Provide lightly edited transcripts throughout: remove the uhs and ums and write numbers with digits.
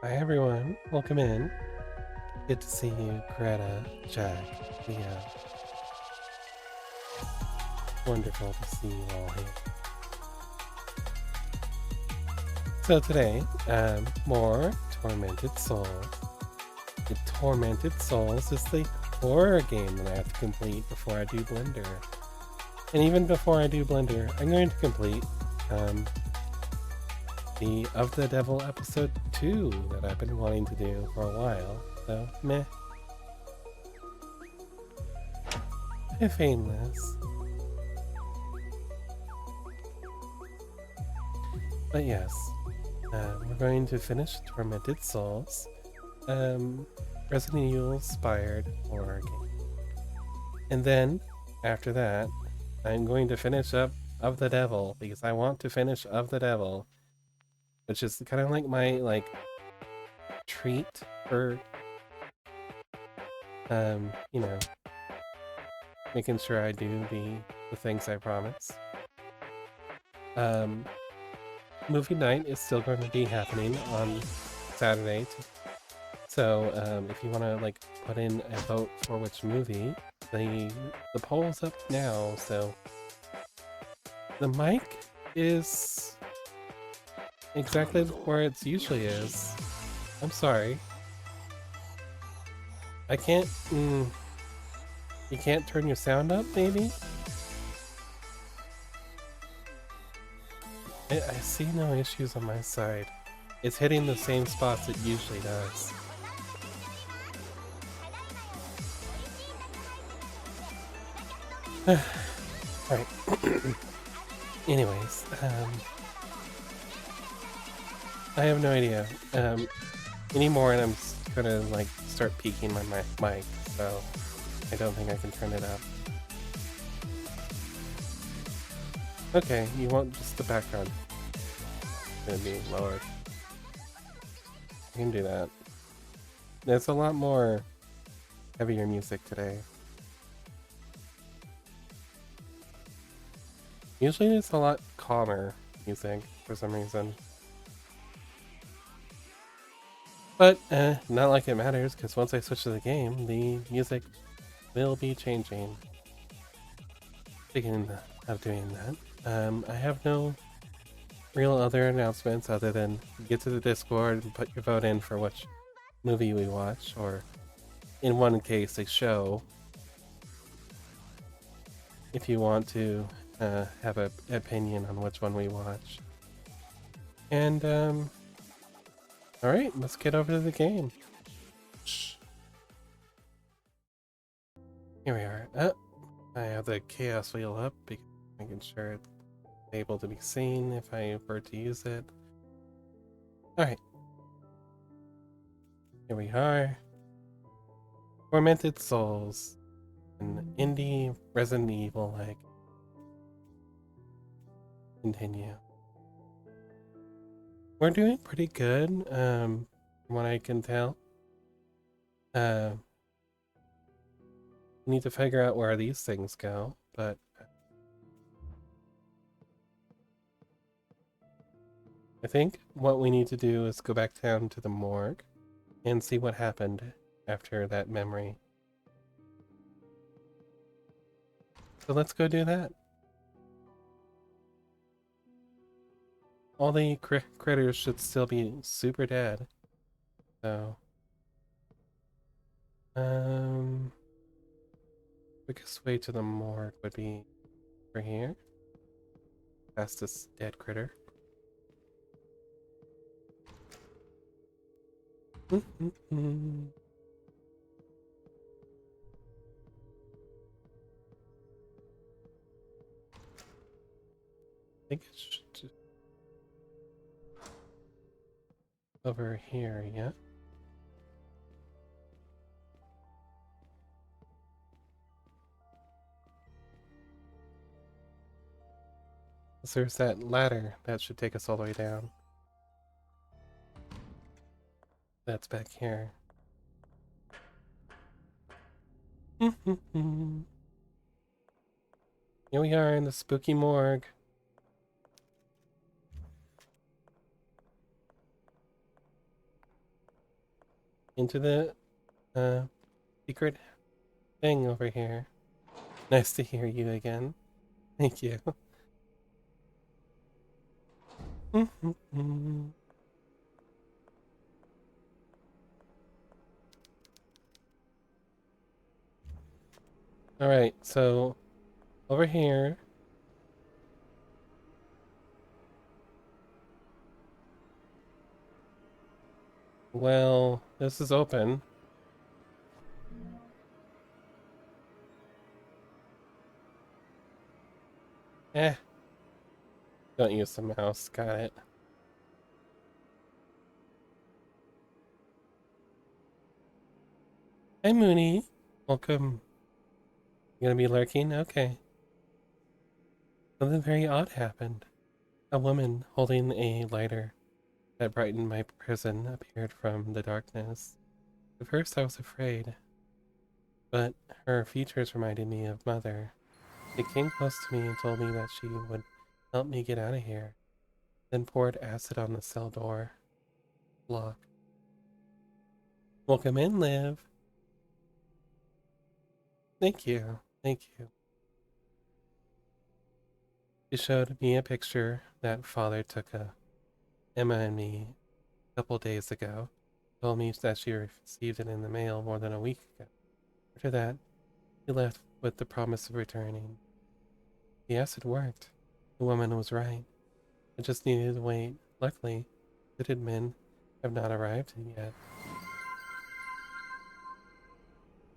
Hi everyone, welcome in. Good to see you, Greta, Jack, Leah. Wonderful to see you all here. So today, more Tormented Souls. The Tormented Souls is the horror game that I have to complete before I do Blender. And even before I do Blender, I'm going to complete the Of the Devil episode 2 that I've been wanting to do for a while. So, meh. If aimless. But yes, we're going to finish Tormented Souls, Resident Evil inspired horror game. And then, after that, I'm going to finish up Of the Devil, because I want to finish Of the Devil, which is kind of like my, treat for, you know, making sure I do the things I promise. movie night is still going to be happening on Saturday. So if you want to like put in a vote for which movie, the poll's up now. So the mic is exactly where it usually is. I'm sorry. I can't. You can't turn your sound up, maybe? I see no issues on my side. It's hitting the same spots it usually does. Alright. Anyways, I have no idea anymore, and I'm gonna like start peaking my mic, so I don't think I can turn it up. Okay, you want just the background. It's gonna be lowered. I can do that. There's a lot more heavier music today. Usually it's a lot calmer music for some reason. But, not like it matters, because once I switch to the game, the music will be changing. Speaking of doing that, I have no real other announcements other than get to the Discord and put your vote in for which movie we watch, or in one case, a show. If you want to have an opinion on which one we watch. And, alright, let's get over to the game. Shh. Here we are. I have the chaos wheel up because I'm making sure it's able to be seen if I were to use it. Alright. Here we are. Tormented Souls. An indie Resident Evil like. Continue. We're doing pretty good, from what I can tell. Need to figure out where these things go, but I think what we need to do is go back down to the morgue and see what happened after that memory. So let's go do that. All the critters should still be super dead. So, quickest way to the morgue would be over here. Past this dead critter. I think it should over here, yeah. So there's that ladder that should take us all the way down. That's back here. Here we are in the spooky morgue. Into the secret thing over here. Nice to hear you again. Thank you. Alright, so over here. Well, this is open. Don't use the mouse, got it. Hi Mooney, welcome. You gonna be lurking? Okay. Something very odd happened. A woman holding a lighter that brightened my prison appeared from the darkness. At first I was afraid, but her features reminded me of Mother. She came close to me and told me that she would Help me get out of here. Then poured acid on the cell door. Lock. Welcome in, Liv. Thank you. Thank you. She showed me a picture that father took of Emma and me a couple days ago. Told me that she received it in the mail more than a week ago. After that, he left with the promise of returning. Yes, it worked. The woman was right. I just needed to wait. Luckily, the men have not arrived yet.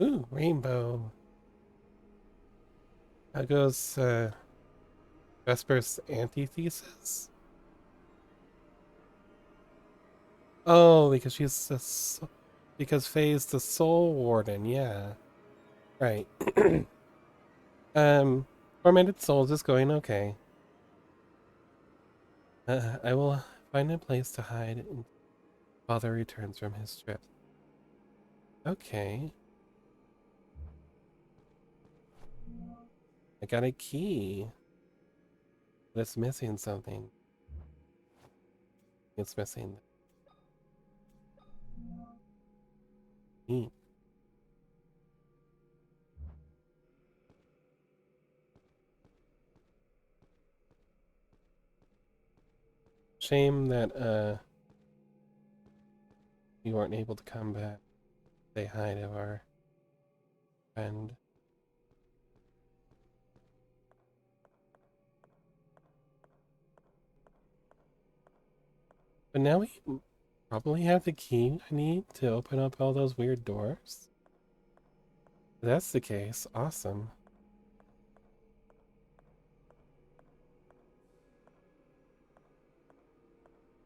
Ooh, rainbow. How goes Vesper's antithesis? Oh, because she's because Faye's the soul warden. Yeah, right. Tormented souls is going okay. I will find a place to hide until father returns from his trip. Okay. I got a key. But it's missing something. It's missing. Neat. Shame that you weren't able to come back. Say hi to our friend. But now we probably have the key I need to open up all those weird doors. If that's the case. Awesome.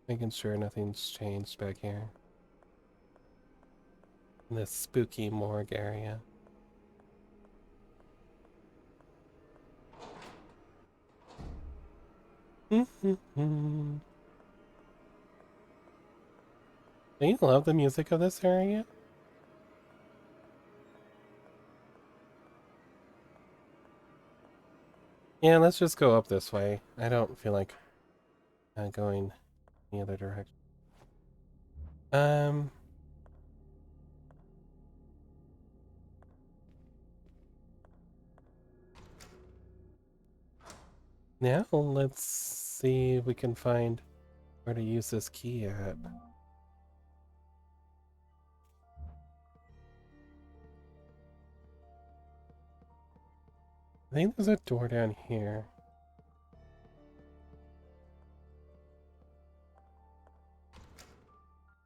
Making sure nothing's changed back here. In this spooky morgue area. Don't you love the music of this area? Yeah, let's just go up this way. I don't feel like going any other direction. Um, now let's see if we can find where to use this key at. I think there's a door down here.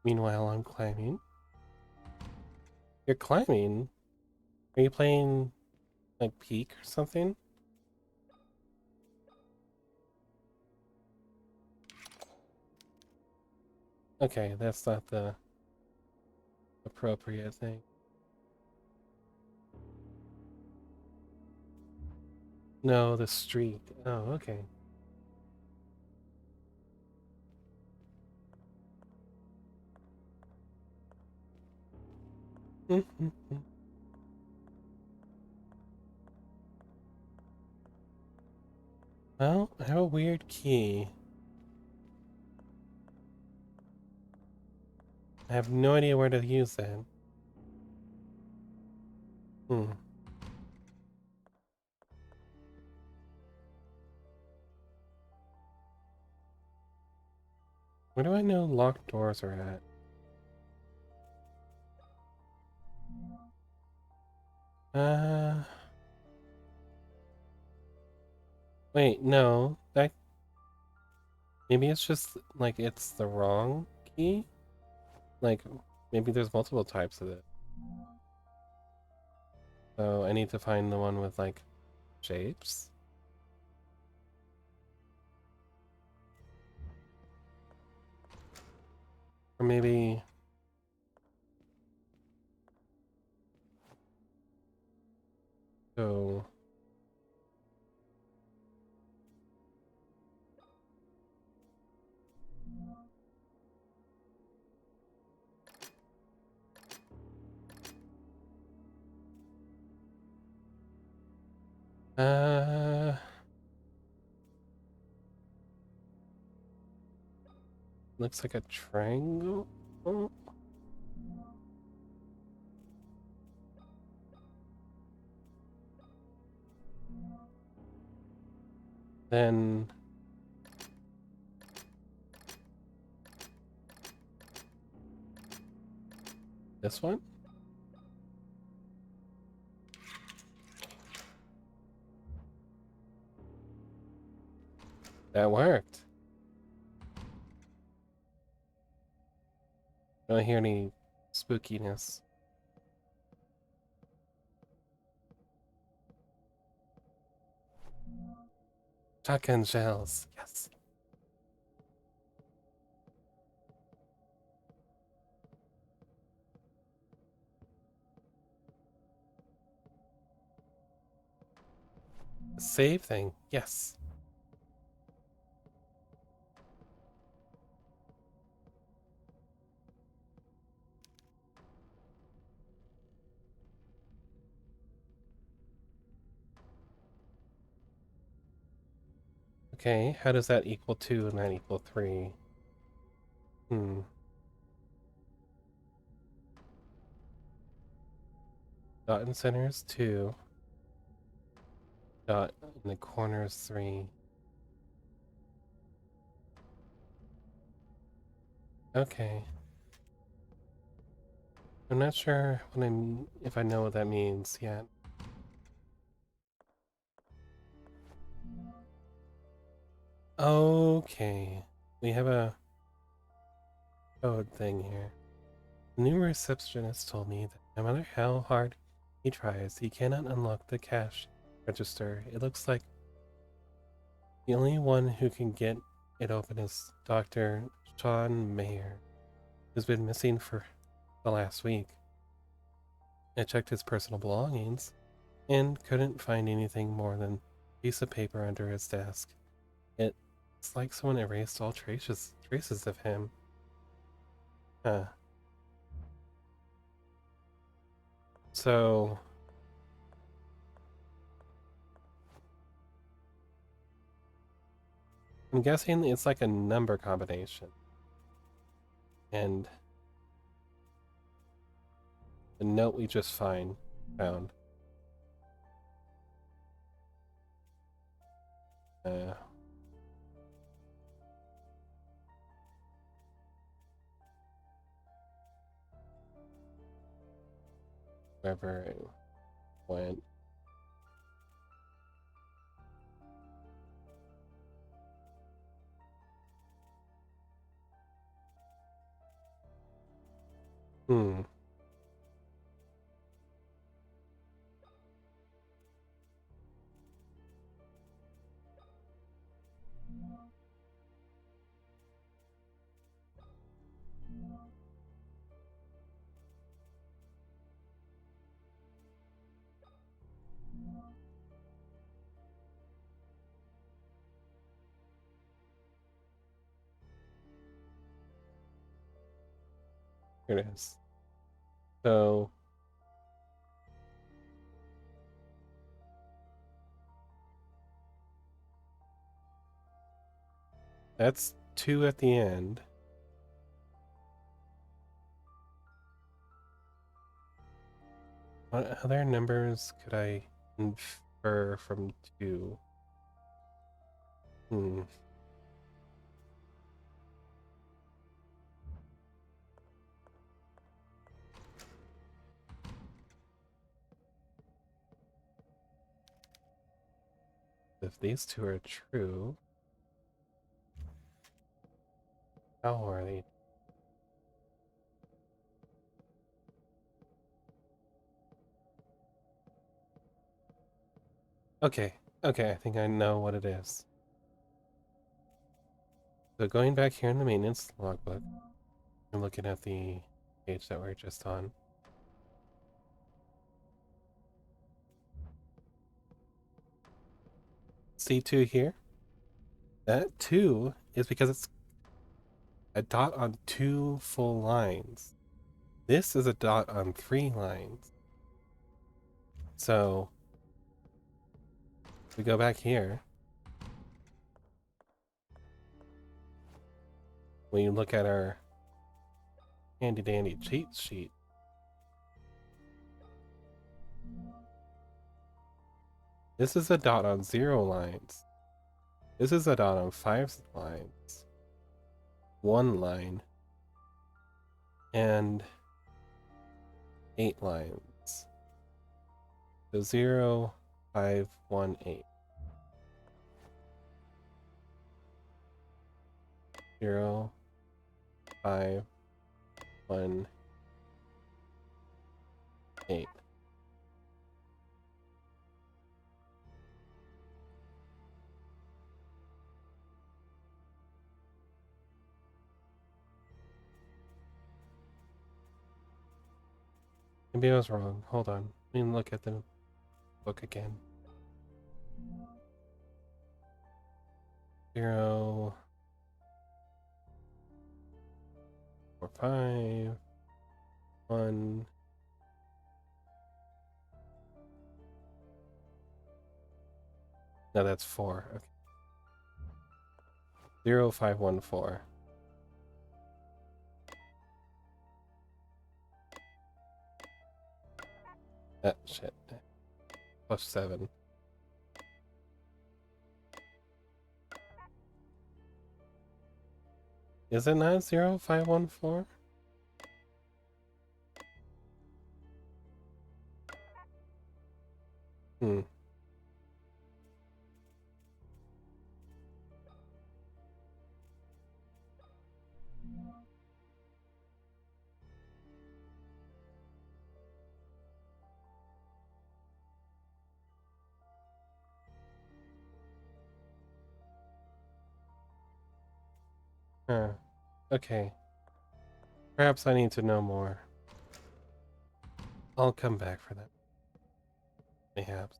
Meanwhile, I'm climbing. You're climbing? Are you playing like Peak or something? Okay, that's not the appropriate thing. No, the street. Oh, okay. Well, I have a weird key. I have no idea where to use it. Hmm. Where do I know locked doors are at? Wait, no. That maybe it's just like it's the wrong key? Like maybe there's multiple types of it. So I need to find the one with like shapes? Or maybe so uh looks like a triangle. Oh. Then this one? That worked. I don't hear any spookiness. Shotgun shells. Yes. Save thing. Yes. Okay, how does that equal 2 and that equal 3? Dot in center is 2. Dot in the corner is 3. Okay. I'm not sure if I know what that means yet. Okay. We have a code thing here. The new receptionist told me that no matter how hard he tries, he cannot unlock the cash register. It looks like the only one who can get it open is Dr. Sean Mayer, who's been missing for the last week. I checked his personal belongings and couldn't find anything more than a piece of paper under his desk. It's like someone erased all traces of him. Huh. So I'm guessing it's like a number combination. And the note we just found. Wherever it went. Hmm. Here it is. So that's 2 at the end. What other numbers could I infer from 2? Hmm. If these two are true, how are they? Okay, I think I know what it is. So going back here in the maintenance logbook, I'm looking at the page that we're just on. See 2 here? That 2 is because it's a dot on 2 full lines. This is a dot on 3 lines. So we go back here. when you look at our handy dandy cheat sheet. This is a dot on 0 lines. This is a dot on 5 lines. 1 line. And 8 lines. So 0, 5, 1, 8. 0, 5, 1, 8. Maybe I was wrong. Hold on. Let me look at the book again. 0, 4, 5, 1. No, that's 4. Okay. 0, 5, 1, 4. Shit. Plus 7. Is it not 0, 5, 1, 4? Hmm. Huh. Okay. Perhaps I need to know more. I'll come back for that. Perhaps.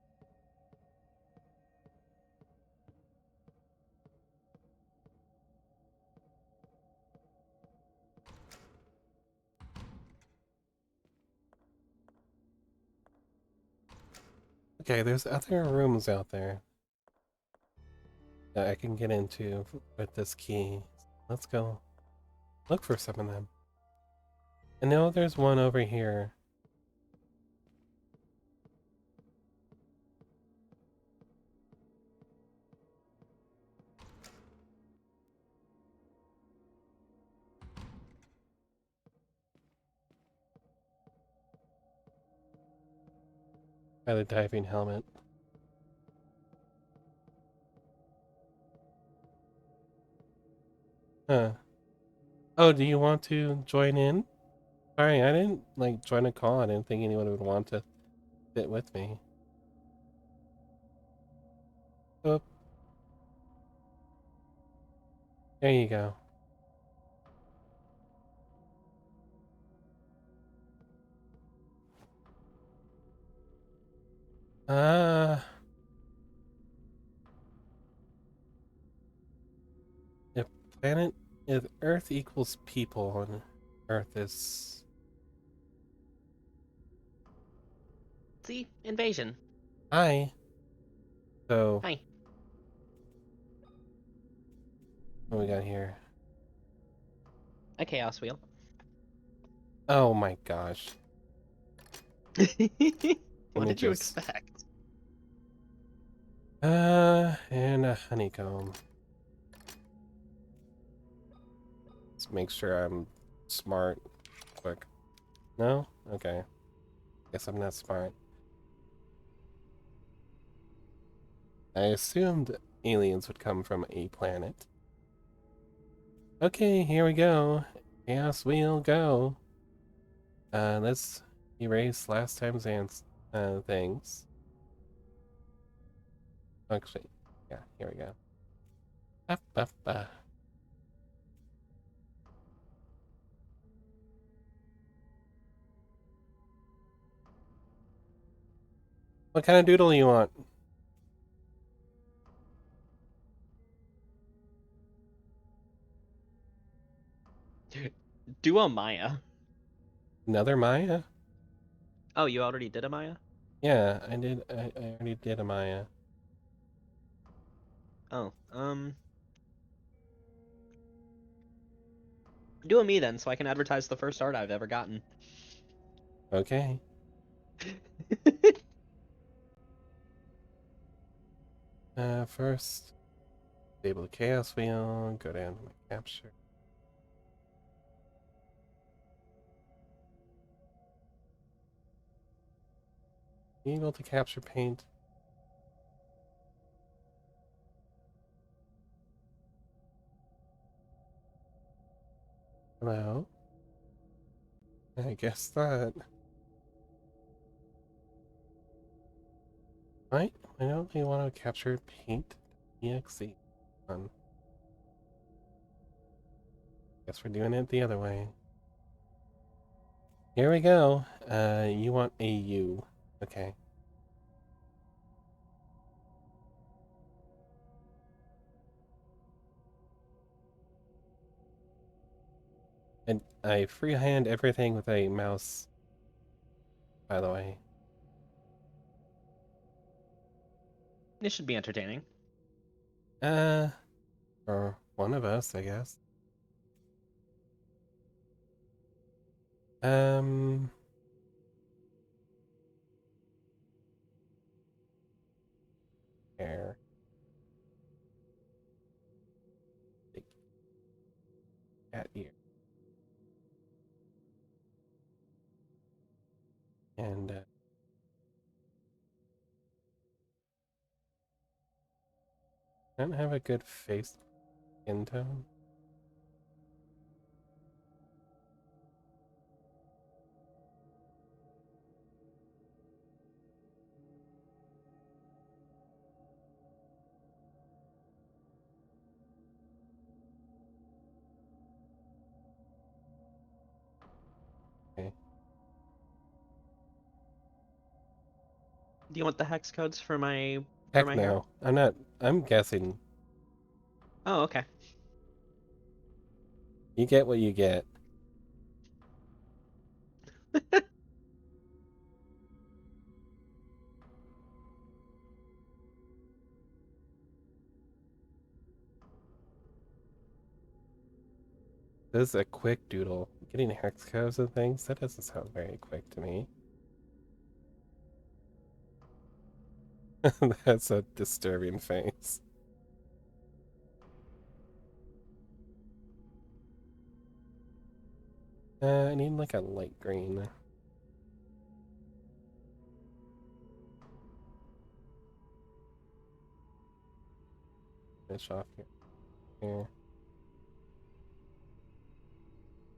Okay, there's other rooms out there that I can get into with this key. Let's go look for some of them. I know there's one over here. By the diving helmet. Huh. Oh, do you want to join in? Sorry, I didn't like join a call. I didn't think anyone would want to sit with me. Oh, there you go. Ah, if planet if Earth equals people and Earth is See? Invasion. hi. So Hi. what we got here? A chaos wheel. Oh my gosh. What did you Images. expect? And a honeycomb. Let's make sure I'm smart quick. No? Okay. Guess I'm not smart. I assumed aliens would come from a planet. Okay, here we go. Chaos wheel go. Let's erase last time's things. Actually, yeah, here we go. Up, up, What kind of doodle you want? Do a Maya. Another Maya? Oh, you already did a Maya? Yeah, I did. I already did a Maya. Oh, Do a me then, so I can advertise the first art I've ever gotten. Okay. First, disable the chaos wheel, go down to my capture. Able to capture paint. Hello? I guess not. Right? I don't really want to capture paint exe. Guess we're doing it the other way. Here we go. You want a U. Okay. And I freehand everything with a mouse, by the way. This should be entertaining. For one of us, I guess. Um, Hair. Big cat ear. And, I don't have a good face skin tone. Okay. Do you want the hex codes for my Heck hair? no. I'm guessing. Oh, okay. You get what you get. This is a quick doodle. Getting hex codes and things, that doesn't sound very quick to me. That's a disturbing face. I need like a light green. Finish off here.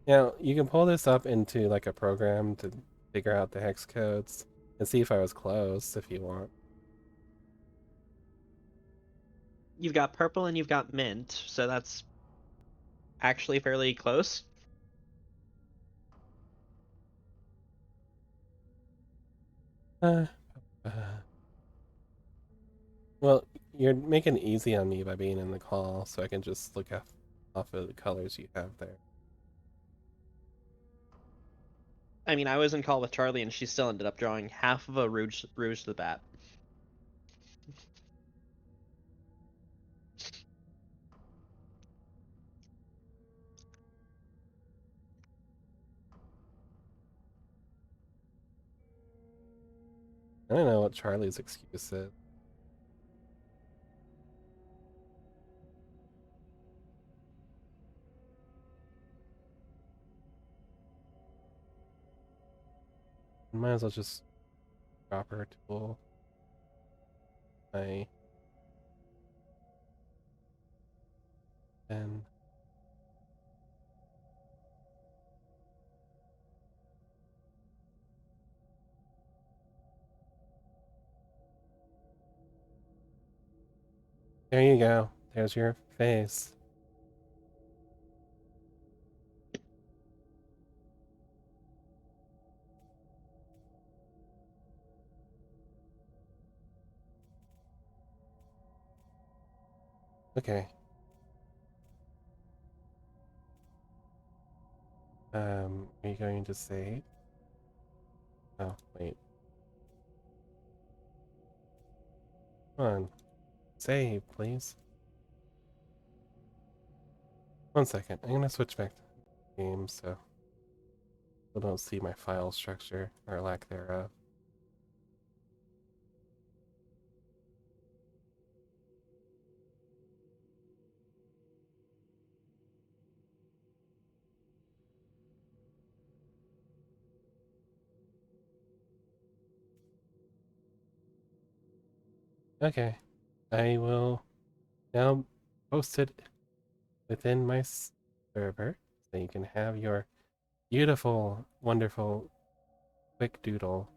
Now, you can pull this up into like a program to figure out the hex codes and see if I was close if you want. You've got purple and you've got mint, so that's actually fairly close. Uh, uh, well, you're making it easy on me by being in the call, so I can just look off of the colors you have there. I mean, I was in call with Charlie and she still ended up drawing half of a Rouge to the Bat. I don't know what Charlie's excuse is. Might as well just drop her tool. I and there you go. There's your face. Okay. Are you going to save? Oh, wait. Come on. Save, please. 1 second. I'm gonna switch back. game, so I don't see my file structure or lack thereof. Okay, I will now post it within my server so you can have your beautiful, wonderful, quick doodle.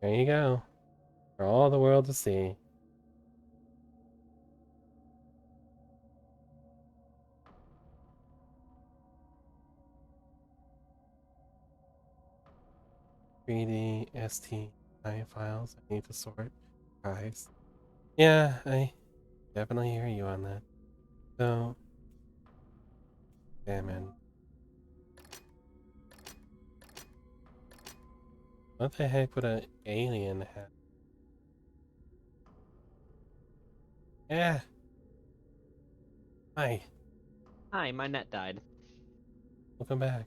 There you go, for all the world to see. 3D STI files I need to sort. Guys. Yeah, I definitely hear you on that. So, damn. What the heck would an alien have? Yeah. Hi. Hi, my net died. Welcome back.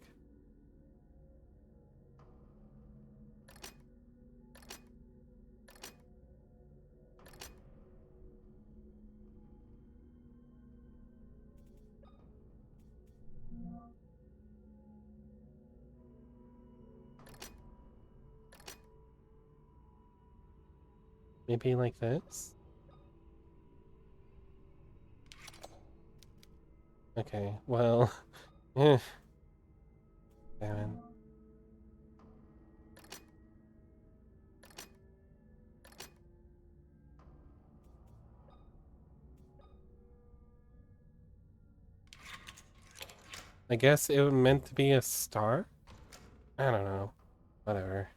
Maybe like this? Okay, well, eh, damn. I guess it was meant to be a star? I don't know. Whatever.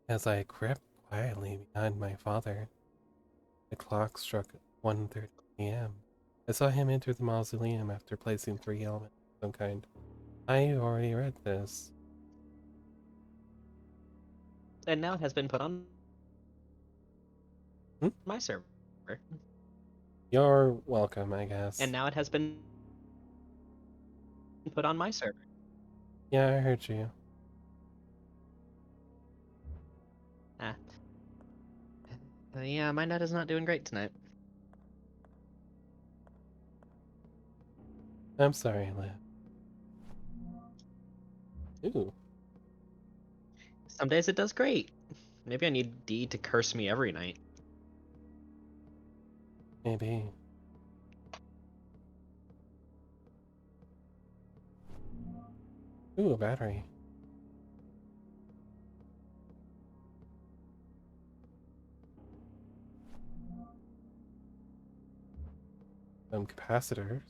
As I crept quietly behind my father, the clock struck 1:30 a.m. I saw him enter the mausoleum after placing 3 elements of some kind. I already read this. And now it has been put on Hmm? my server. You're welcome, I And guess. now it has been put on my server. Yeah, I heard you. Ah. Yeah, my net is not doing great tonight. I'm sorry, Liv. Ooh, Some days it does great. Maybe I need D to curse me every night. maybe. Ooh, a battery. Some capacitors.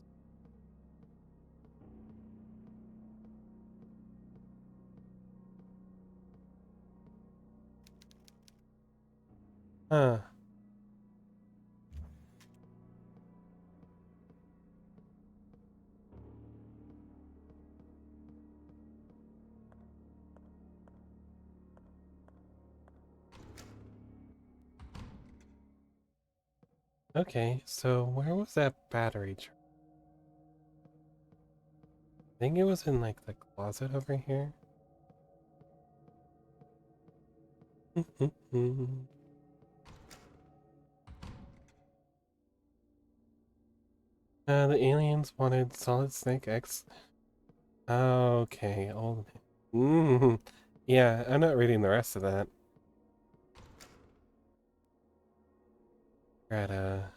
Huh. Okay, so where was that battery? I think it was in like the closet over here. The aliens wanted Solid Snake X. Okay, old. Yeah, I'm not reading the rest of that. Greta.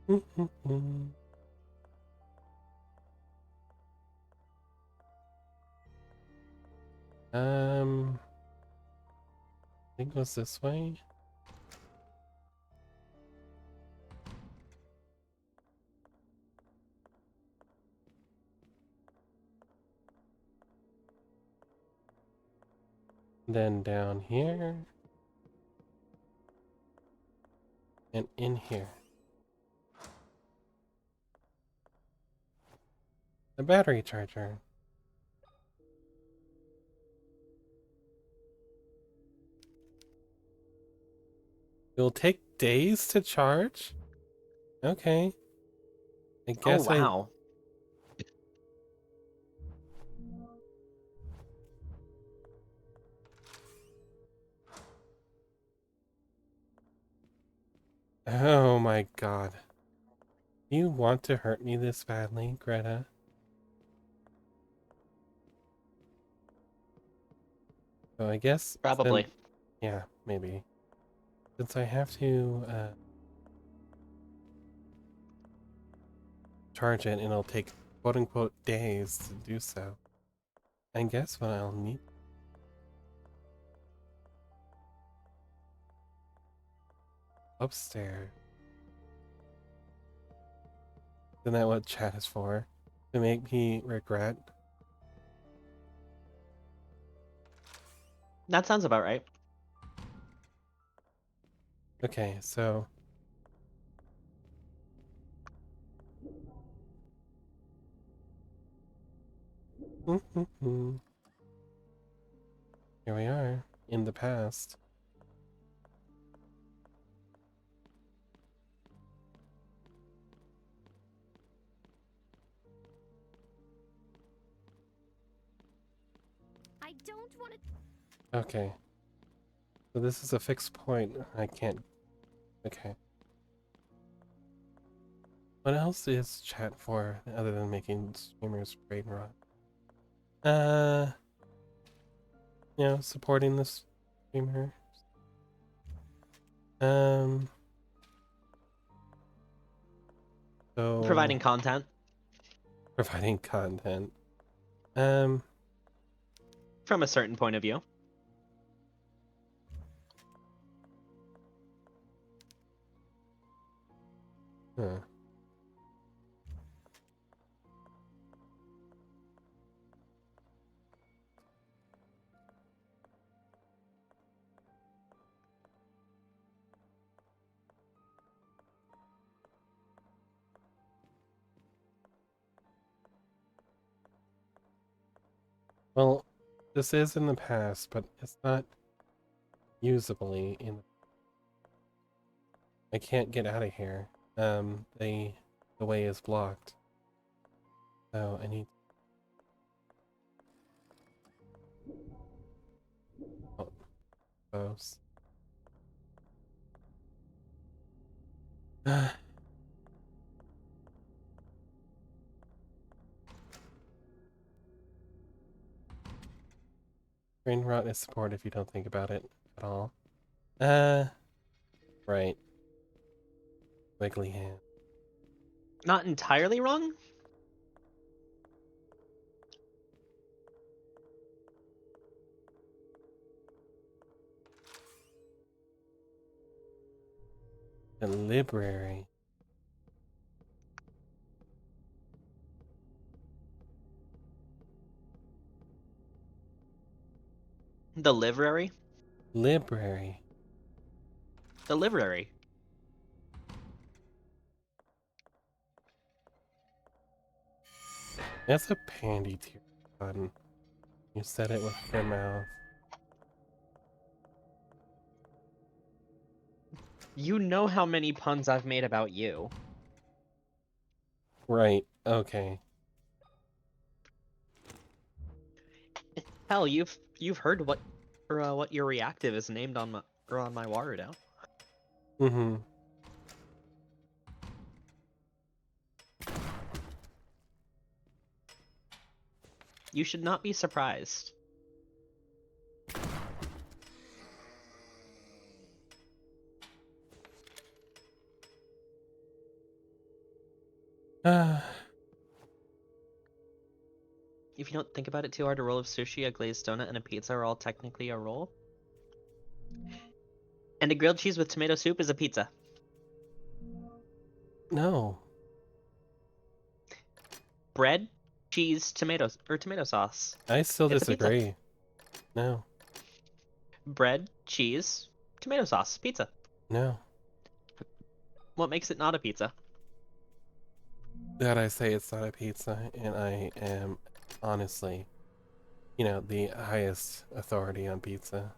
I think it was this way. Then down here. And in here. The battery charger. It'll take days to charge? Okay. I Oh, guess I... wow. Oh my god. You want to hurt me this badly, Greta? So I guess Probably. yeah, maybe. Since I have to charge it and it'll take quote unquote days to do so. I guess what I'll need upstairs. Isn't that what chat is for? To make me regret? That sounds about right. Okay, so here we are in the past. I don't want to. Okay. So this is a fixed point. I can't. Okay. What else is chat for other than making streamers brain rot? You know, supporting this streamer. So Providing content. providing content. From a certain point of view. Huh. Well, this is in the past, but it's not usably in. I can't get out of here. The way is blocked. So I need. Oh, those. Brain rot is support if you don't think about it at all. Right. Wiggly hand. Not entirely wrong. The library. The library. Library. The library. That's a pandy tier button. You said it with your mouth. You know how many puns I've made about you. Right. Okay. Hell, you've heard what your reactive is named on my water down. Mm-hmm. You should not be surprised. If you don't think about it too hard, a roll of sushi, a glazed donut, and a pizza are all technically a roll. And a grilled cheese with tomato soup is a pizza. No. Bread, cheese, tomatoes, or tomato sauce. I still It's a pizza. disagree. No. Bread, cheese, tomato sauce, pizza. No. What makes it not a pizza? That I say it's not a pizza, and I am honestly, the highest authority on pizza.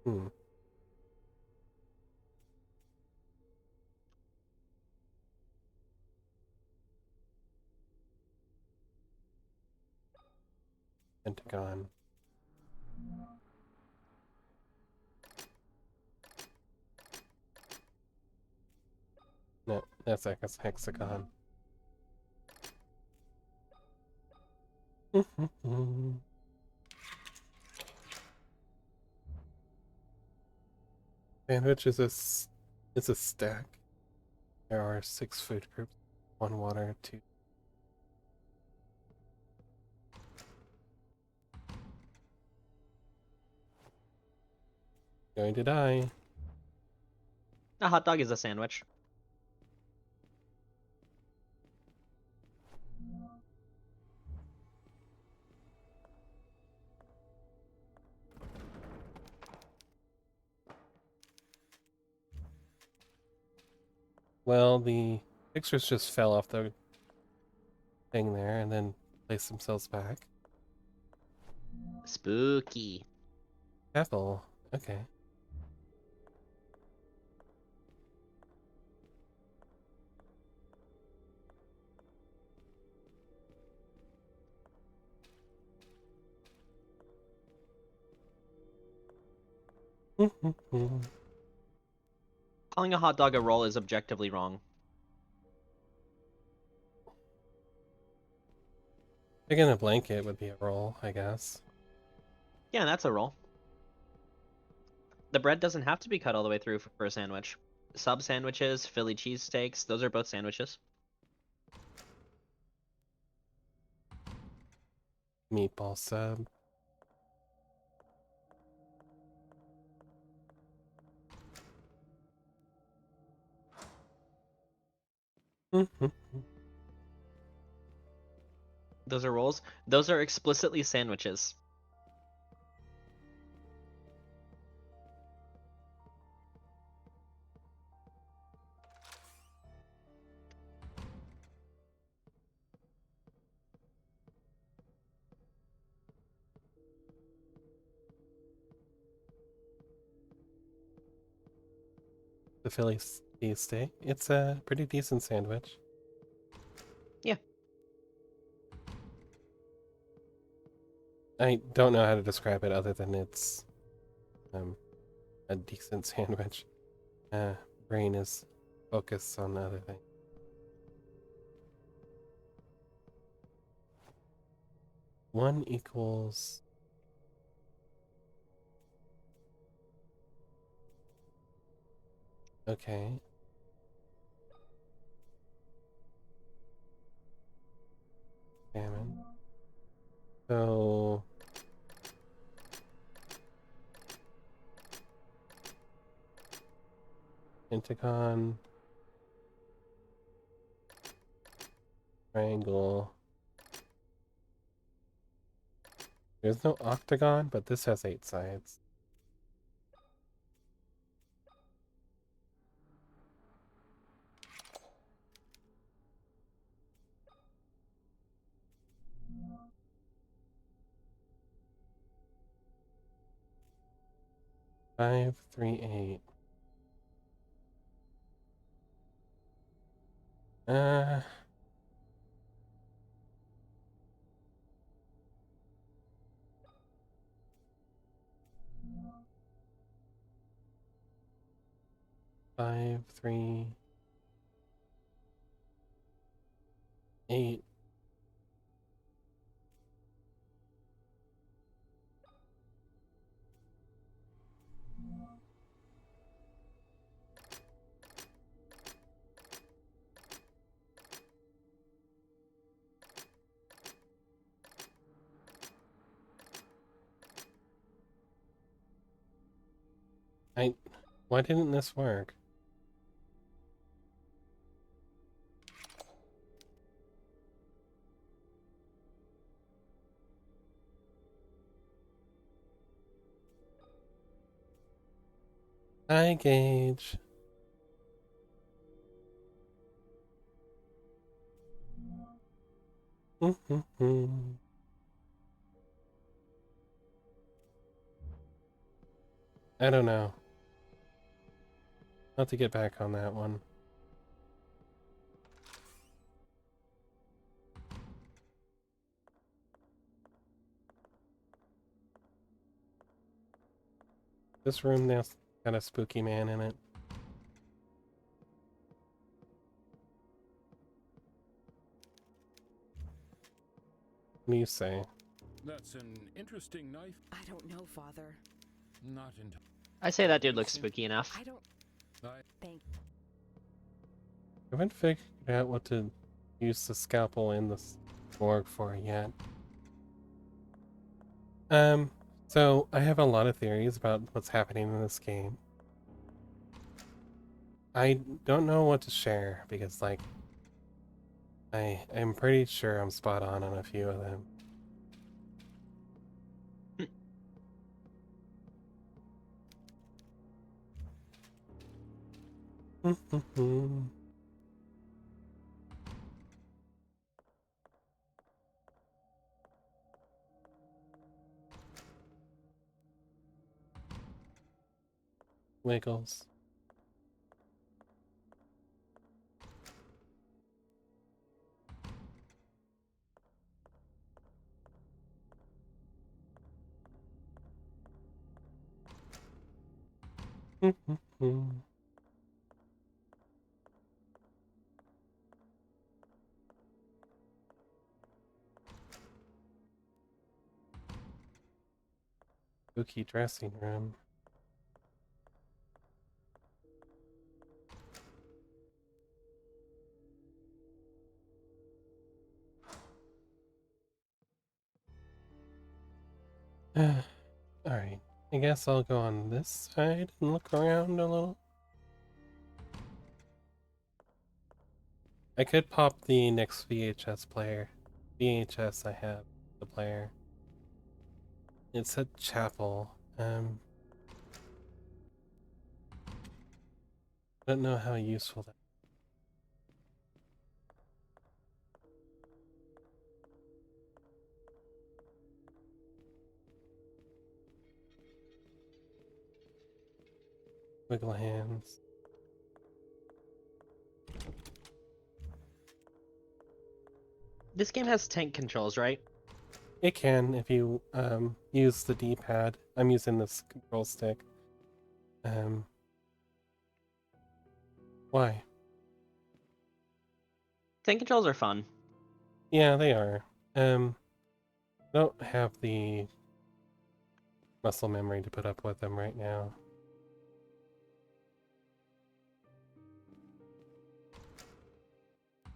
Hmm. Pentagon. No, that's like a hexagon. Sandwich is a stack. There are 6 food groups. 1 water, 2. Going to die. A hot dog is a sandwich. Well, the pictures just fell off the thing there and then placed themselves back. Spooky. Apple. Okay. Calling a hot dog a roll is objectively wrong. Picking a blanket would be a roll, I guess. Yeah, that's a roll. The bread doesn't have to be cut all the way through for a sandwich. Sub sandwiches, Philly cheesesteaks, those are both sandwiches. Meatball sub. Those are rolls. Those are explicitly sandwiches. The Philly cheesesteak. It's a pretty decent sandwich. Yeah. I don't know how to describe it other than it's a decent sandwich. Brain is focused on other things. 1 equals... Okay. Salmon. So... Pentagon. Triangle. There's no octagon, but this has 8 sides. Five, 3, 8. 5, 3, 8. Why didn't this work? Hi, Gage. I don't know. I'll have to get back on that one. This room now's got a spooky man in it. What do you say? That's an interesting knife. I don't know, Father. Not in. I say that dude looks spooky enough. I don't think. I haven't figured out what to use the scalpel in the morgue for yet. So I have a lot of theories about what's happening in this game. I don't know what to share because, like, I'm pretty sure I'm spot on a few of them. Wiggles. Spooky dressing room. Alright. I guess I'll go on this side and look around a little. I could pop the next VHS player. VHS I have, the player. It's a chapel. I don't know how useful that. Wiggle hands. This game has tank controls, right? It can if you use the D-pad. I'm using this control stick. Why? Tank controls are fun. Yeah, they are. Don't have the muscle memory to put up with them right now.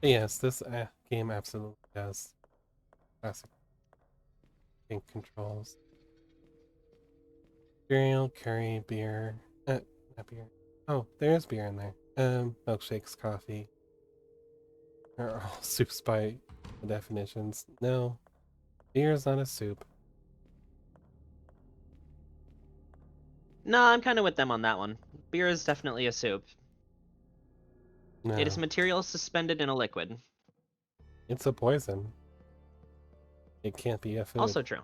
But yes, this game absolutely does classic tank controls. Cereal, curry, beer. Not beer. Oh, there's beer in there. Milkshakes, coffee. Are all soups by definitions. No, beer is not a soup. No, I'm kind of with them on that one. Beer is definitely a soup. No, It is material suspended in a liquid. it's a poison. It can't be a food. Also true.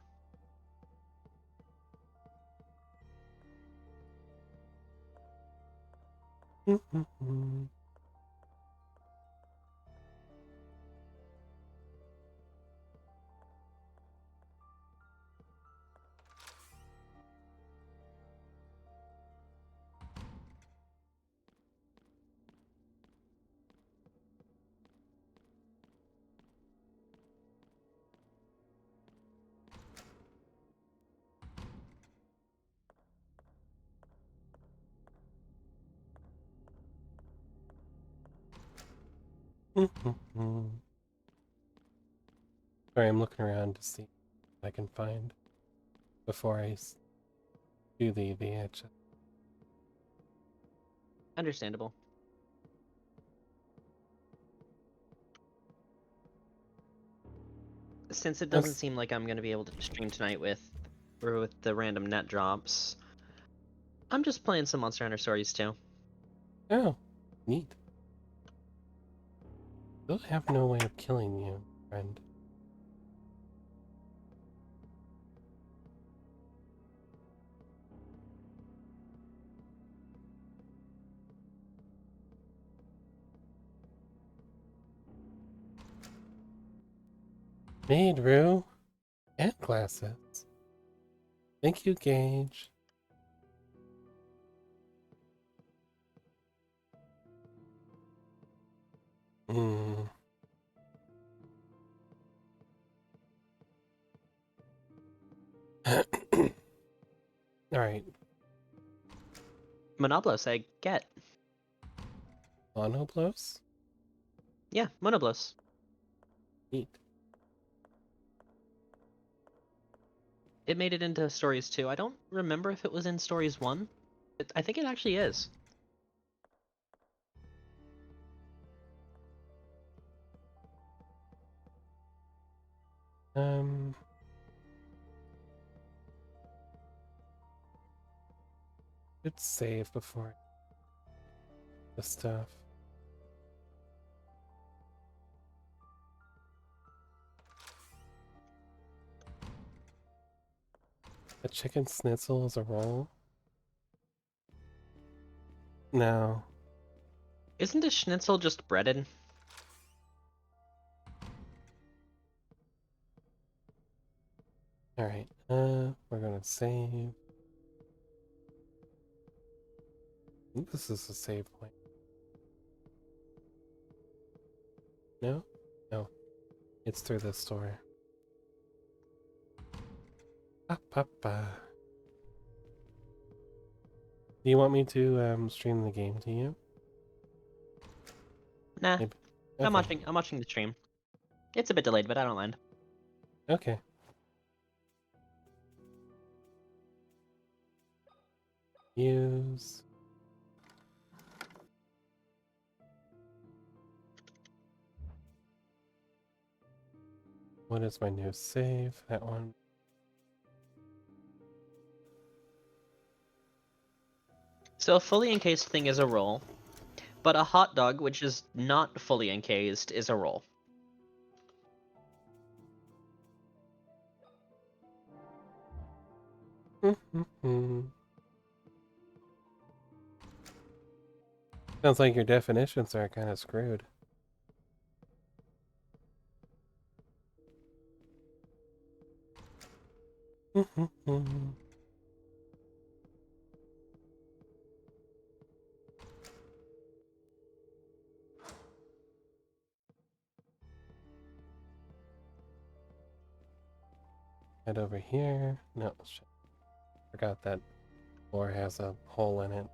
Sorry, I'm looking around to see what I can find before I do the VHS. Understandable. Since it doesn't seem like I'm going to be able to stream tonight with the random net drops, I'm just playing some Monster Hunter Stories too. Oh, neat. Still have no way of killing you, friend. Made Rue and glasses. Thank you, Gage. Hmm. Alright. Monoblos, I get. Monoblos? Yeah, Monoblos. Neat. It made it into Stories 2. I don't remember if it was in Stories 1. I think it actually is. Let's save before the stuff. A chicken schnitzel is a roll? No. Isn't a schnitzel just breaded? Alright, we're gonna save. I think this is a save point. No? No. It's through this door. Do you want me to stream the game to you? Nah, Maybe. I'm Okay. watching the stream. It's a bit delayed, but I don't mind. Okay. Use. What is my new save? That one. So a fully encased thing is a roll, but a hot dog, which is not fully encased, is a roll. Sounds like your definitions are kind of screwed. Head over here. No, shit. Forgot that floor has a hole in it.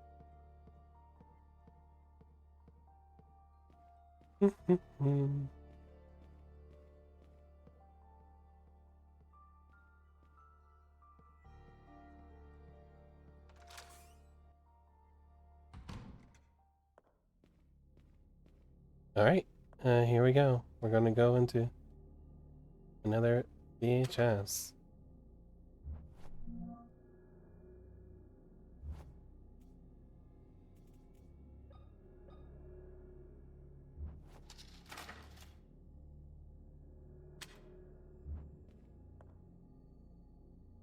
Alright, here we go. We're gonna go into another VHS.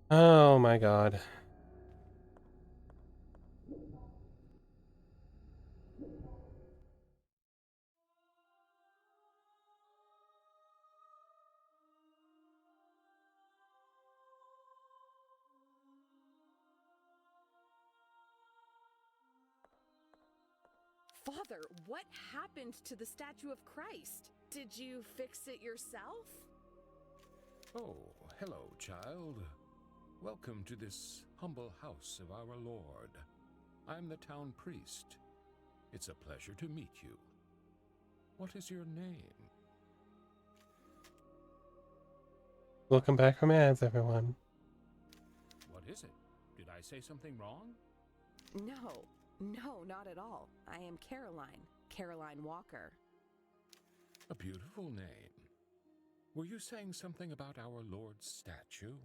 Oh my god. Father, what happened to the statue of Christ? Did you fix it yourself? Oh, hello, child. Welcome to this humble house of our Lord. I'm the town priest. It's a pleasure to meet you. What is your name? Welcome back from ads, everyone. What is it? Did I say something wrong? No, not at all. I am Caroline Walker. A beautiful name. Were you saying something about our Lord's statue?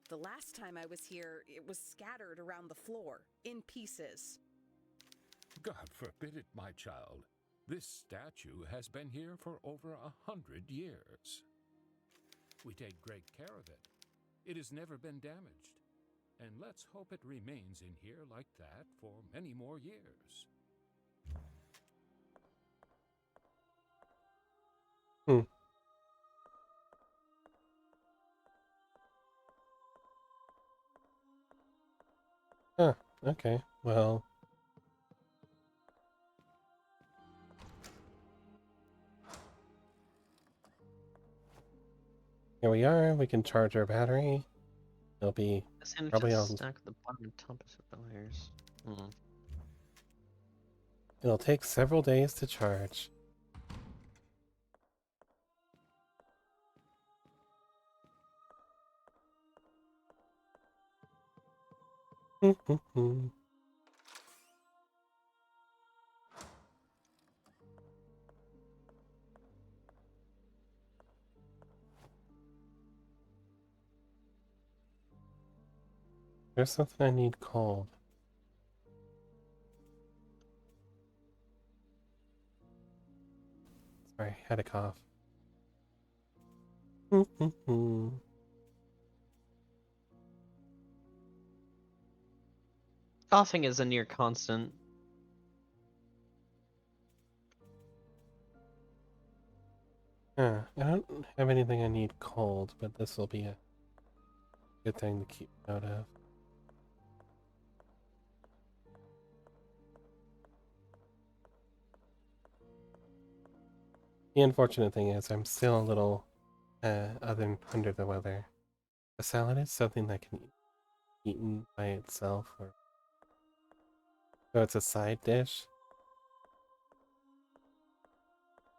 The last time I was here, it was scattered around the floor, in pieces. God forbid it, my child. This statue has been here for over 100 years. We take great care of it. It has never been damaged. And let's hope it remains in here like that for many more years. Hmm. Huh, okay, well. Here we are, we can charge our battery. It'll be The sandwiches probably on. stack at the bottom and top of the layers. It'll take several days to charge. There's something I need cold. Sorry, had a cough. Coughing is a near constant. I don't have anything I need cold, but this will be a good thing to keep note of. The unfortunate thing is I'm still a little under the weather. A salad is something that can be eaten by itself, or so it's a side dish.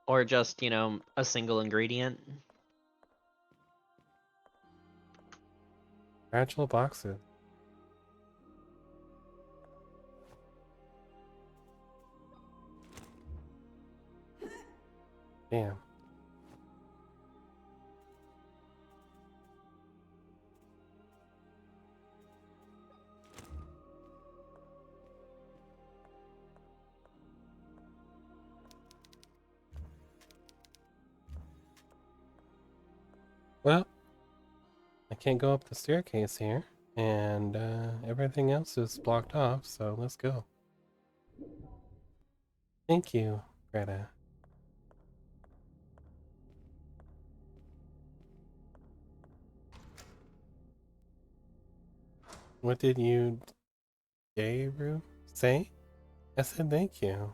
Or just, a single ingredient. Fragile boxes. Damn. Well, I can't go up the staircase here, and everything else is blocked off, so let's go. Thank you, Greta. What did you, Gayru, say? I said thank you.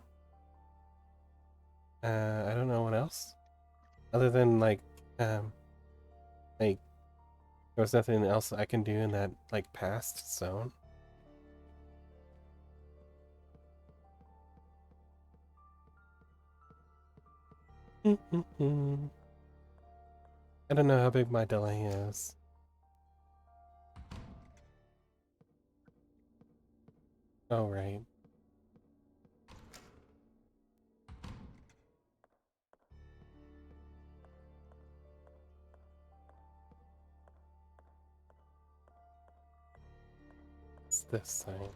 I don't know what else. Other than, like, there was nothing else I can do in that, like, past zone. I don't know how big my delay is. Oh, right. It's this thing.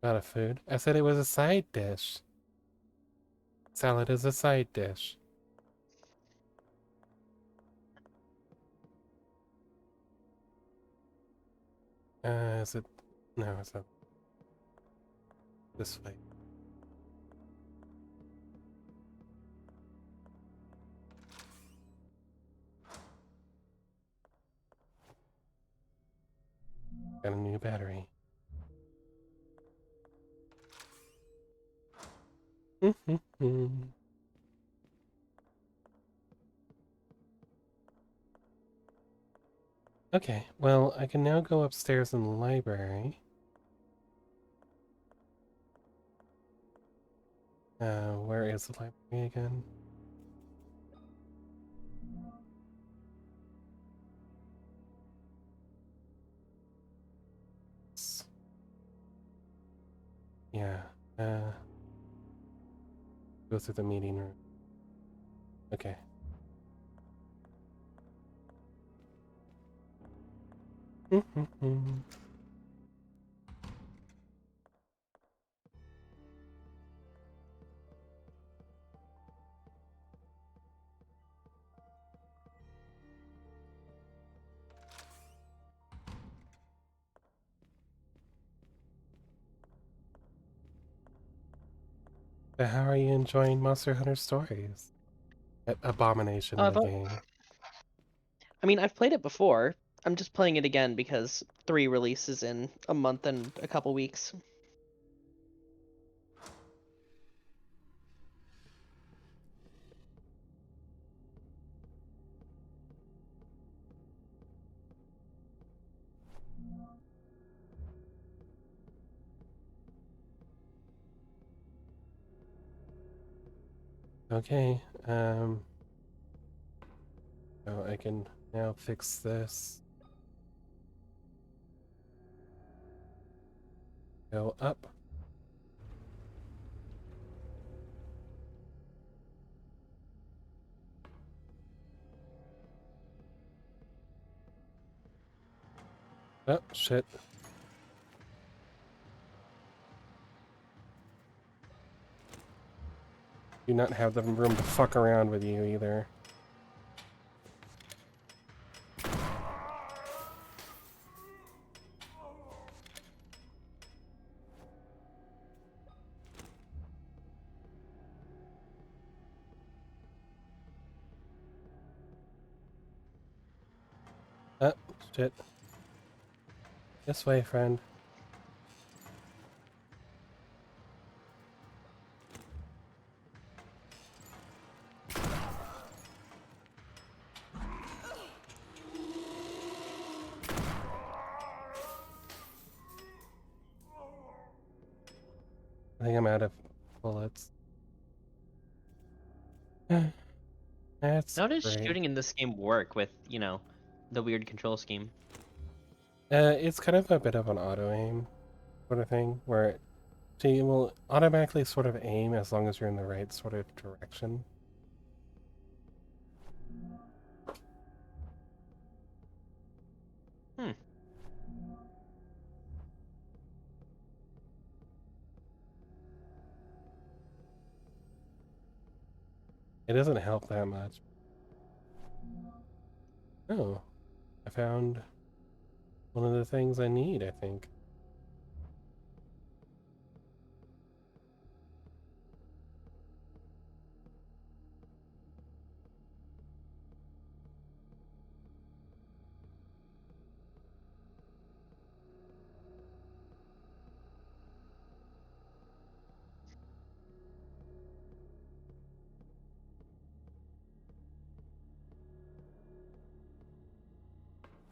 Not a food. I said it was a side dish. Salad is a side dish. Is it? No, it's not. This way. Got a new battery. Okay, well, I can now go upstairs in the library. Where is the library again? Yeah, go through the meeting room. Okay. But how are you enjoying Monster Hunter Stories? Abomination of a game. I mean, I've played it before. I'm just playing it again because 3 releases in a month and a couple weeks. Okay, so I can now fix this. Go up. Oh, shit. Do not have the room to fuck around with you either. Oh, shit. This way, friend. I think I'm out of bullets. That's How does great. shooting in this game work with, the weird control scheme? It's kind of a bit of an auto-aim sort of thing, where she will automatically sort of aim as long as you're in the right sort of direction. Hmm. It doesn't help that much. Oh, I found one of the things I need, I think.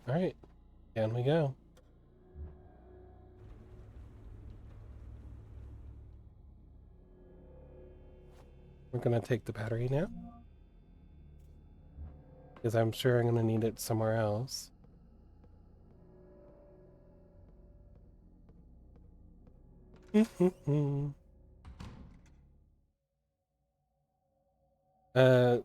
Alright, down we go. We're gonna take the battery now, because I'm sure I'm gonna need it somewhere else. uh,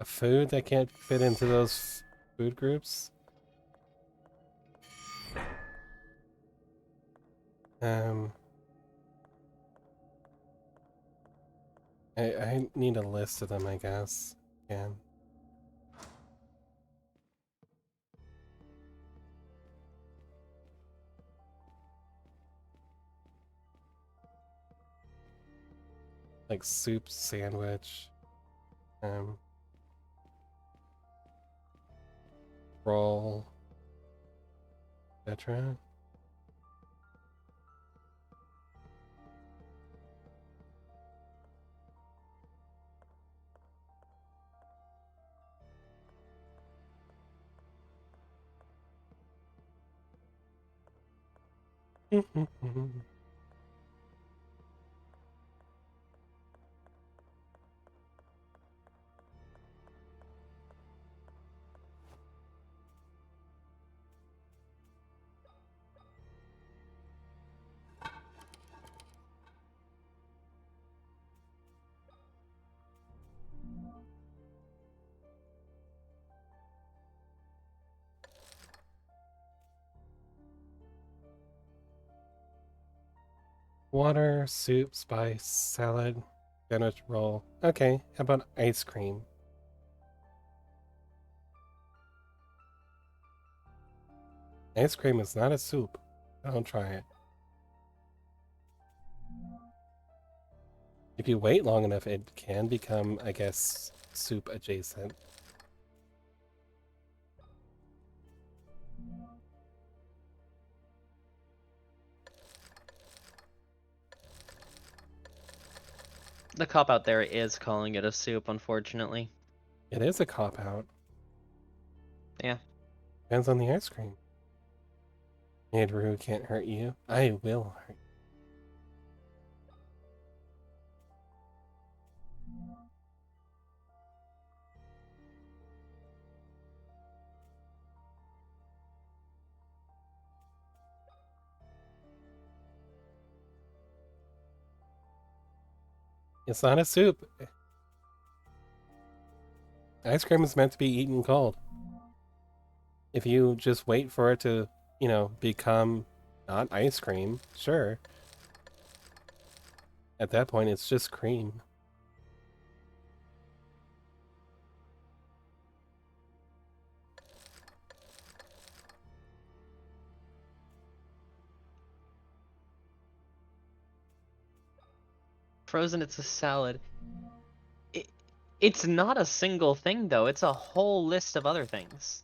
a food that can't fit into those food groups? Um, I need a list of them, I guess. Yeah. Like soup, sandwich, um, roll, etc. Water, soup, spice, salad, sandwich roll. Okay, how about ice cream? Ice cream is not a soup. Don't try it. If you wait long enough, it can become, I guess, soup adjacent. The cop out there is calling it a soup, unfortunately. It is a cop-out. Yeah. Depends on the ice cream. Andrew can't hurt you. I will hurt you. It's not a soup. Ice cream is meant to be eaten cold. If you just wait for it to, become not ice cream, sure. At that point, it's just cream. Frozen, it's a salad. It's not a single thing, though. It's a whole list of other things.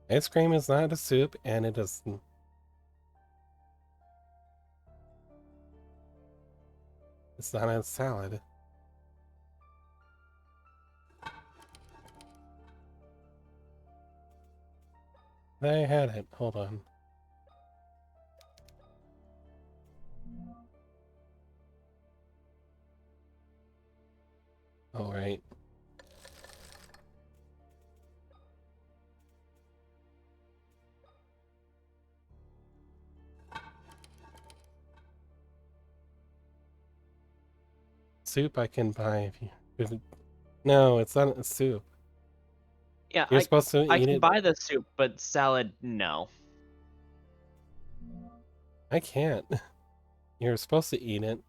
Ice cream is not a soup, and it is... It's not a salad. I had it. Hold on. All right. Soup I can buy if you... No, it's not a soup. Yeah, You're supposed to I eat can it. buy the soup, but salad, no. I can't. You're supposed to eat it,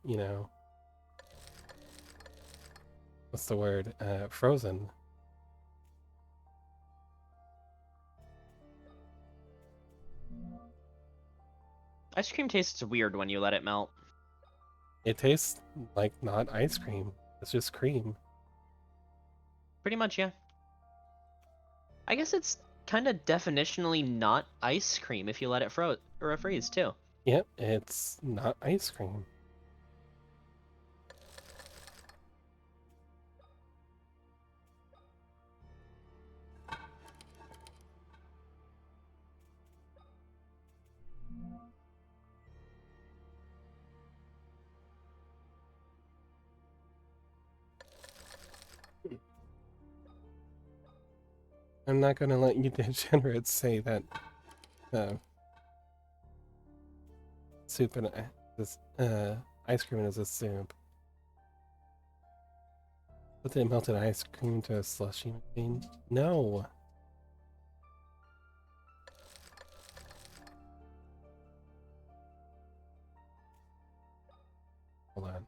What's the word? Frozen. Ice cream tastes weird when you let it melt. It tastes like not ice cream. It's just cream. Pretty much, yeah. I guess it's kind of definitionally not ice cream if you let it freeze too. Yep, it's not ice cream. I'm not gonna let you degenerates say that soup and this ice cream is a soup. Put the melted ice cream to a slushy machine? No. Hold on.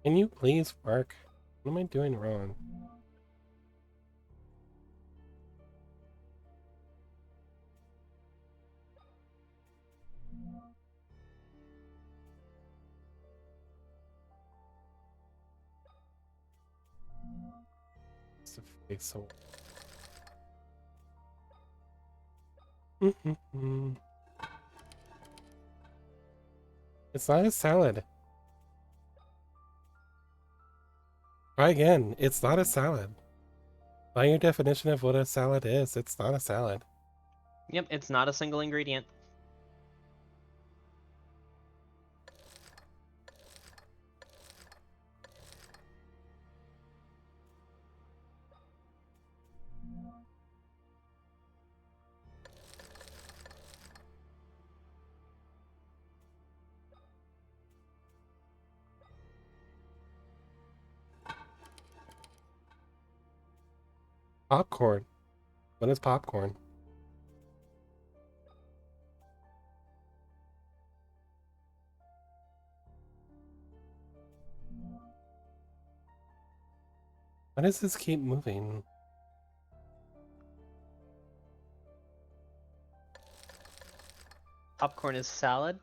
Can you please work? What am I doing wrong? It's the face so... It's not a salad. Try again. It's not a salad. By your definition of what a salad is, it's not a salad. Yep, it's not a single ingredient. Popcorn. What is popcorn? Why does this keep moving? Popcorn is salad.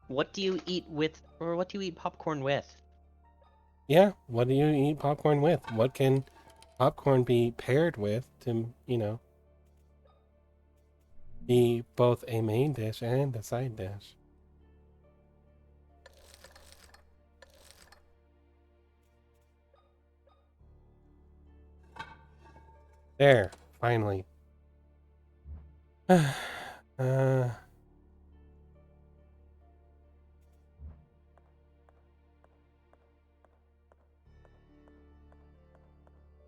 What do you eat with, or what do you eat popcorn with? Yeah, what do you eat popcorn with? What can popcorn be paired with to, be both a main dish and a side dish? There, finally. uh,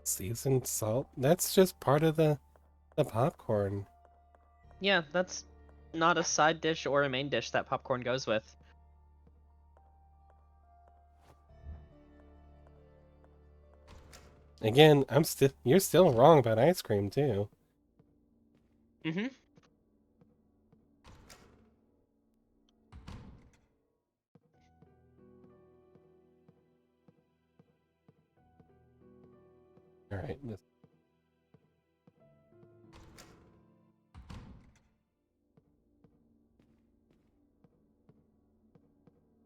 Seasoned salt? That's just part of the popcorn. Yeah, that's not a side dish or a main dish that popcorn goes with. Again, you're still wrong about ice cream too. Mm-hmm. All right.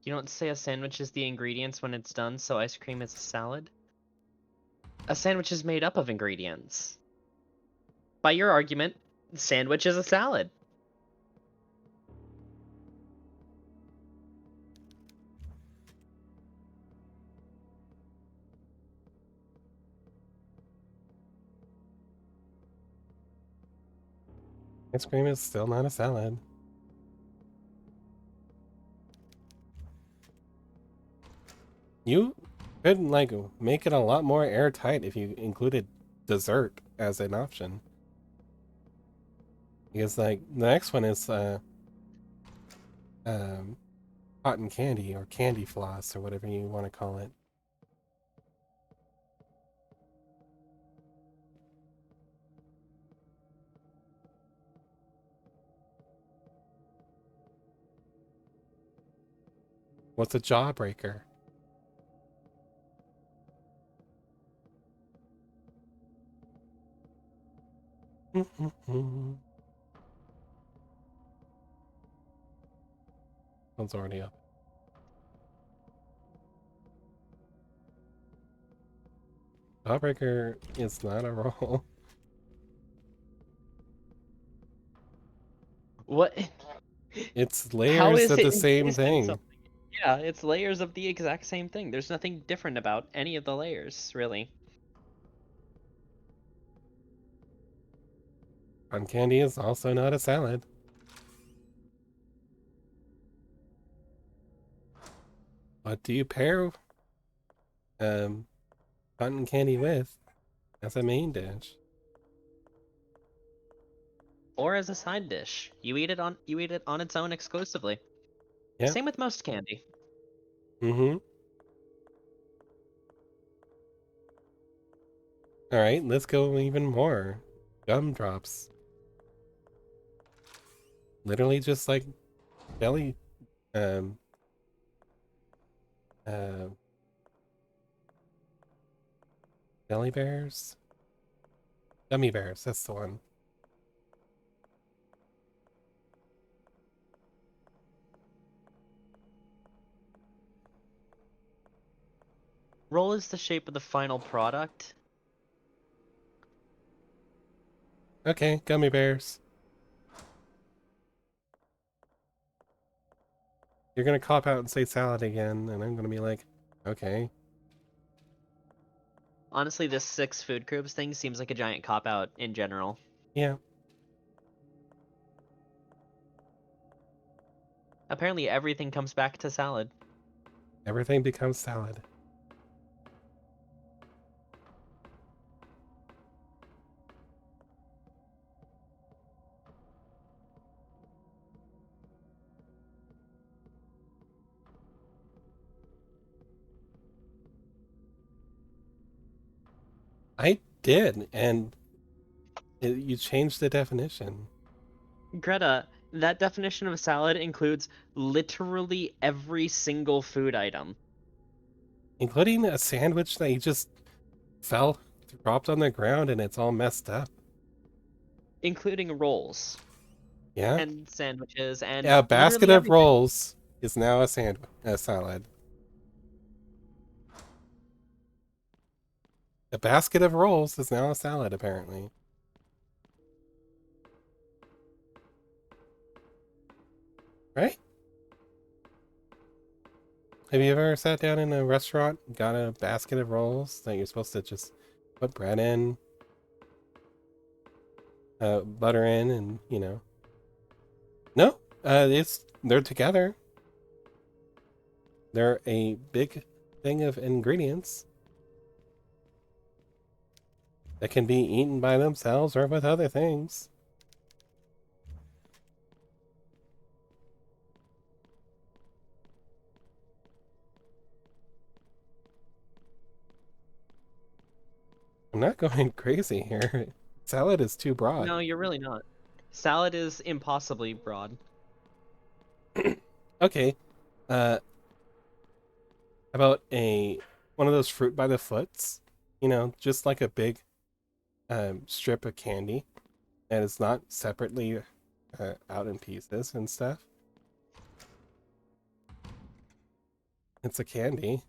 You don't say a sandwich is the ingredients when it's done, so ice cream is a salad? A sandwich is made up of ingredients. By your argument, sandwich is a salad. Ice cream is still not a salad. You could like make it a lot more airtight if you included dessert as an option. Because like the next one is cotton candy or candy floss or whatever you want to call it. What's a jawbreaker? One's already up. Jawbreaker is not a roll. What? It's How layers is of the it same encased in thing. something? Yeah, it's layers of the exact same thing. There's nothing different about any of the layers, really. Cotton candy is also not a salad. What do you pair cotton candy with as a main dish? Or as a side dish. You eat it on its own exclusively. Yeah. Same with most candy. Mm-hmm. All right, let's go even more. Gumdrops. Literally just like jelly, um, uh, jelly bears? Gummy bears, that's the one. Roll is the shape of the final product. Okay, gummy bears. You're gonna cop out and say salad again, and I'm gonna be like, okay. Honestly, this 6 food groups thing seems like a giant cop-out in general. Yeah. Apparently everything comes back to salad. Everything becomes salad. I did, and You changed the definition. Greta, that definition of salad includes literally every single food item. Including a sandwich that you just dropped on the ground and it's all messed up. Including rolls Yeah? and sandwiches and Yeah, a basket literally of everything. rolls is now a salad. A basket of rolls is now a salad, apparently. Right? Have you ever sat down in a restaurant, got a basket of rolls that you're supposed to just put bread in, butter in, and, you know? No, they're together. They're a big thing of ingredients that can be eaten by themselves or with other things. I'm not going crazy here. Salad is too broad. No, you're really not. Salad is impossibly broad. Okay. Uh, about one of those fruit by the foots? You know, just like a big strip of candy and it's not separately out in pieces and stuff. It's a candy.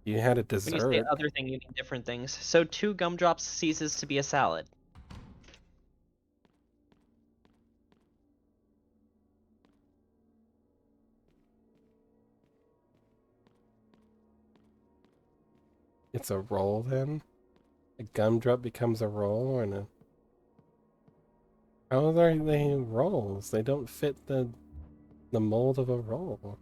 You had a When you say dessert. other thing, you mean different things. So 2 gumdrops ceases to be a salad. It's a roll then? A gumdrop becomes a roll and a... How are they rolls? They don't fit the mold of a roll.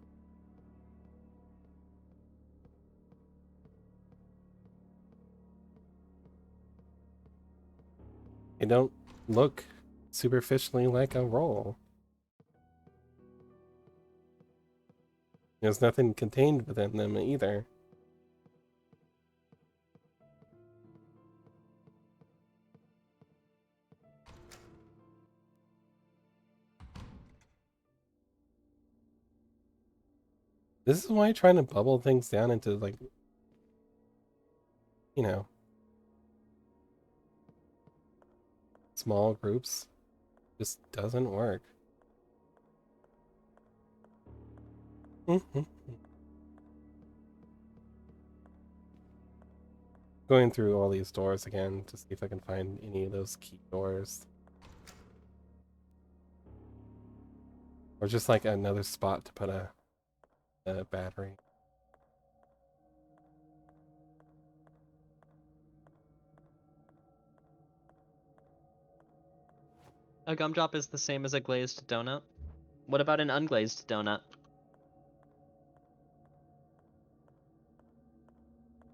They don't look superficially like a roll. There's nothing contained within them either. This is why trying to bubble things down into, like, you know, small groups just doesn't work. Going through all these doors again to see if I can find any of those key doors. Or just like another spot to put a battery. A gumdrop is the same as a glazed donut. What about an unglazed donut?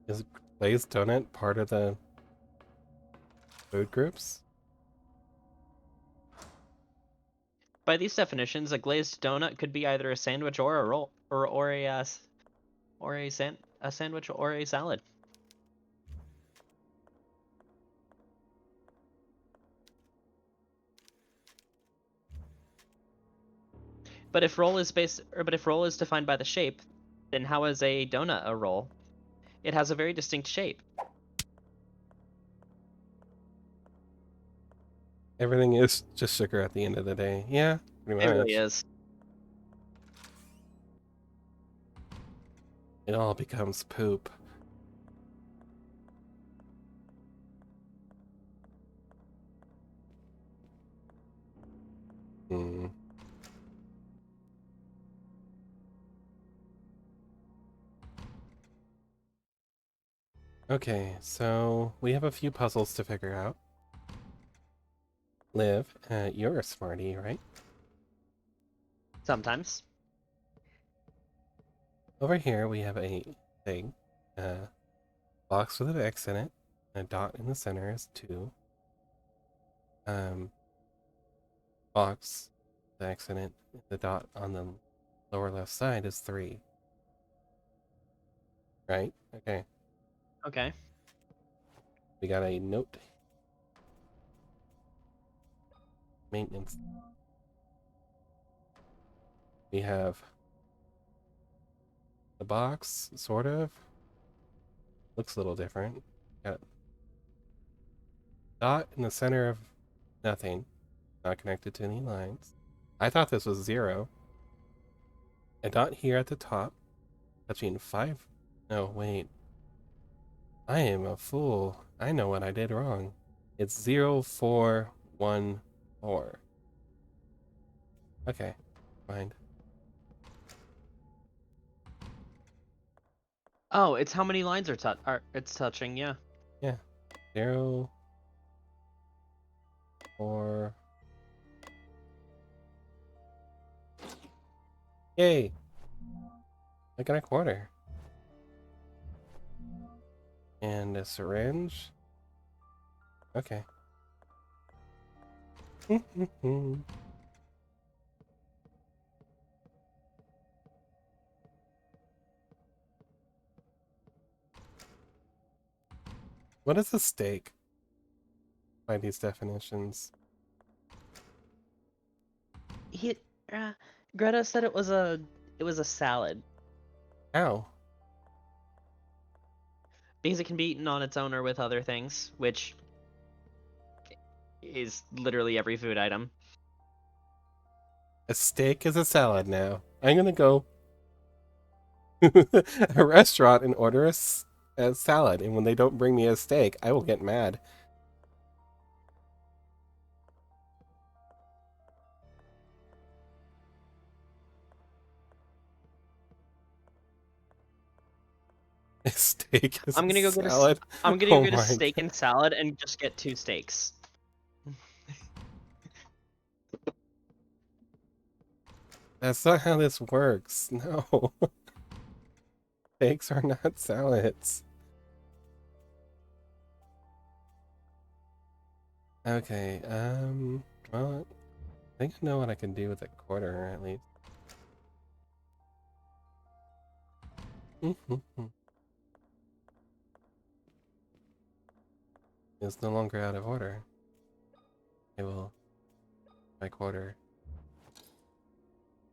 Is glazed donut part of the food groups? By these definitions, a glazed donut could be either a sandwich or a roll, or a sandwich or a salad. But if roll is defined by the shape, then how is a donut a roll? It has a very distinct shape. Everything is just sugar at the end of the day. Yeah, pretty It really much. is. It all becomes poop. Hmm. Okay, so we have a few puzzles to figure out. Liv, you're a smarty, right? Sometimes. Over here we have a thing. Box with an X in it. A dot in the center is 2. Box, the X in it, the dot on the lower left side is 3. Right? Okay. Okay. We got a note maintenance. We have the box, sort of. Looks a little different. Got a dot in the center of nothing. Not connected to any lines. I thought this was 0. A dot here at the top. Touching 5. No, wait. I am a fool. I know what I did wrong. It's 0, 4, 1, 4. Okay, mind. Oh, it's how many lines it's touching, yeah. Yeah. 0, 4. Yay! I got a quarter. And a syringe. Okay. What is a steak? By these definitions. He, Greta said it was a salad Ow. because it can be eaten on its own or with other things, which is literally every food item. A steak is a salad now. I'm gonna go a restaurant and order a salad, and when they don't bring me a steak, I will get mad. A steak is I'm gonna a go get salad. I'm gonna go Oh get a my steak God. and salad and just get 2 steaks. That's not how this works. No. Steaks are not salads. Okay, well, I think I know what I can do with a quarter, at least. It's no longer out of order. I will my quarter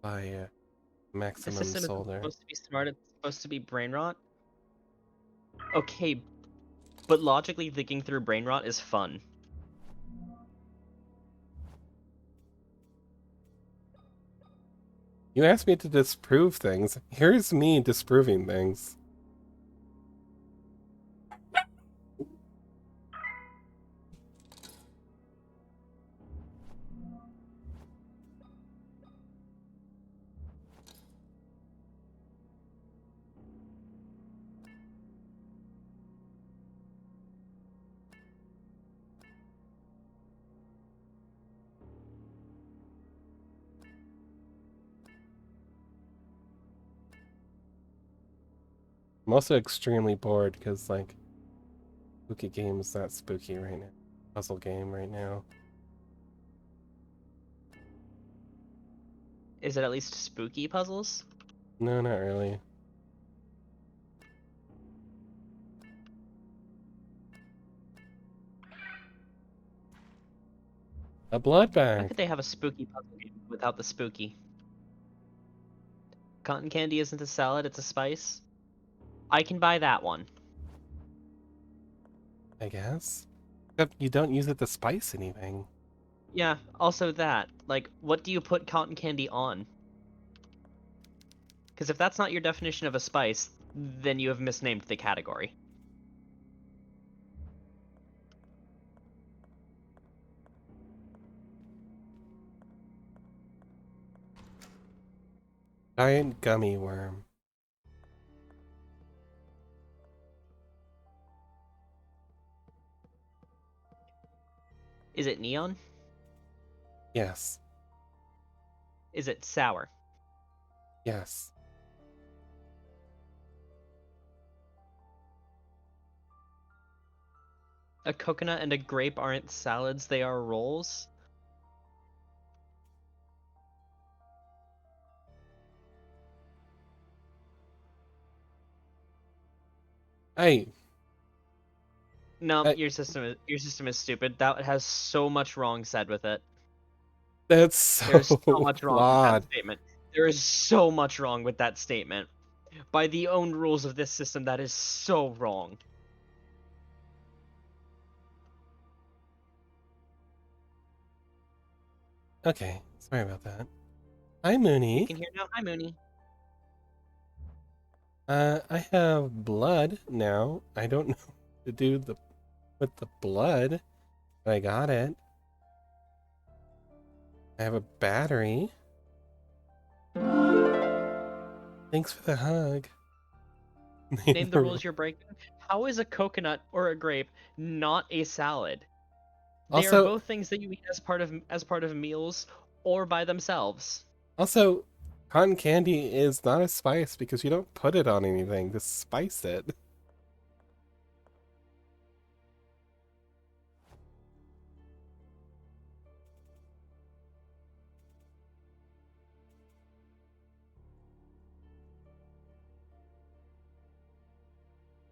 by The maximum system isn't solar. supposed to be smart, it's supposed to be brain rot. Okay, but logically thinking through brain rot is fun. You asked me to disprove things. Here's me disproving things. I'm also extremely bored because, like, spooky game is not spooky right now. Puzzle game right now. Is it at least spooky puzzles? No, not really. A blood How bag. could they have a spooky puzzle game without the spooky? Cotton candy isn't a salad, it's a spice. I can buy that one. I guess. Except you don't use it to spice anything. Yeah, also that. Like, what do you put cotton candy on? Because if that's not your definition of a spice, then you have misnamed the category. Giant gummy worm. Is it neon? Yes. Is it sour? Yes. A coconut and a grape aren't salads, they are rolls? Hey. No, your system is stupid. That has so much wrong said with it. That's so There's so much wrong with that flawed. statement. There is so much wrong with that statement. By the own rules of this system, that is so wrong. Okay, sorry about that. Hi, You Mooney. can hear now. Hi, Mooney. I have blood now. I don't know what to do with the blood, but I got it. I have a battery. Thanks for the hug. Name the rules you're breaking. How is a coconut or a grape not a salad? They are Also, both things that you eat as part of meals or by themselves. also, cotton candy is not a spice because you don't put it on anything to spice it.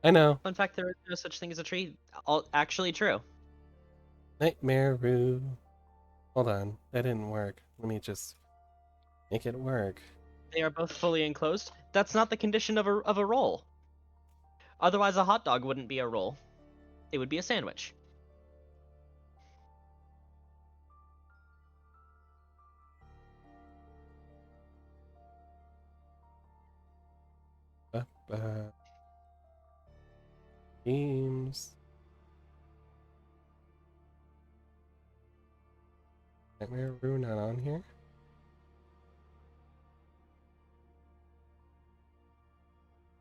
I know. Fun fact: there is no such thing as a tree. Actually, true. Nightmare Roo. Hold on, that didn't work. Let me just make it work. They are both fully enclosed. That's not the condition of a roll. Otherwise, a hot dog wouldn't be a roll. It would be a sandwich. Up, teams. Nightmare Roo not on here?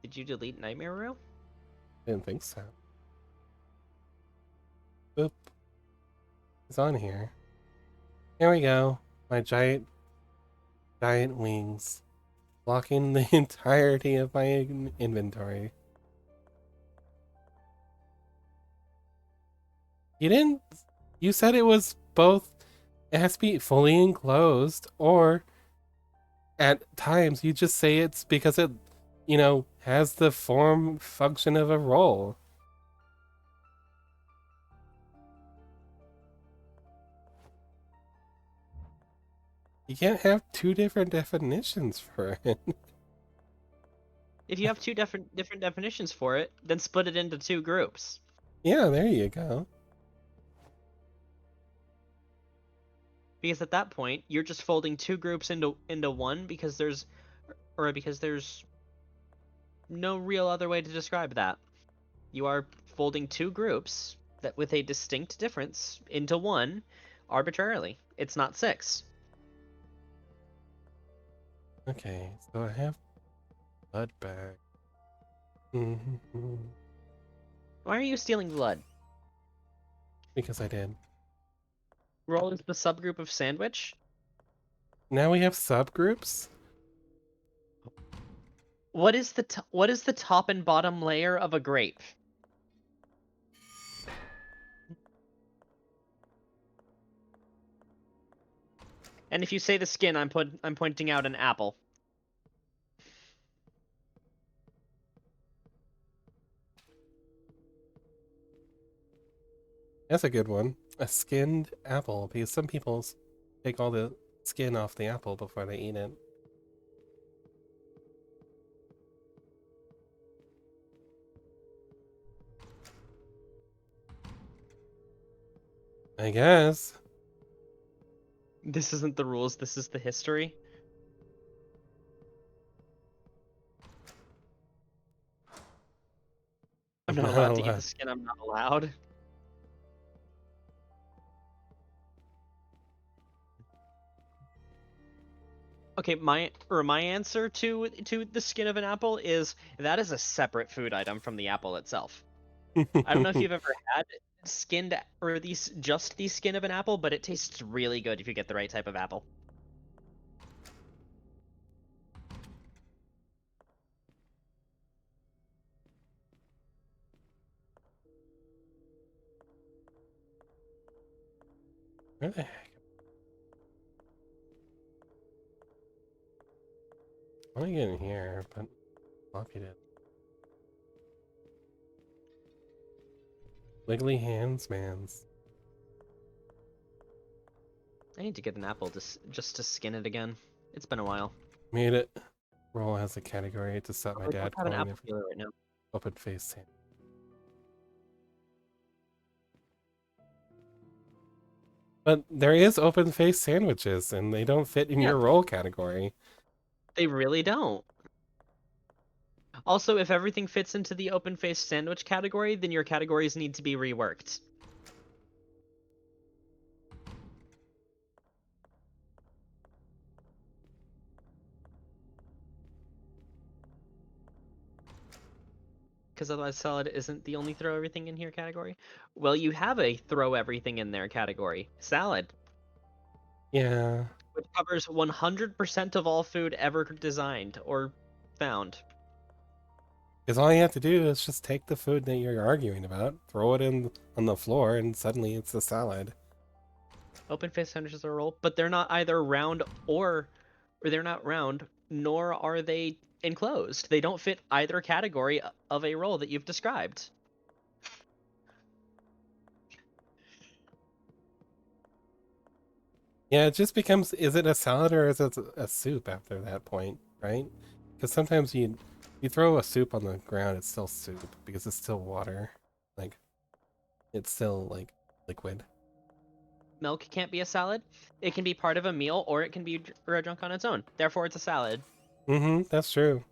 Did you delete Nightmare Room? Didn't think so. Boop. It's on here. Here we go. My giant wings. Blocking the entirety of my inventory. You didn't... You said it was both... It has to be fully enclosed, or... At times, you just say it's because it, has the form function of a roll. You can't have two different definitions for it. If you have two different definitions for it, then split it into two groups. Yeah, there you go. Because at that point, you're just folding two groups into one because there's no real other way to describe that. You are folding two groups that with a distinct difference into one arbitrarily. It's not six. Okay, so I have blood bag. Why are you stealing blood? Because I did. Roll is the subgroup of sandwich. Now we have subgroups? What is the top and bottom layer of a grape? And if you say the skin, I'm pointing out an apple. That's a good one. A skinned apple, because some people take all the skin off the apple before they eat it. I guess. This isn't the rules, this is the history. I'm not allowed to eat the skin, I'm not allowed. Okay, my answer to the skin of an apple is that is a separate food item from the apple itself. I don't know if you've ever had skinned or just the skin of an apple, but it tastes really good if you get the right type of apple. Where the heck? I want to get in here, but floppy did. Wiggly hands, mans. I need to get an apple just to skin it again. It's been a while. Made it. Roll has a category to stop my I don't dad have an calling apple every peeler right now. open face sandwich. But there is open face sandwiches, and they don't fit in Yeah. your roll category. They really don't. Also, if everything fits into the open-faced sandwich category, then your categories need to be reworked. Because otherwise salad isn't the only throw everything in here category. Well, you have a throw everything in there category. Salad. Yeah. Which covers 100% of all food ever designed or found. Because all you have to do is just take the food that you're arguing about, throw it in on the floor, and suddenly it's a salad. Open-faced sandwiches are a roll, but they're not either round or they're not round, nor are they enclosed. They don't fit either category of a roll that you've described. Yeah, it just becomes, is it a salad or is it a soup after that point, right? Because sometimes you throw a soup on the ground, it's still soup because it's still water. Like, it's still, like, liquid. Milk can't be a salad. It can be part of a meal, or it can be drunk on its own. Therefore, it's a salad. Mm-hmm, that's true.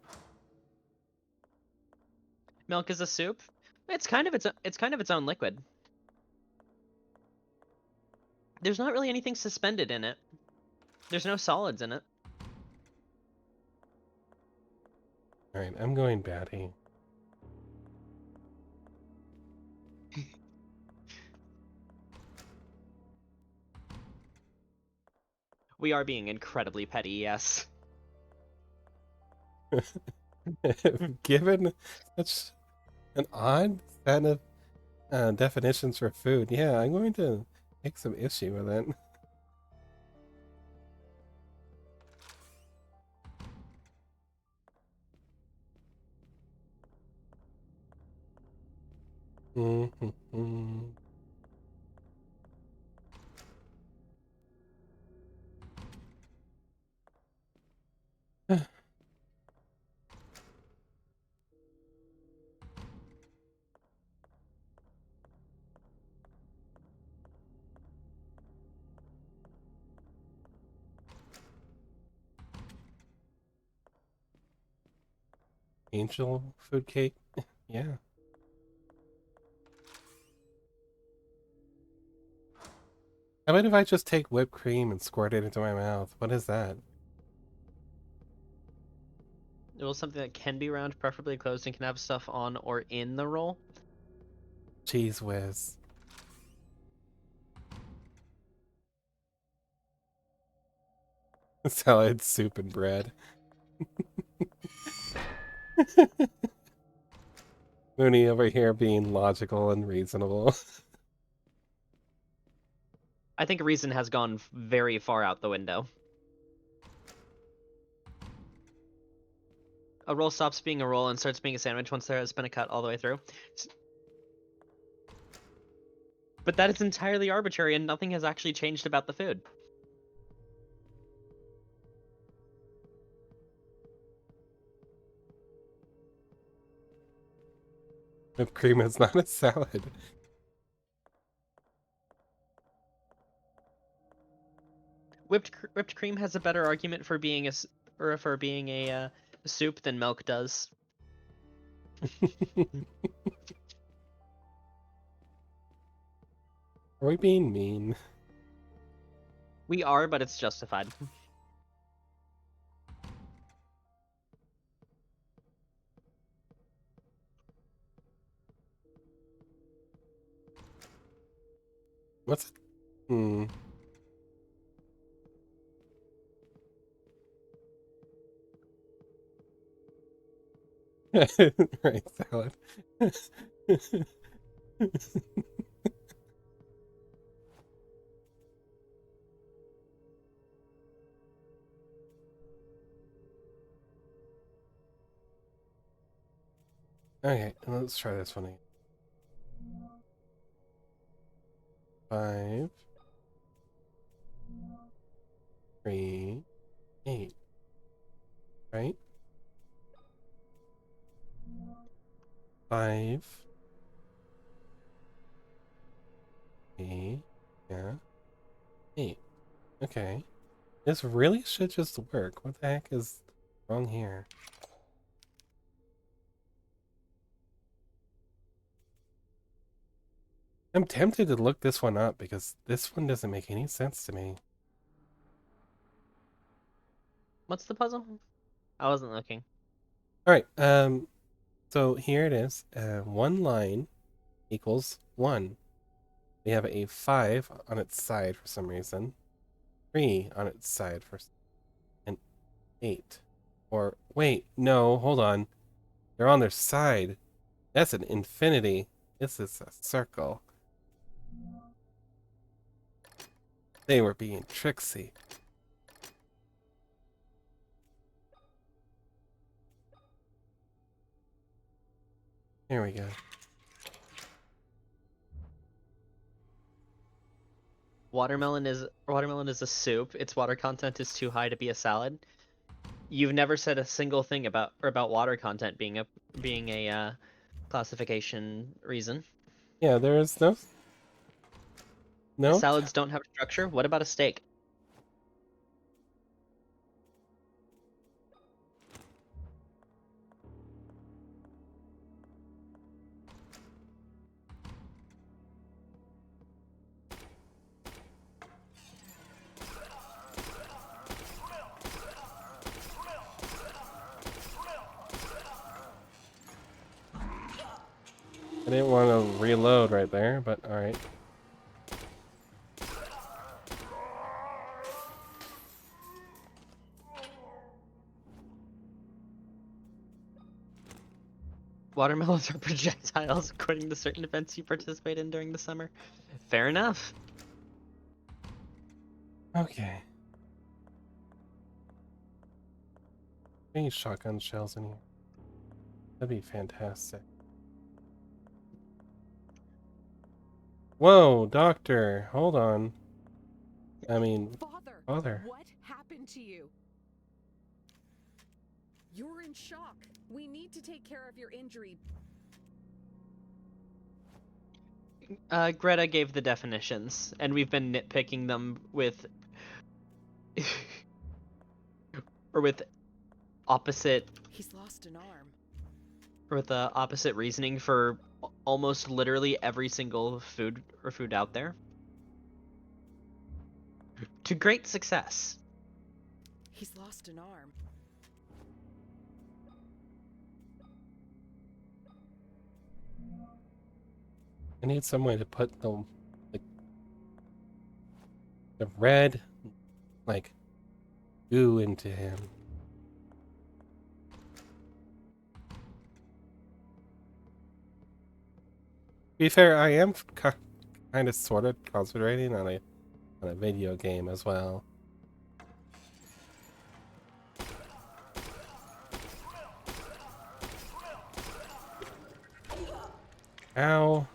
Milk is a soup. It's kind of its own liquid. There's not really anything suspended in it. There's no solids in it. Alright, I'm going batty. We are being incredibly petty, yes. Given such an odd set of definitions for food, yeah, I'm going to take some issue with it. Mm-hmm. Angel food cake? Yeah. How about if I just take whipped cream and squirt it into my mouth? What is that? It was something that can be round, preferably closed, and can have stuff on or in the roll. Cheese whiz. Salad, soup, and bread. Mooney over here being logical and reasonable. I think reason has gone very far out the window. A roll stops being a roll and starts being a sandwich once there has been a cut all the way through. But that is entirely arbitrary and nothing has actually changed about the food. Whipped cream is not a salad. Whipped cream has a better argument for being a soup than milk does. Are we being mean? We are, but it's justified. What's it? Right, salad. Okay, let's try this one again. 5. 3, 8. Right? 5. 3. Yeah. 8. Okay. This really should just work. What the heck is wrong here? I'm tempted to look this one up because this one doesn't make any sense to me. What's the puzzle? I wasn't looking. Alright, so here it is. 1 line equals 1. We have a 5 on its side for some reason. 3 on its side for an 8. Or wait, no, hold on. They're on their side. That's an infinity. This is a circle. They were being tricksy. Here we go. Watermelon is a soup. Its water content is too high to be a salad. You've never said a single thing about water content being a classification reason. Yeah, there is no. Salads don't have structure. What about a steak? I didn't want to reload right there, but alright. Watermelons are projectiles according to certain events you participate in during the summer. Fair enough. Okay. Any shotgun shells in here? That'd be fantastic. Whoa, doctor, hold on. I mean, Father. What happened to you? You're in shock. We need to take care of your injury. Greta gave the definitions, and we've been nitpicking them with or with opposite He's lost an arm. opposite reasoning for almost literally every single food out there. To great success. He's lost an arm. I need some way to put the red goo into him. To be fair, I am kind of sort of concentrating on a video game as well. Ow.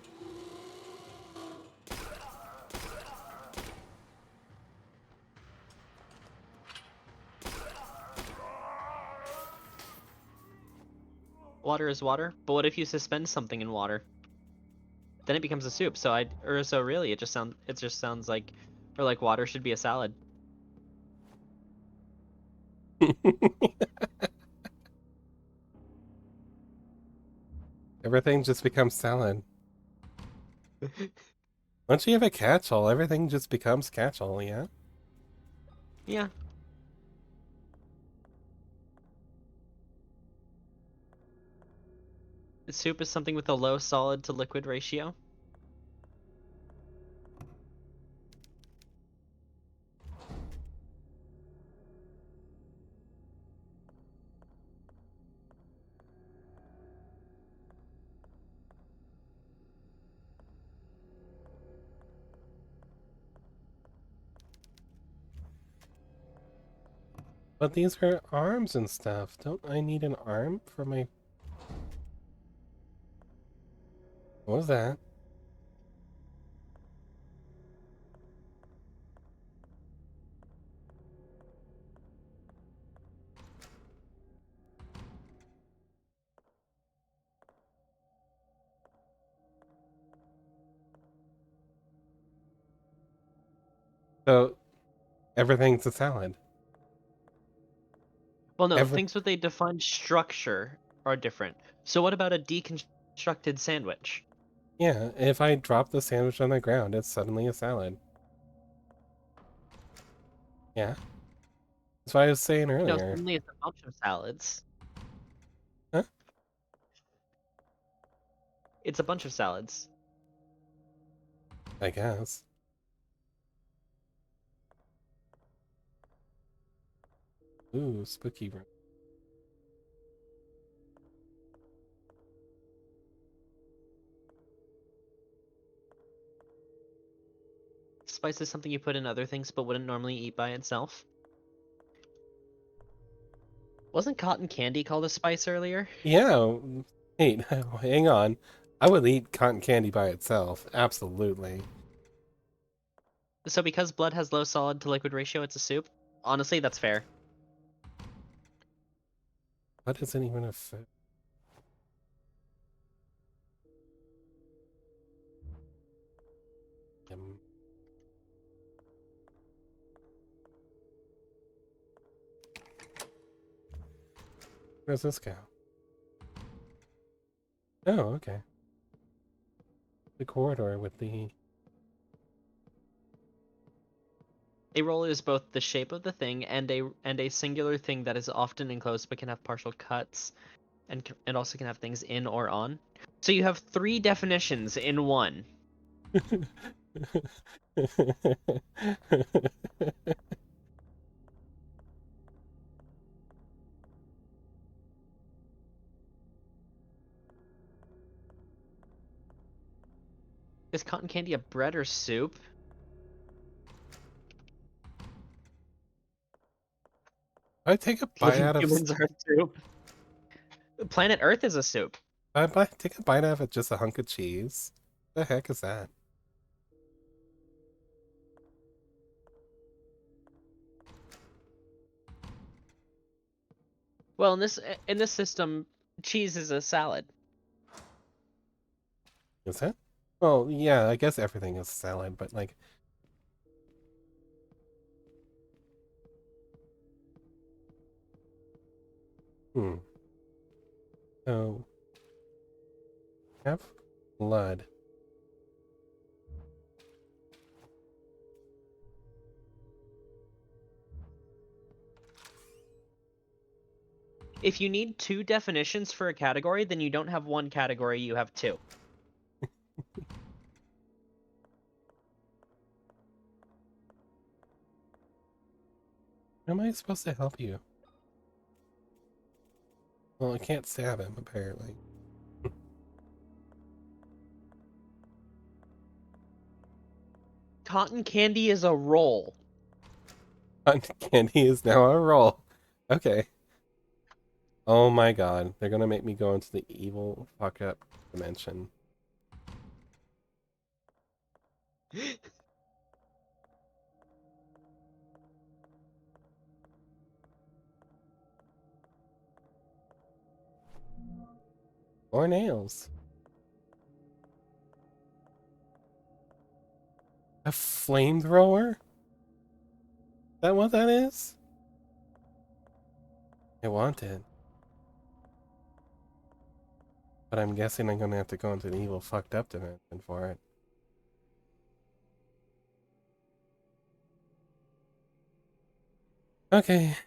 Water is water, but what if you suspend something in water? Then it becomes a soup. So really, it just sounds like, or like water should be a salad. Everything just becomes salad. Once you have a catch-all, everything just becomes catch-all, yeah? Yeah. The soup is something with a low solid to liquid ratio. But these are arms and stuff. Don't I need an arm for my... What was that? So everything's a salad. Well, no, Every things with a defined structure are different. So what about a deconstructed sandwich? Yeah, if I drop the sandwich on the ground, it's suddenly a salad. Yeah, that's what I was saying No, earlier. suddenly it's a bunch of salads. Huh? It's a bunch of salads. I guess. Ooh, spooky room. Spice is something you put in other things but wouldn't normally eat by itself. Wasn't cotton candy called a spice earlier? Yeah, hey, hang on. I would eat cotton candy by itself. Absolutely. So because blood has low solid to liquid ratio, it's a soup? Honestly, that's fair. What isn't even a food? Where's this go? Oh, okay. The corridor with the... A roll is both the shape of the thing and a singular thing that is often enclosed but can have partial cuts and also can have things in or on. So you have 3 definitions in one. Is cotton candy a bread or soup? I take a bite Living out of... humans are soup. Planet Earth is a soup. take a bite out of just a hunk of cheese. The heck is that? Well, in this system, cheese is a salad. Is it? Well, yeah, I guess everything is salad, but like... Hmm. So... Have blood. If you need 2 definitions for a category, then you don't have 1 category, you have 2. How am I supposed to help you? Well, I can't stab him, apparently. Cotton candy is a roll. Cotton candy is now a roll. Okay. Oh my god. They're gonna make me go into the evil fuck up dimension. Or nails. A flamethrower? Is that what that is? I want it. But I'm guessing I'm gonna have to go into the evil fucked up dimension for it. Okay.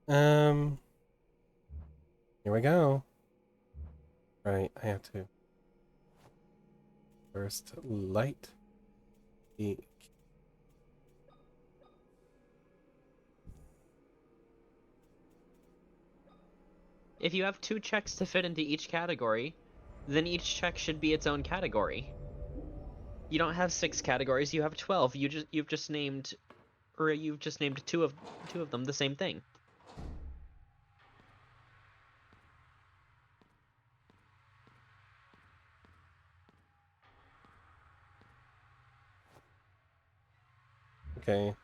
Um Here we go. Right, I have to first light the... If you have 2 checks to fit into each category, then each check should be its own category. You don't have 6 categories, you have 12. You've just named 2 of them the same thing. Okay.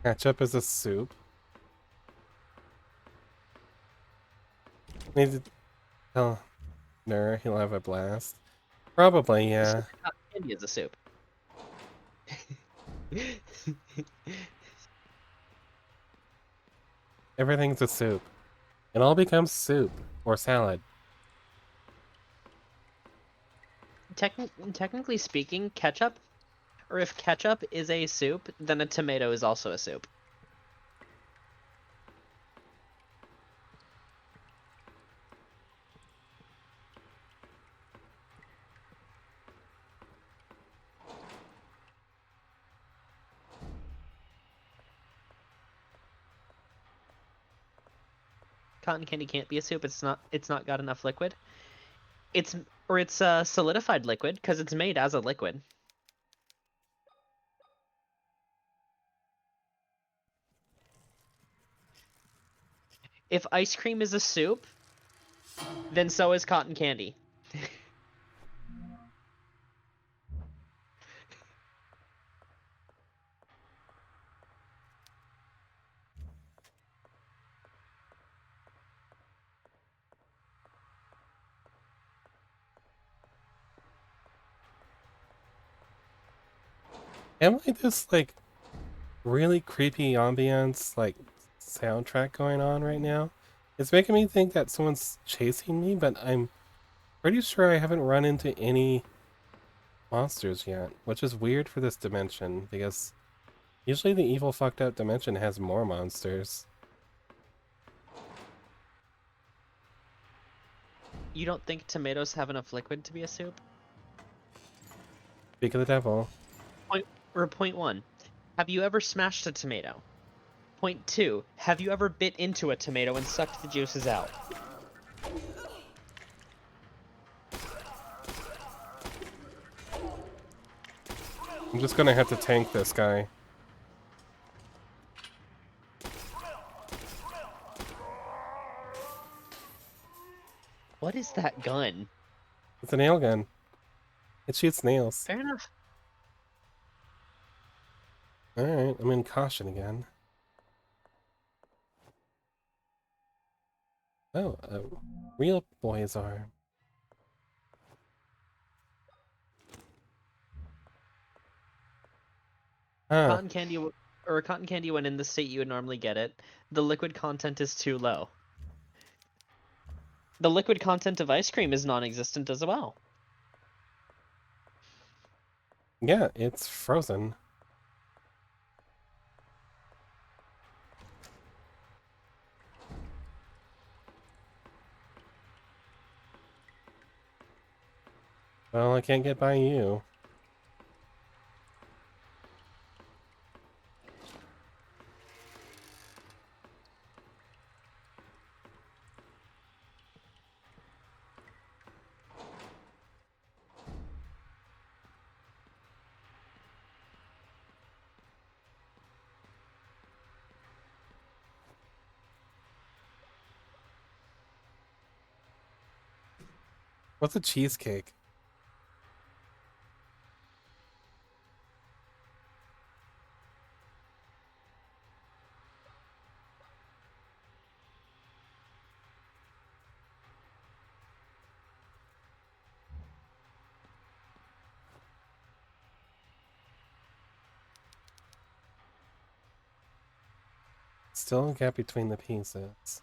Ketchup is a soup. Need to tell Nur he'll have a blast. Probably, yeah. Cotton candy is a soup. Everything's a soup. It all becomes soup or salad. Technically speaking, ketchup, or if ketchup is a soup, then a tomato is also a soup. Cotton candy can't be a soup. It's not got enough liquid. It's a solidified liquid because it's made as a liquid. If ice cream is a soup, then so is cotton candy. Am I this, like, really creepy ambience, like, soundtrack going on right now? It's making me think that someone's chasing me, but I'm pretty sure I haven't run into any monsters yet, which is weird for this dimension, because usually the evil fucked up dimension has more monsters. You don't think tomatoes have enough liquid to be a soup? Speak of the devil. Point one, have you ever smashed a tomato? Point two, have you ever bit into a tomato and sucked the juices out? I'm just gonna have to tank this guy. What is that gun? It's a nail gun. It shoots nails. Fair enough. Alright, I'm in caution again. Oh, a real boy's arm. Huh. Cotton candy when in the state you would normally get it, the liquid content is too low. The liquid content of ice cream is non-existent as well. Yeah, it's frozen. Well, I can't get by you. What's a cheesecake? Still a gap between the pieces.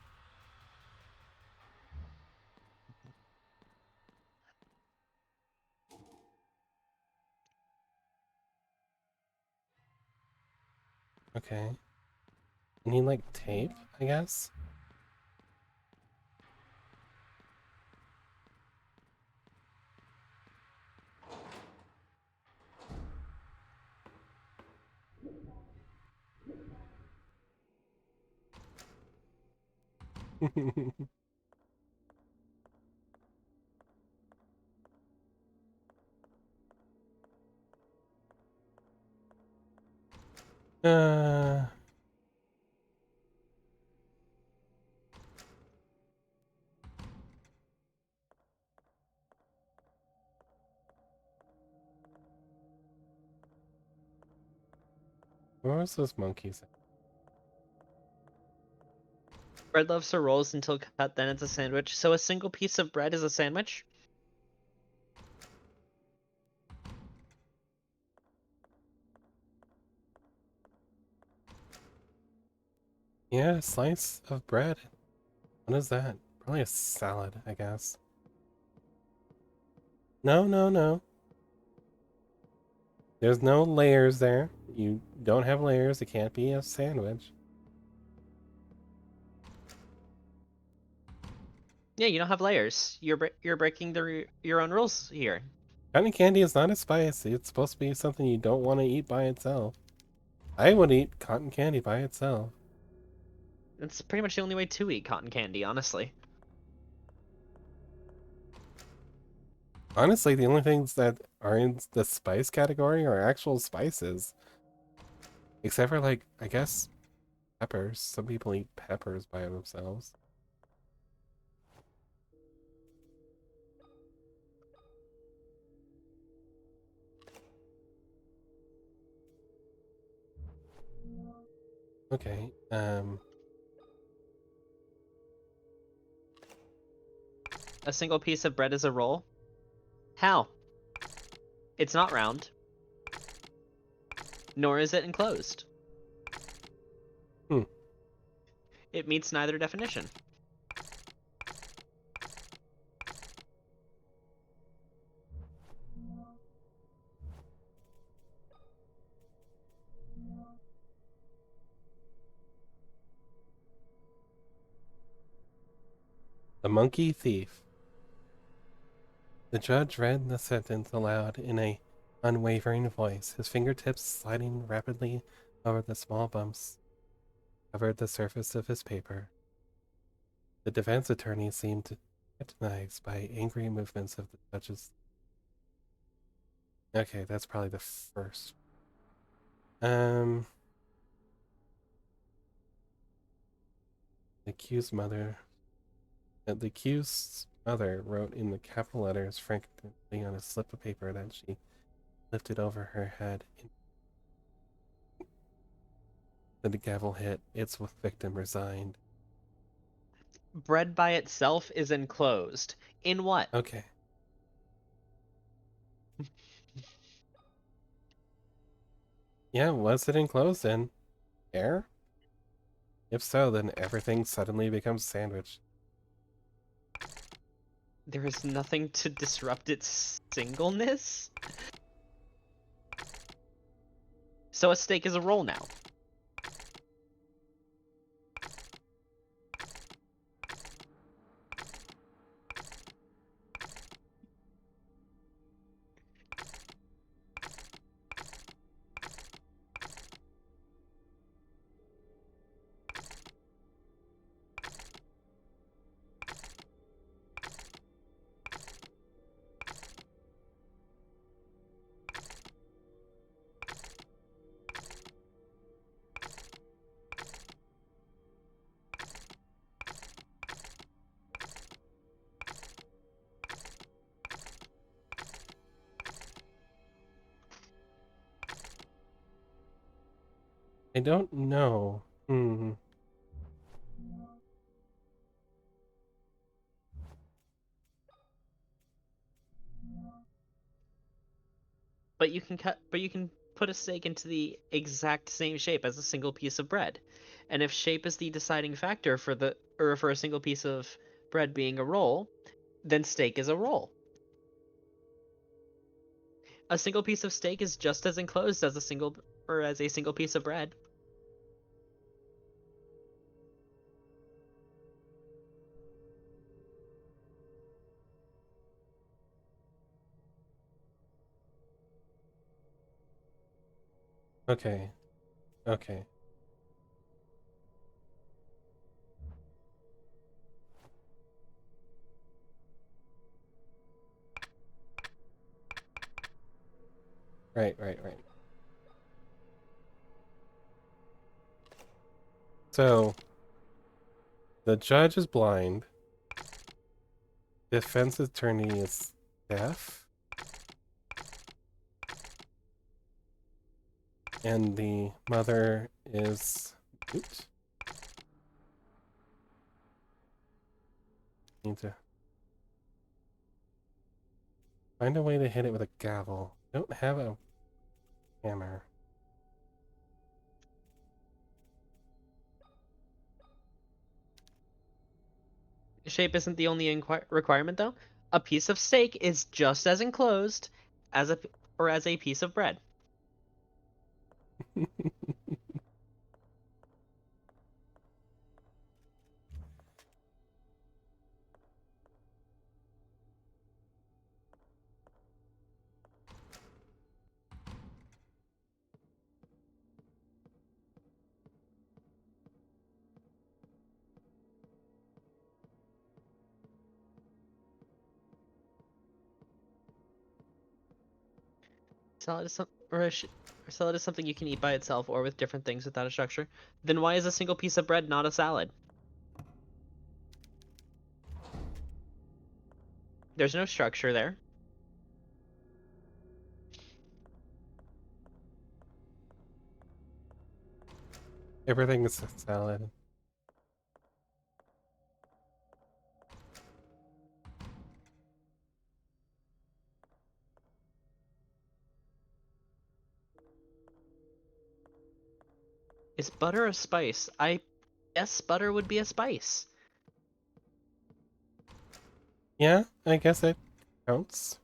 Okay. I need, like, tape, I guess? uh... Where was those monkeys at? Bread loaves are rolls until cut, then it's a sandwich. So a single piece of bread is a sandwich? Yeah, a slice of bread. What is that? Probably a salad, I guess. No, no, no. There's no layers there. You don't have layers. It can't be a sandwich. Yeah, you don't have layers. You're breaking your own rules here. Cotton candy is not a spice. It's supposed to be something you don't want to eat by itself. I would eat cotton candy by itself. That's pretty much the only way to eat cotton candy, honestly. Honestly, the only things that are in the spice category are actual spices. Except for, like, I guess, peppers. Some people eat peppers by themselves. Okay, A single piece of bread is a roll? How? It's not round. Nor is it enclosed. Hmm. It meets neither definition. The monkey thief. The judge read the sentence aloud in a unwavering voice, his fingertips sliding rapidly over the small bumps covered the surface of his paper. The defense attorney seemed hypnotized by angry movements of the judge's. Okay, that's probably the first. The accused mother. The accused's mother wrote in the capital letters frantically on a slip of paper that she lifted over her head. The gavel hit. Its victim resigned. Bread by itself is enclosed. In what? Okay. Yeah, was it enclosed in air? If so, then everything suddenly becomes sandwich. There is nothing to disrupt its singleness? So a steak is a roll now. I don't know. But you can put a steak into the exact same shape as a single piece of bread. And if shape is the deciding factor for a single piece of bread being a roll, then steak is a roll. A single piece of steak is just as enclosed as a single piece of bread. Okay. Okay. Right, right, right. So, the judge is blind. The defense attorney is deaf. And the mother is mute. Need to find a way to hit it with a gavel. Don't have a hammer. Shape isn't the only requirement, though. A piece of steak is just as enclosed as a piece of bread. Salad is salad is something you can eat by itself or with different things without a structure. Then why is a single piece of bread not a salad? There's no structure there. Everything is a salad. Is butter a spice? I guess butter would be a spice. Yeah, I guess it counts.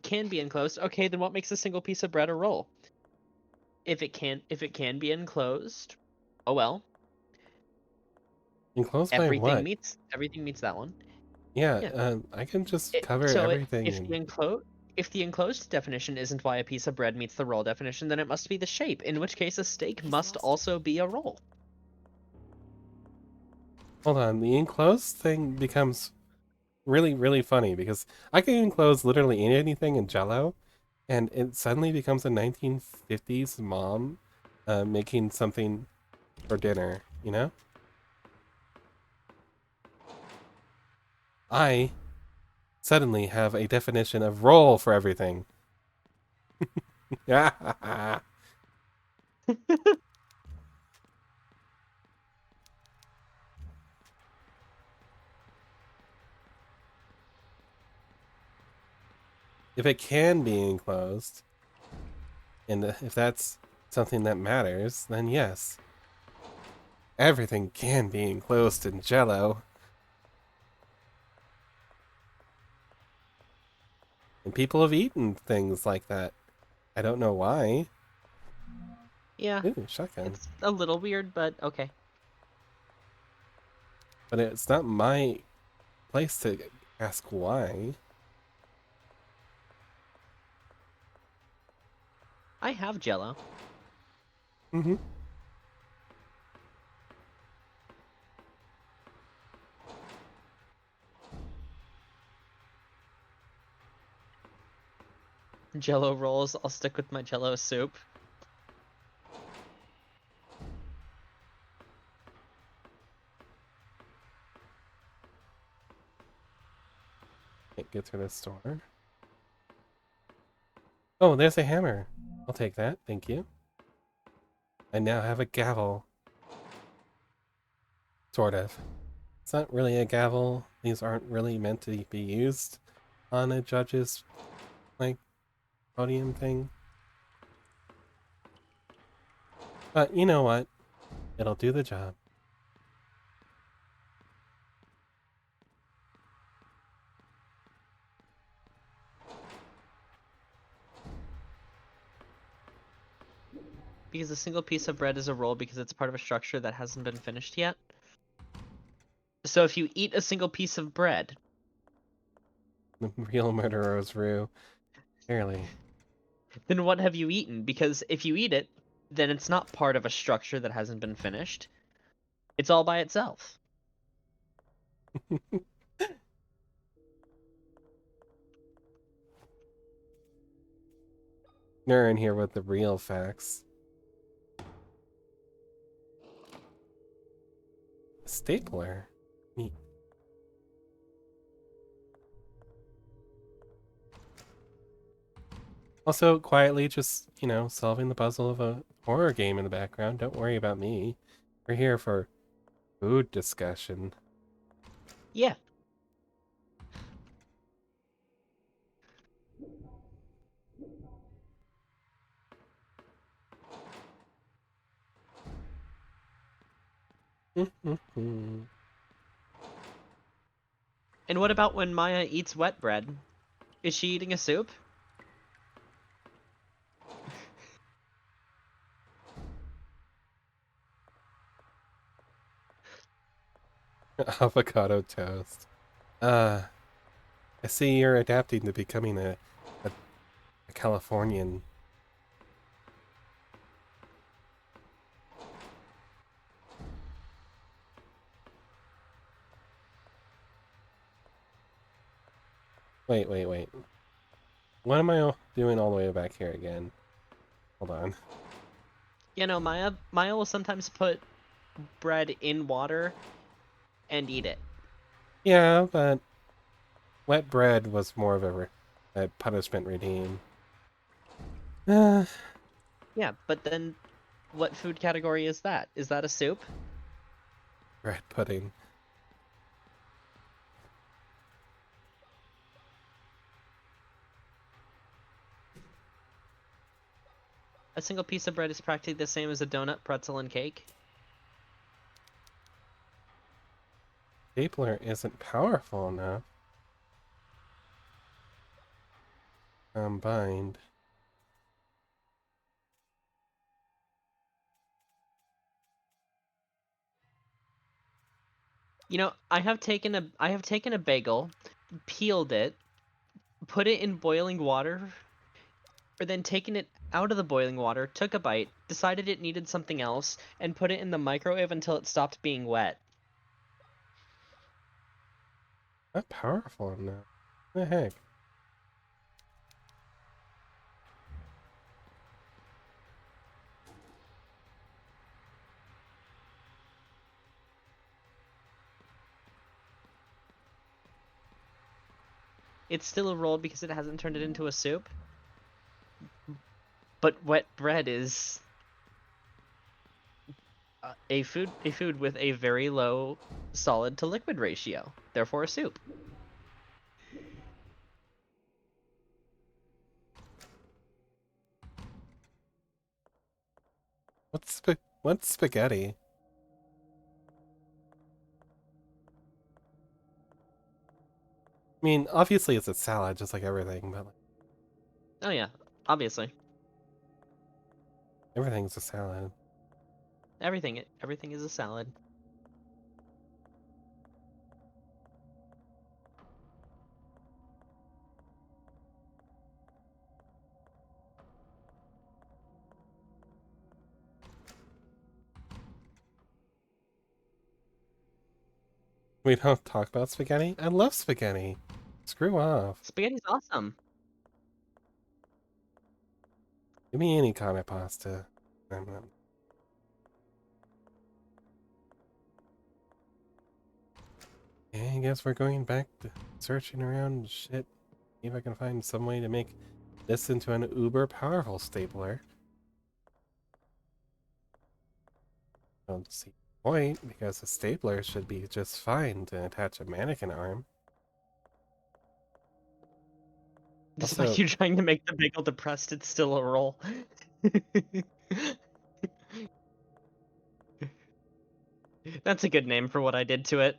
Can be enclosed. Okay, then what makes a single piece of bread a roll? If it can be enclosed, oh well. Enclosed by what? Everything meets that one. Yeah, Yeah. I can just cover everything. If the enclosed definition isn't why a piece of bread meets the roll definition, then it must be the shape, in which case a steak must also be a roll. Hold on, the enclosed thing becomes really, really funny because I can enclose literally anything in Jello, and it suddenly becomes a 1950s mom making something for dinner, you know? I suddenly have a definition of roll for everything. Yeah. If it can be enclosed, and if that's something that matters, then yes. Everything can be enclosed in Jello. And people have eaten things like that. I don't know why. Yeah, Ooh, shotgun. it's a little weird, but okay. But it's not my place to ask why. I have Jello. Mm-hmm. Jello rolls. I'll stick with my Jello soup. Can't get through this door. Oh, there's a hammer. I'll take that, thank you. I now have a gavel. Sort of. It's not really a gavel. These aren't really meant to be used on a judge's, like, podium thing. But you know what? It'll do the job. Because a single piece of bread is a roll because it's part of a structure that hasn't been finished yet. So if you eat a single piece of bread, The real murderer is Rue. Clearly. then what have you eaten? Because if you eat it, then it's not part of a structure that hasn't been finished. It's all by itself. Nurin here with the real facts. Stapler? Neat. Also, quietly just, you know, solving the puzzle of a horror game in the background. Don't worry about me. We're here for food discussion. Yeah. Mhm. And what about when Maya eats wet bread? Is she eating a soup? Avocado toast. I see you're adapting to becoming a Californian. Wait, wait, wait. What am I doing all the way back here again? Hold on. You know, Maya will sometimes put bread in water and eat it. Yeah, but wet bread was more of a punishment regime. Uh, Yeah, but then what food category is that? Is that a soup? bread pudding. A single piece of bread is practically the same as a donut, pretzel, and cake. Stapler isn't powerful enough. Combined. You know, I have taken a bagel, peeled it, put it in boiling water, or then taken it out of the boiling water, took a bite, decided it needed something else, and put it in the microwave until it stopped being wet. Not powerful enough. What the heck? It's still a roll because it hasn't turned it into a soup. But wet bread is a food with a very low solid to liquid ratio, therefore a soup. What's spaghetti? I mean, obviously it's a salad, just like everything, but like, Oh yeah, obviously. everything's a salad. Everything is a salad. We don't talk about spaghetti? I love spaghetti. Screw off. Spaghetti's awesome. Give me any kind of pasta. I guess we're going back to searching around shit. See if I can find some way to make this into an uber powerful stapler. I don't see the point, because a stapler should be just fine to attach a mannequin arm. Despite Also, you trying to make the bagel depressed, it's still a roll. That's a good name for what I did to it.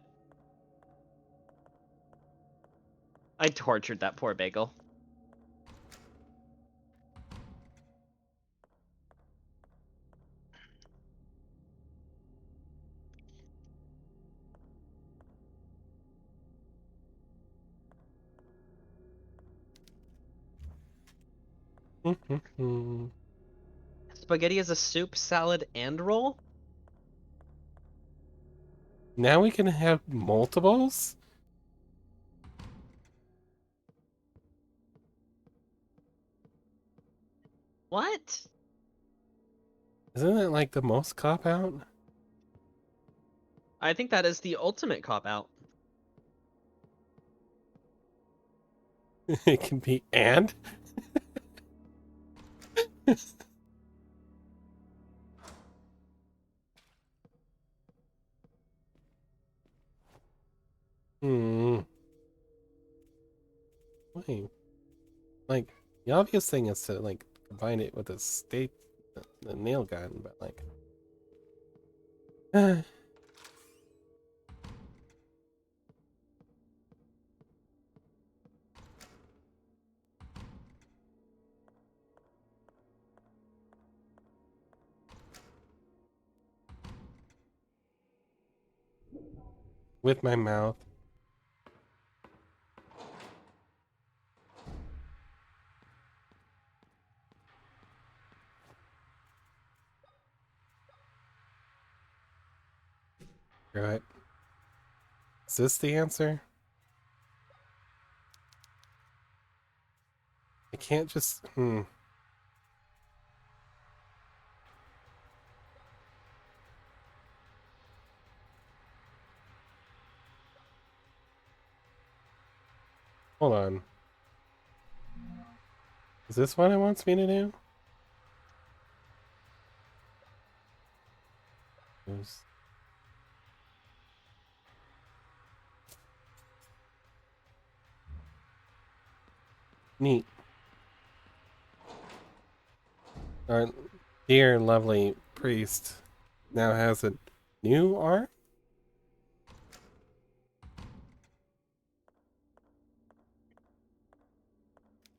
I tortured that poor bagel. Spaghetti is a soup, salad, and roll? now we can have multiples? What? Isn't that like the most cop out? I think that is the ultimate cop-out. It can be and? why? Like, the obvious thing is to, like, combine it with a the nail gun, but, like... with my mouth. Right. Is this the answer? I can't just... Hold on. Is this what it wants me to do? Oops. Neat. Our dear, lovely priest now has a new arm?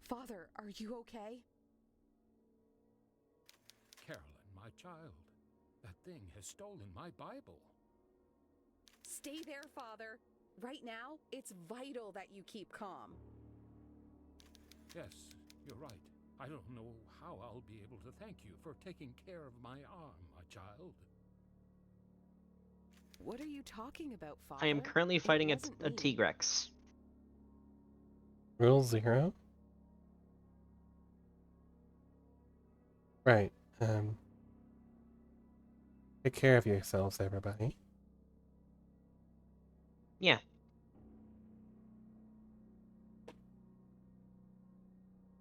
Father, are you okay? Carolyn, my child, that thing has stolen my Bible. Stay there, Father. Right now, it's vital that you keep calm. Yes, you're right. I don't know how I'll be able to thank you for taking care of my arm, my child. What are you talking about, Father? I am currently It fighting a wasn't me. T-Rex. Rule 0? Right. Take care of yourselves, everybody. Yeah.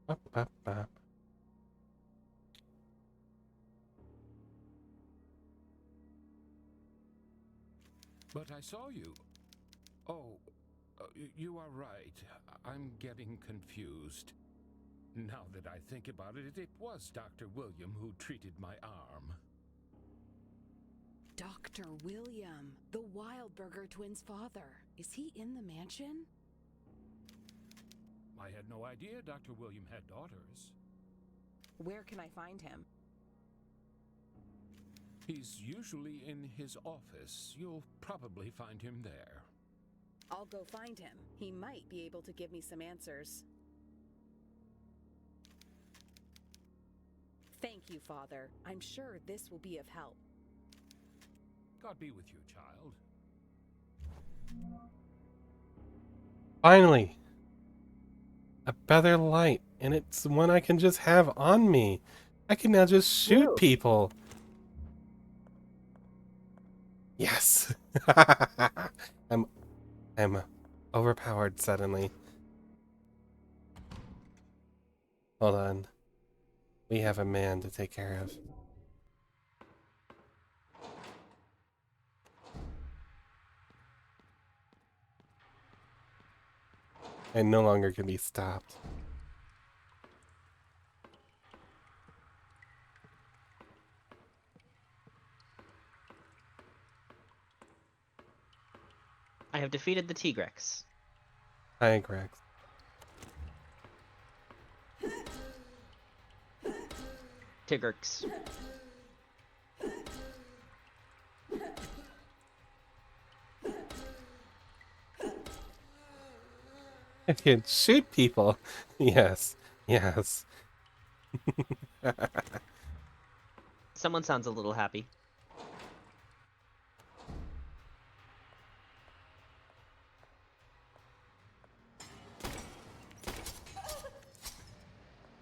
Bop, bop, bop. But I saw you. Oh, you are right. I'm getting confused. Now that I think about it, it was Dr. William who treated my arm. Dr. William, the Wildburger twins' father. Is he in the mansion? I had no idea Dr. William had daughters. Where can I find him? He's usually in his office. You'll probably find him there. I'll go find him. He might be able to give me some answers. Thank you, Father. I'm sure this will be of help. God be with you, child. Finally! A better light, and it's one I can just have on me. I can now just shoot Woo. people. Yes! I'm overpowered suddenly. Hold on. We have a man to take care of. I no longer can be stopped. I have defeated the T-Rex. Hi, Greg. Tigrex. I can shoot people. Yes, yes. Someone sounds a little happy.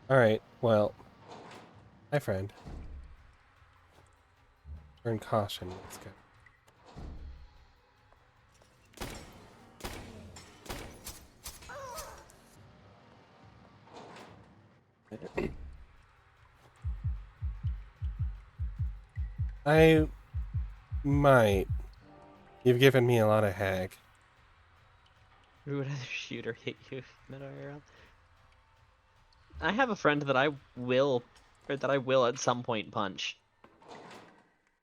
Alright, well. Hi, friend. Burn caution. Let's go. I might. You've given me a lot of hag. Who would rather shoot or hit you? Metal arrow? I have a friend that I will at some point punch.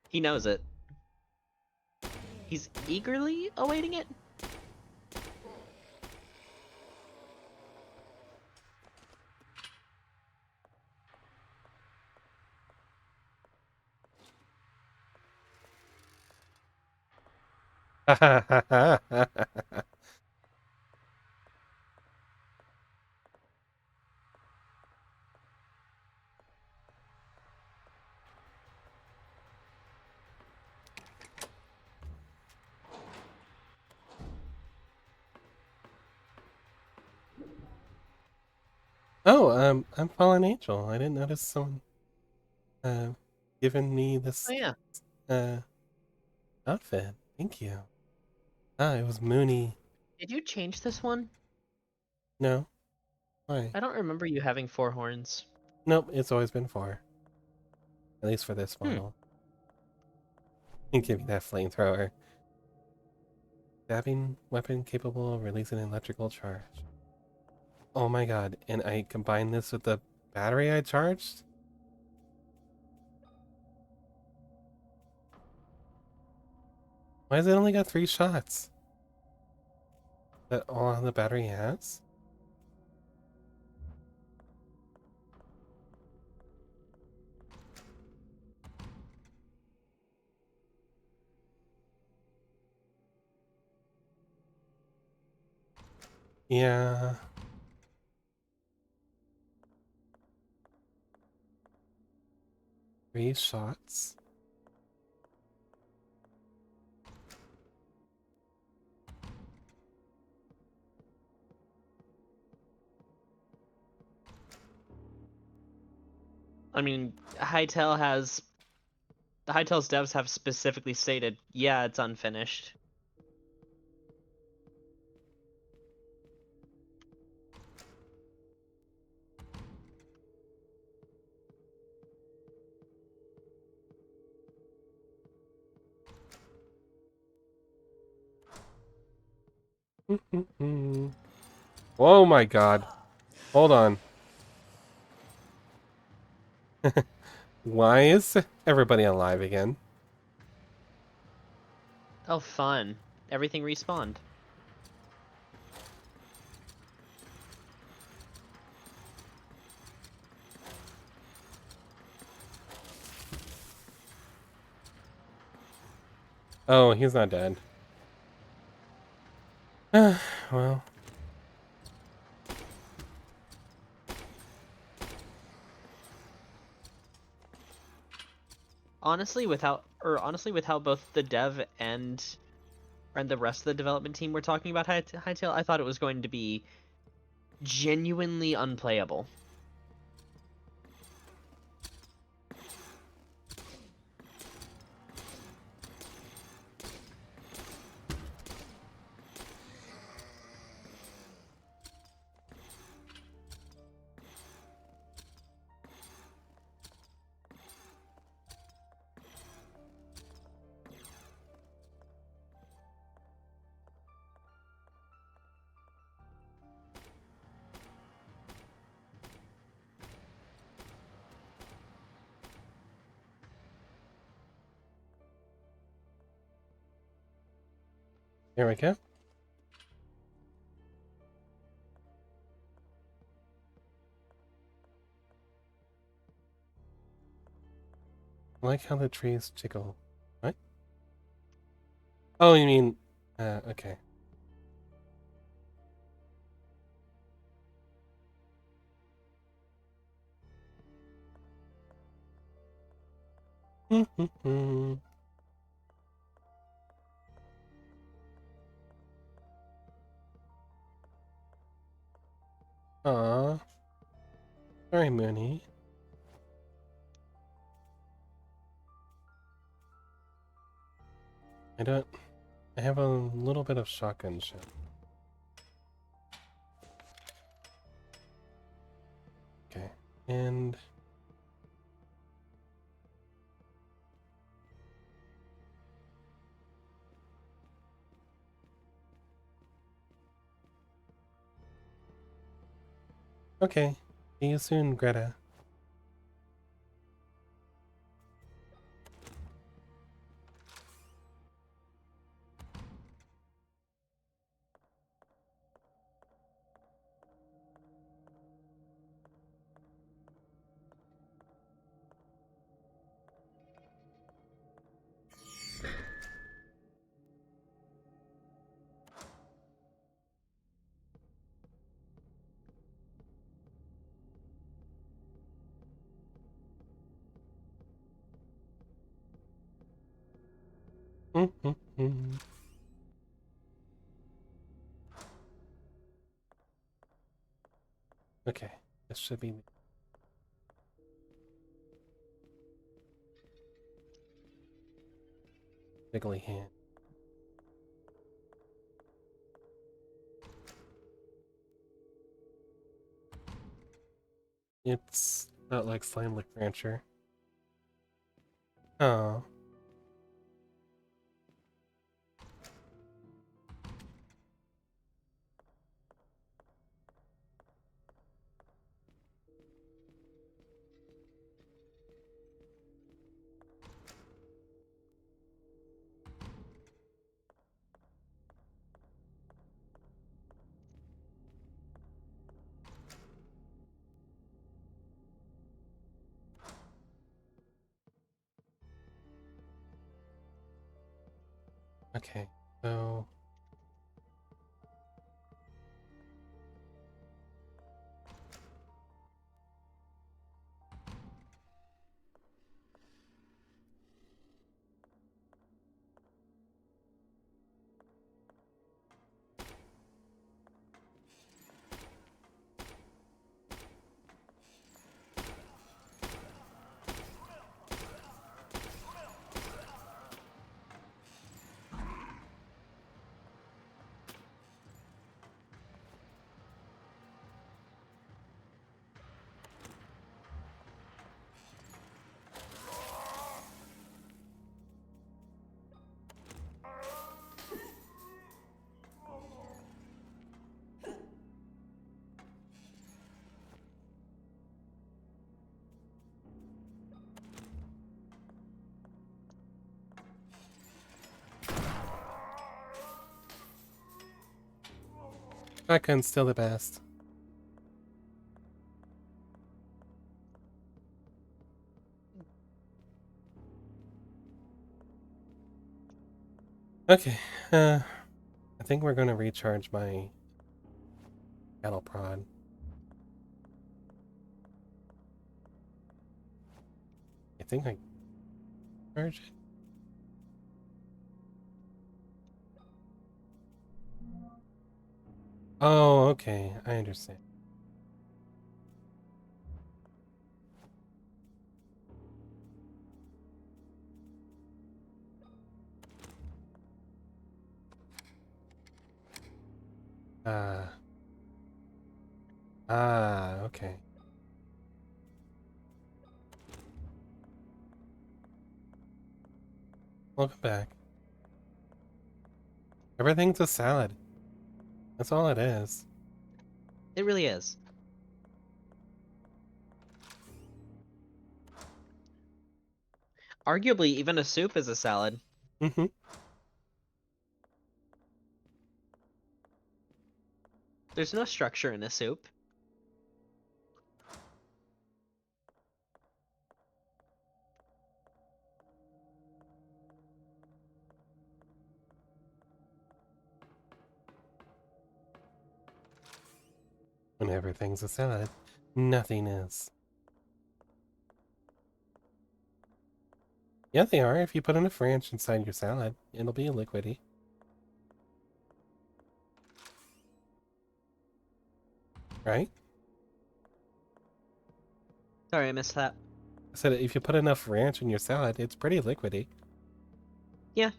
He knows it. He's eagerly awaiting it. Oh, I'm Fallen Angel. I didn't notice someone giving me this Oh yeah. uh outfit. Thank you. Ah, it was Mooney. Did you change this one? No, why? I don't remember you having 4 horns. Nope, it's always been 4. At least for this Hmm. model. You give me that flamethrower. Stabbing weapon capable of releasing an electrical charge. Oh my god, and I combined this with the battery I charged? Why has it only got 3 shots? That all the battery has? Yeah. Three shots? I mean, Hytale's devs have specifically stated, yeah, it's unfinished. Oh my god. Hold on. Why is everybody alive again? Oh, fun. Everything respawned. Oh, he's not dead. Well. Honestly, with how both the dev and the rest of the development team were talking about Hytale, I thought it was going to be genuinely unplayable. Here we go. I like how the trees jiggle. What? Oh, you mean... okay. Aw. Sorry, Mooney. I have a little bit of shotgun shit. Okay, and... Okay, See you soon, Greta. Okay, this should be wiggly hand. It's not like Slime Lick Rancher. Oh. Okay, so shotgun's still the best. Okay, I think we're gonna recharge my cattle prod. I think I charge it. Oh, okay, I understand. Ah. Ah, okay. Welcome back. Everything's a salad. That's all it is. It really is. Arguably, even a soup is a salad. Mm-hmm. There's no structure in a soup. When everything's a salad, nothing is. Yeah, they are. If you put enough ranch inside your salad, it'll be liquidy. Right? Sorry, I missed that. I said if you put enough ranch in your salad, it's pretty liquidy. Yeah.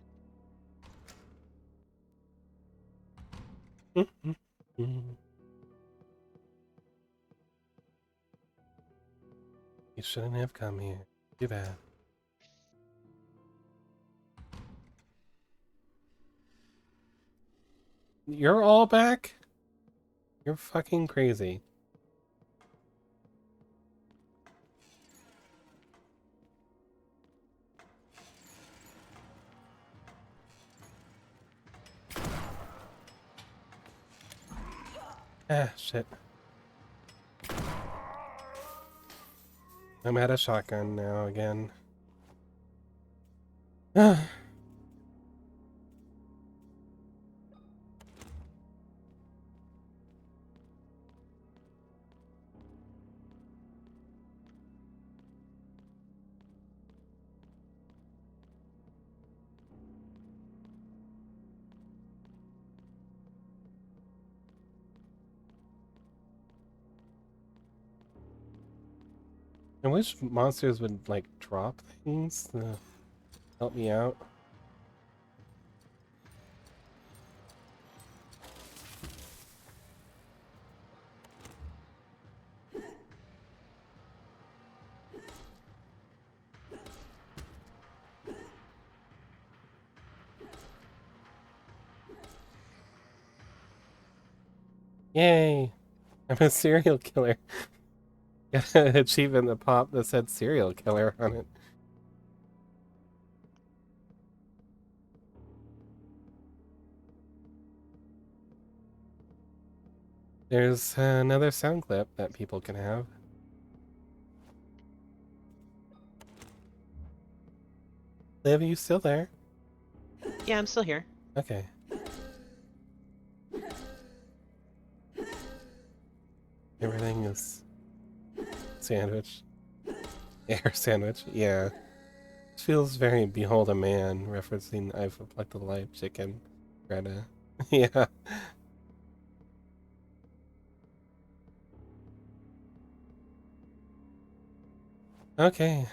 You shouldn't have come here. Too bad. You're all back? You're fucking crazy. Ah, shit. I'm at a shotgun now again. I wish monsters would, like, drop things to help me out. Yay! I'm a serial killer. Got an achievement that popped that said serial killer on it. There's another sound clip that people can have. Liv, are you still there? Yeah, I'm still here. Okay. Everything is sandwich. Air sandwich, yeah. It feels very Behold a Man, referencing I've plucked the live chicken. Greta. Yeah. Okay.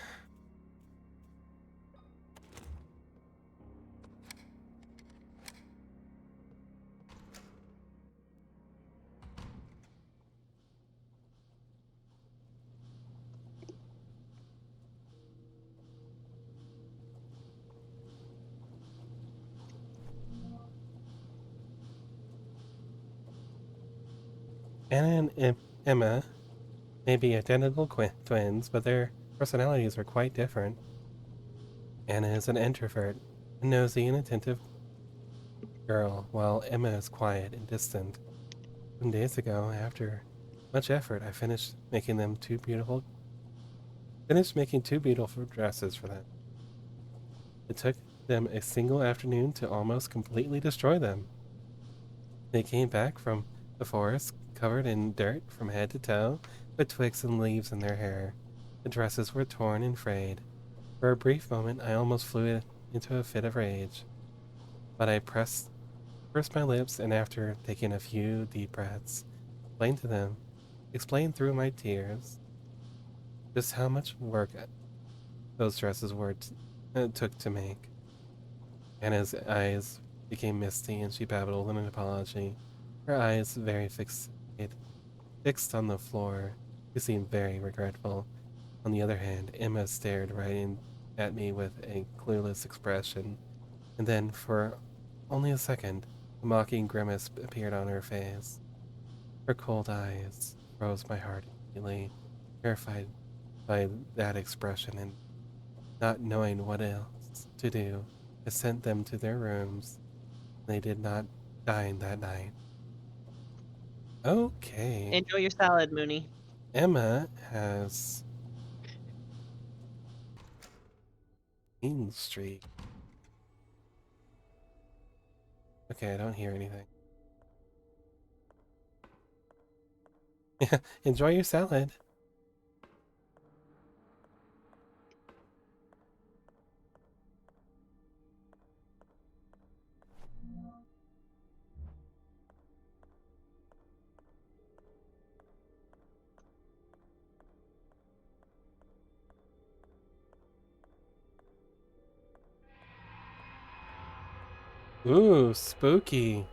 Anna and Emma may be identical twins, but their personalities are quite different. Anna is an introvert, a nosy and attentive girl, while Emma is quiet and distant. Some days ago, after much effort, I finished making two beautiful dresses for them. It took them a single afternoon to almost completely destroy them. They came back from the forest covered in dirt from head to toe, with twigs and leaves in their hair. The dresses were torn and frayed. For a brief moment, I almost flew into a fit of rage. But I pursed my lips, and after taking a few deep breaths, explained through my tears, just how much work those dresses took to make. Anna's eyes became misty, and she babbled an apology. Her eyes fixed on the floor. She seemed very regretful. On the other hand, Emma stared at me with a clueless expression, and then, for only a second, a mocking grimace appeared on her face. Her cold eyes froze my heart immediately, terrified by that expression, and not knowing what else to do, I sent them to their rooms. They did not dine that night. Okay. Enjoy your salad, Mooney. Emma has Main Street. Okay, I don't hear anything. Enjoy your salad. Ooh, spooky.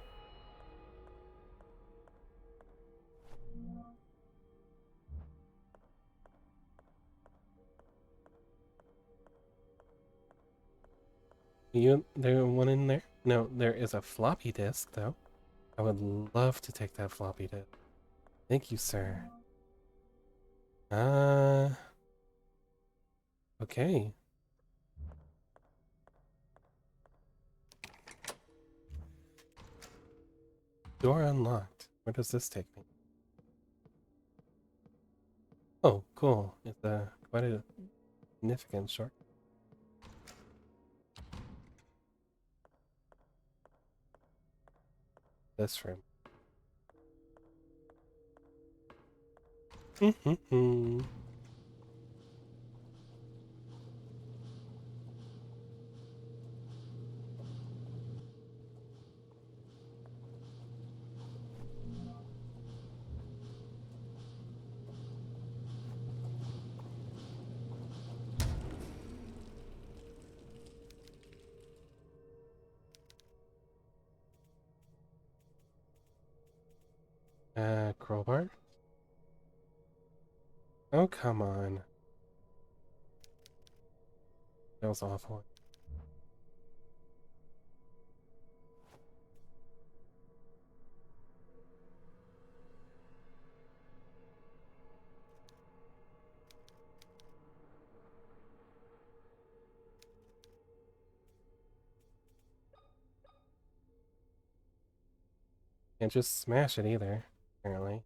There one in there? No, there is a floppy disk, though. I would love to take that floppy disk. Thank you, sir. Okay. Door unlocked. Where does this take me? cool. It's quite a significant short. This room. Crowbar? Oh, come on. That was awful. Can't just smash it either, apparently.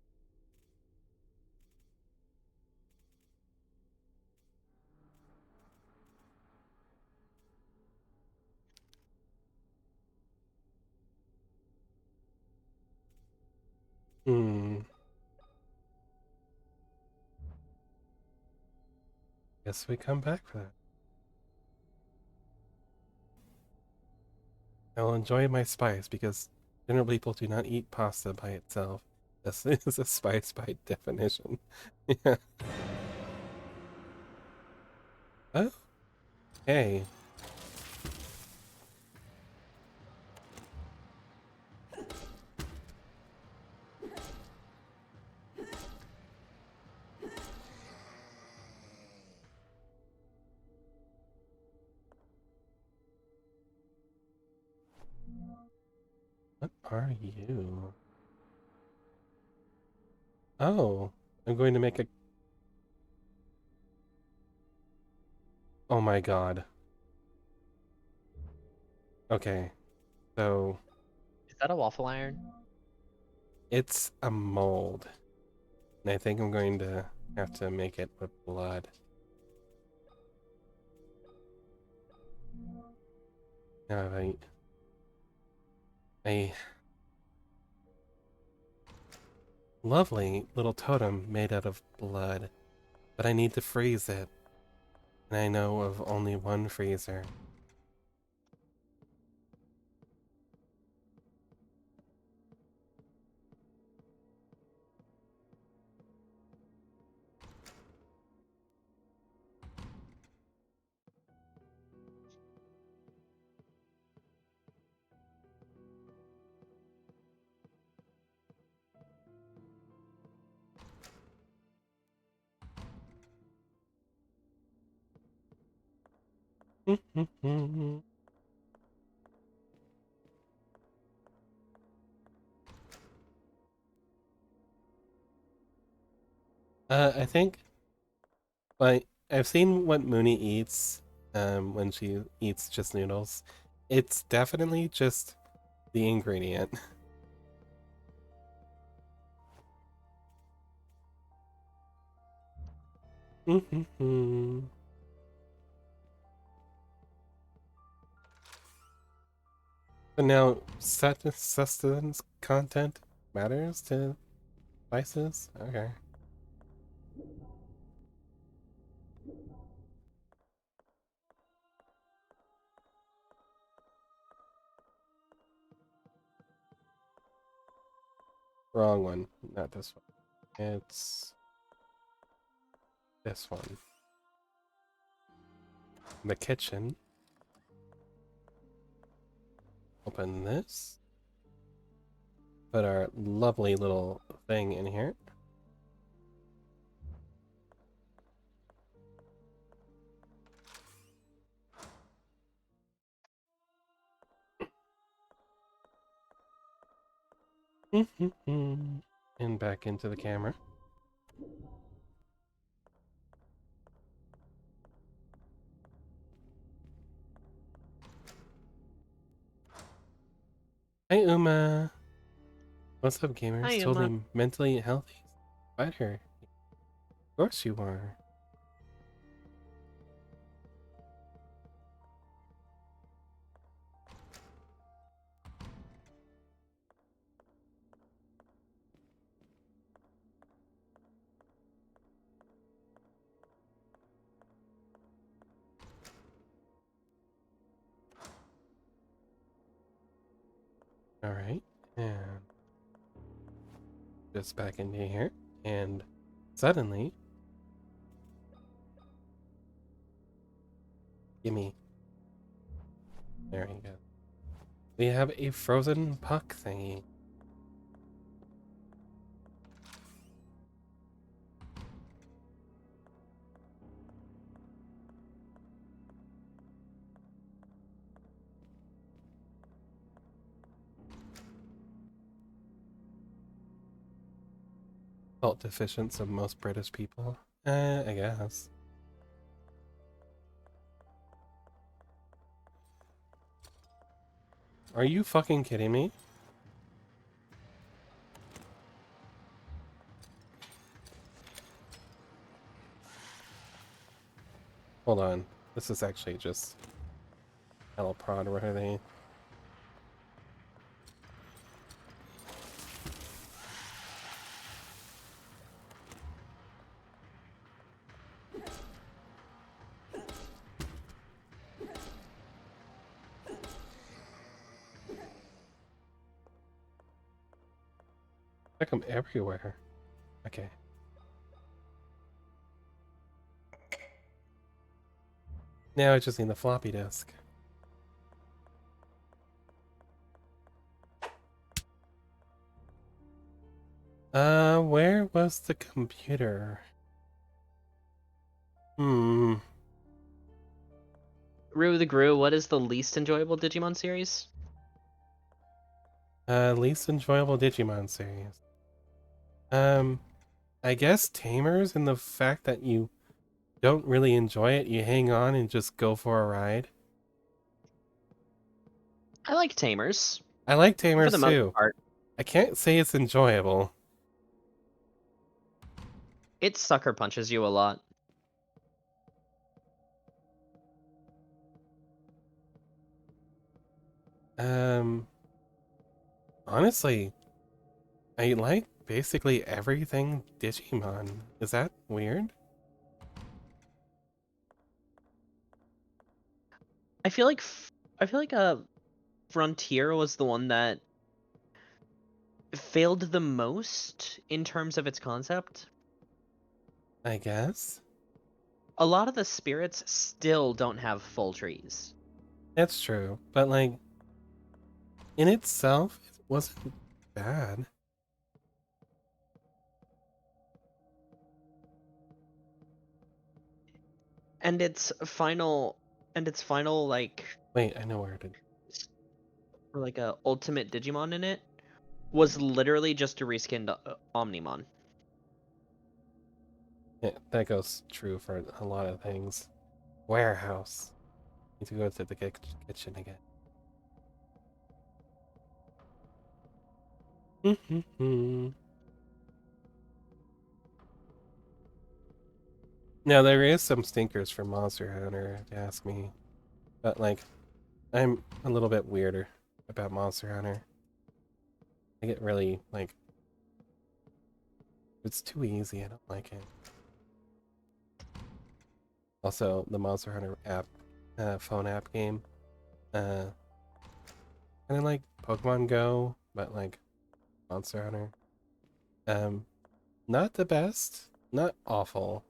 Hmm. Guess we come back for that. I'll enjoy my spice because general people do not eat pasta by itself. This is a spice by definition. Yeah. Oh, hey. What are you? Oh, I'm going to make a... Oh my god. Okay, so Is that a waffle iron? it's a mold. And I think I'm going to have to make it with blood. Now a lovely little totem made out of blood, but I need to freeze it. And I know of only one freezer. I think, like, I've seen what Mooney eats, when she eats just noodles. It's definitely just the ingredient. But now, sustenance content matters to spices? Okay. Wrong one. Not this one. It's this one. The kitchen. Open this. Put our lovely little thing in here. And back into the camera. Hi, Uma. What's up, gamers? Hi, Uma. Totally mentally healthy. Fight her. course you are. Alright, and just back into here, and suddenly, gimme. There you go. We have a frozen puck thingy. Salt deficient of most British people. I guess. Are you fucking kidding me? Hold on. This is actually just hell prod worthy. Like I'm everywhere. Okay. Now I just need the floppy disk. Where was the computer? Rue the Gru, what is the least enjoyable Digimon series? Least enjoyable Digimon series. I guess Tamers, and the fact that you don't really enjoy it, you hang on and just go for a ride. I like Tamers. I like For Tamers the most too. part. I can't say it's enjoyable. It sucker punches you a lot. Honestly, I like basically everything Digimon. Is that weird? I feel like Frontier was the one that failed the most in terms of its concept. I guess. A lot of the spirits still don't have full trees. That's true. But like, in itself, it wasn't bad. And its final like Wait, I know where it is. like a ultimate Digimon in it was literally just a reskinned Omnimon. Yeah, that goes true for a lot of things. Warehouse. Need to go to the kitchen again. Now there is some stinkers for Monster Hunter, if you ask me. But like, I'm a little bit weirder about Monster Hunter. I get really like, it's too easy. I don't like it. Also, the Monster Hunter app, phone app game, kind of like Pokemon Go, but like Monster Hunter. Not the best, not awful.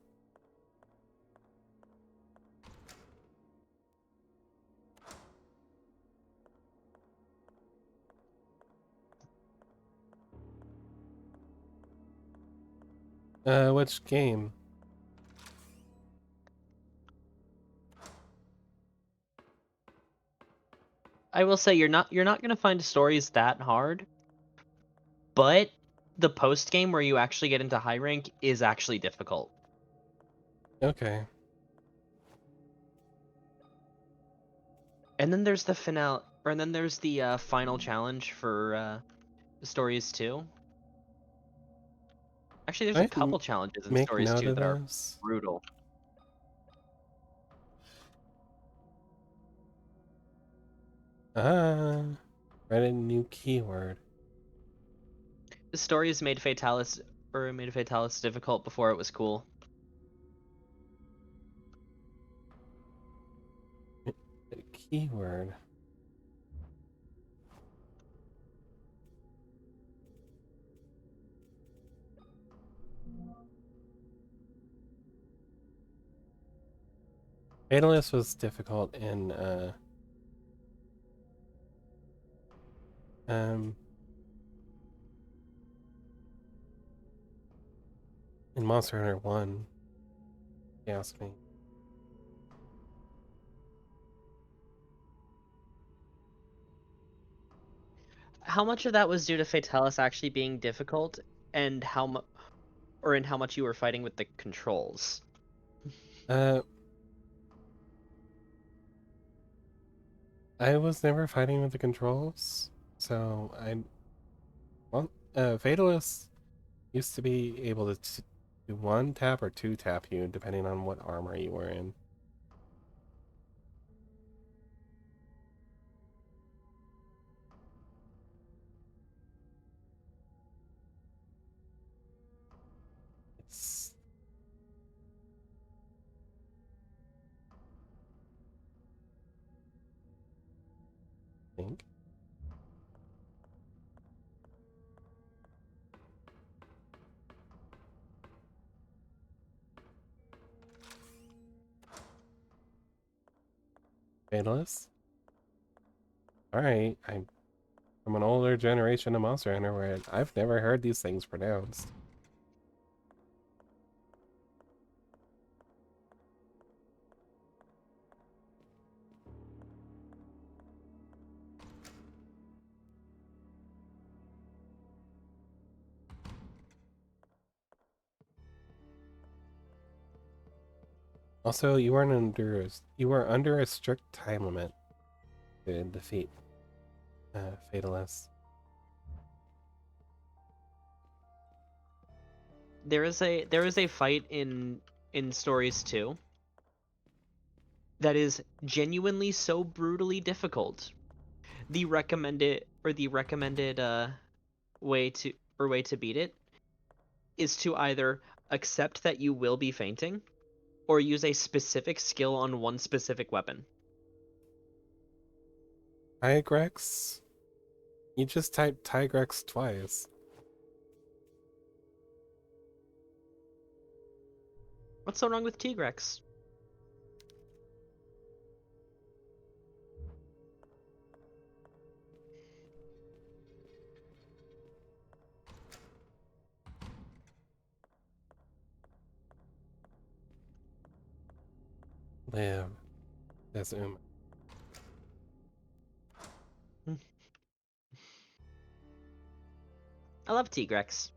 Which game? I will say you're not gonna find stories that hard, but the post game where you actually get into high rank is actually difficult. Okay. And then there's the finale, and then there's the final challenge for stories too. Actually, there's a I couple challenges in make stories note 2 of that are this. brutal. Write a new keyword. The stories made Fatalis difficult before it was cool. A keyword. Fatalist was difficult um in Monster Hunter 1. You ask me. How much of that was due to Fatalis actually being difficult, and in how much you were fighting with the controls? Uh, I was never fighting with the controls, so Fatalist used to be able to do one tap or two tap you, depending on what armor you were in. It's, I think. Fatalist? Alright, I'm from an older generation of Monster Hunter where I've never heard these things pronounced. Also, you were under a strict time limit to defeat Fatalist. There is a fight in stories 2 that is genuinely so brutally difficult. The recommended way to beat it is to either accept that you will be fainting or use a specific skill on one specific weapon. Tigrex? You just typed Tigrex twice. What's so wrong with Tigrex? Live. That's Uma. I love Tigrex.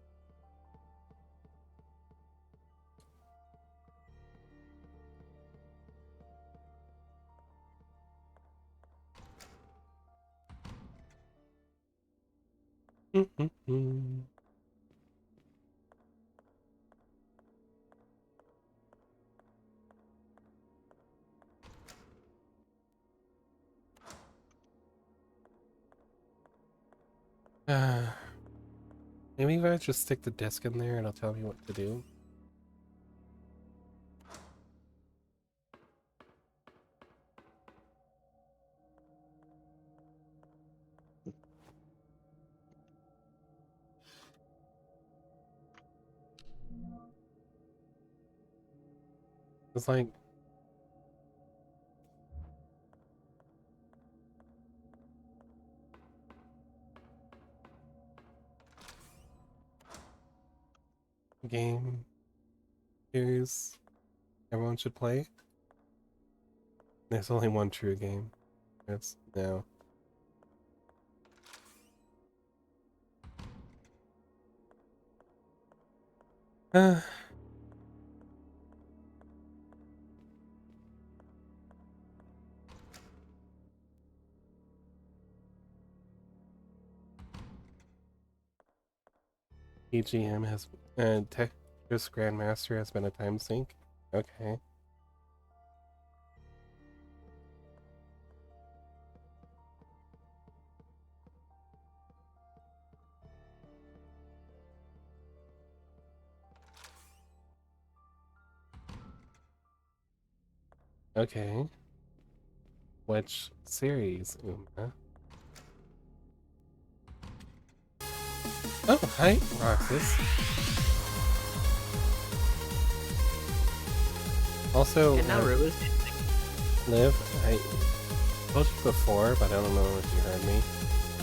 Maybe if I just stick the disc in there, it'll tell me what to do. It's like game series everyone should play. There's only one true game. It's no. EGM has Tetris Grandmaster has been a time sink. Okay. Okay. Which series, Uma? Oh, hi, Roxas. Also, And now Ruba's Liv, I told you before, but I don't know if you heard me.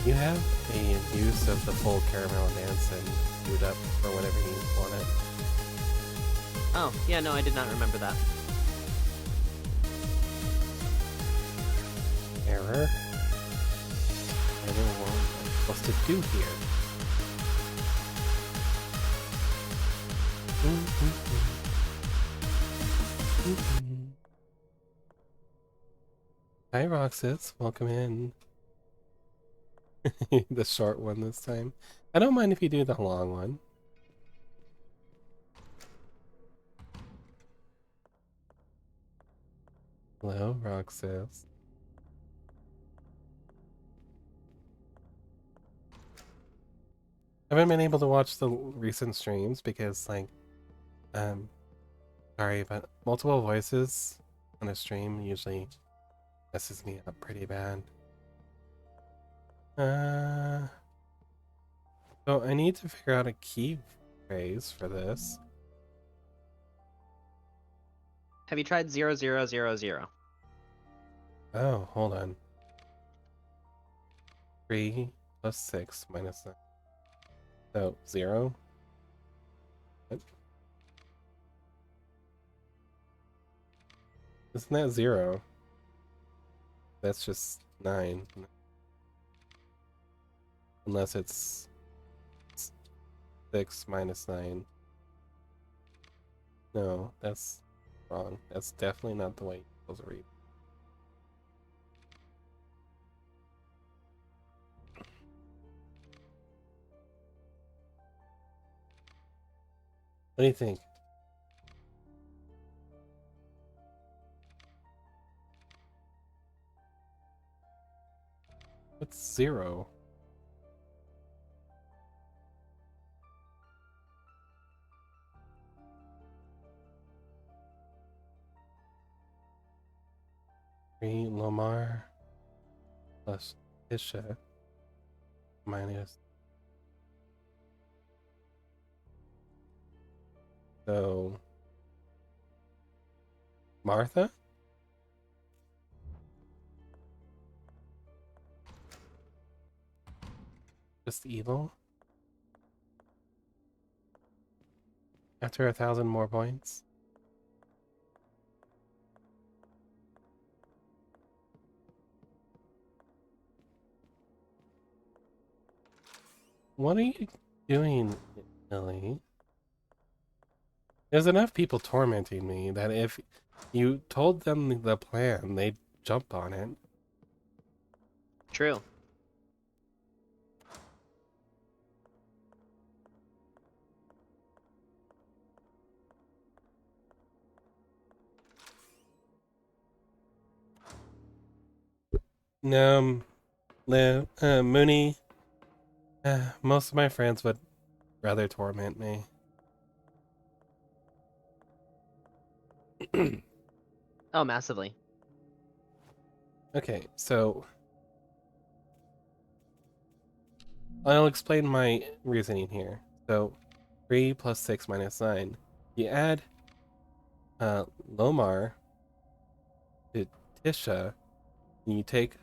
You have a use of the full caramel dance and queued up for whenever you want it. Oh, yeah, no, I did not remember that. Error? I don't know what I'm supposed to do here. Hi, Roxas. Welcome in. The short one this time. I don't mind if you do the long one. Hello, Roxas. I haven't been able to watch the recent streams because, like, sorry, but multiple voices on a stream usually messes me up pretty bad. So I need to figure out a key phrase for this. Have you tried 0000? Oh, hold on. 3 plus 6 minus 9. So, 0? What? Isn't that 0? That's just 9. Unless it's 6 minus 9. No, that's wrong. That's definitely not the way you're supposed to read. What do you think? What's 0? Three Lomar plus Isha minus. So Martha? Just evil? After 1,000 more points? What are you doing, Lily? There's enough people tormenting me that if you told them the plan, they'd jump on it. True. No, Mooney, most of my friends would rather torment me. Oh, massively. Okay, so I'll explain my reasoning here. So 3 plus 6 minus 9. You add Lomar to Tisha, and you take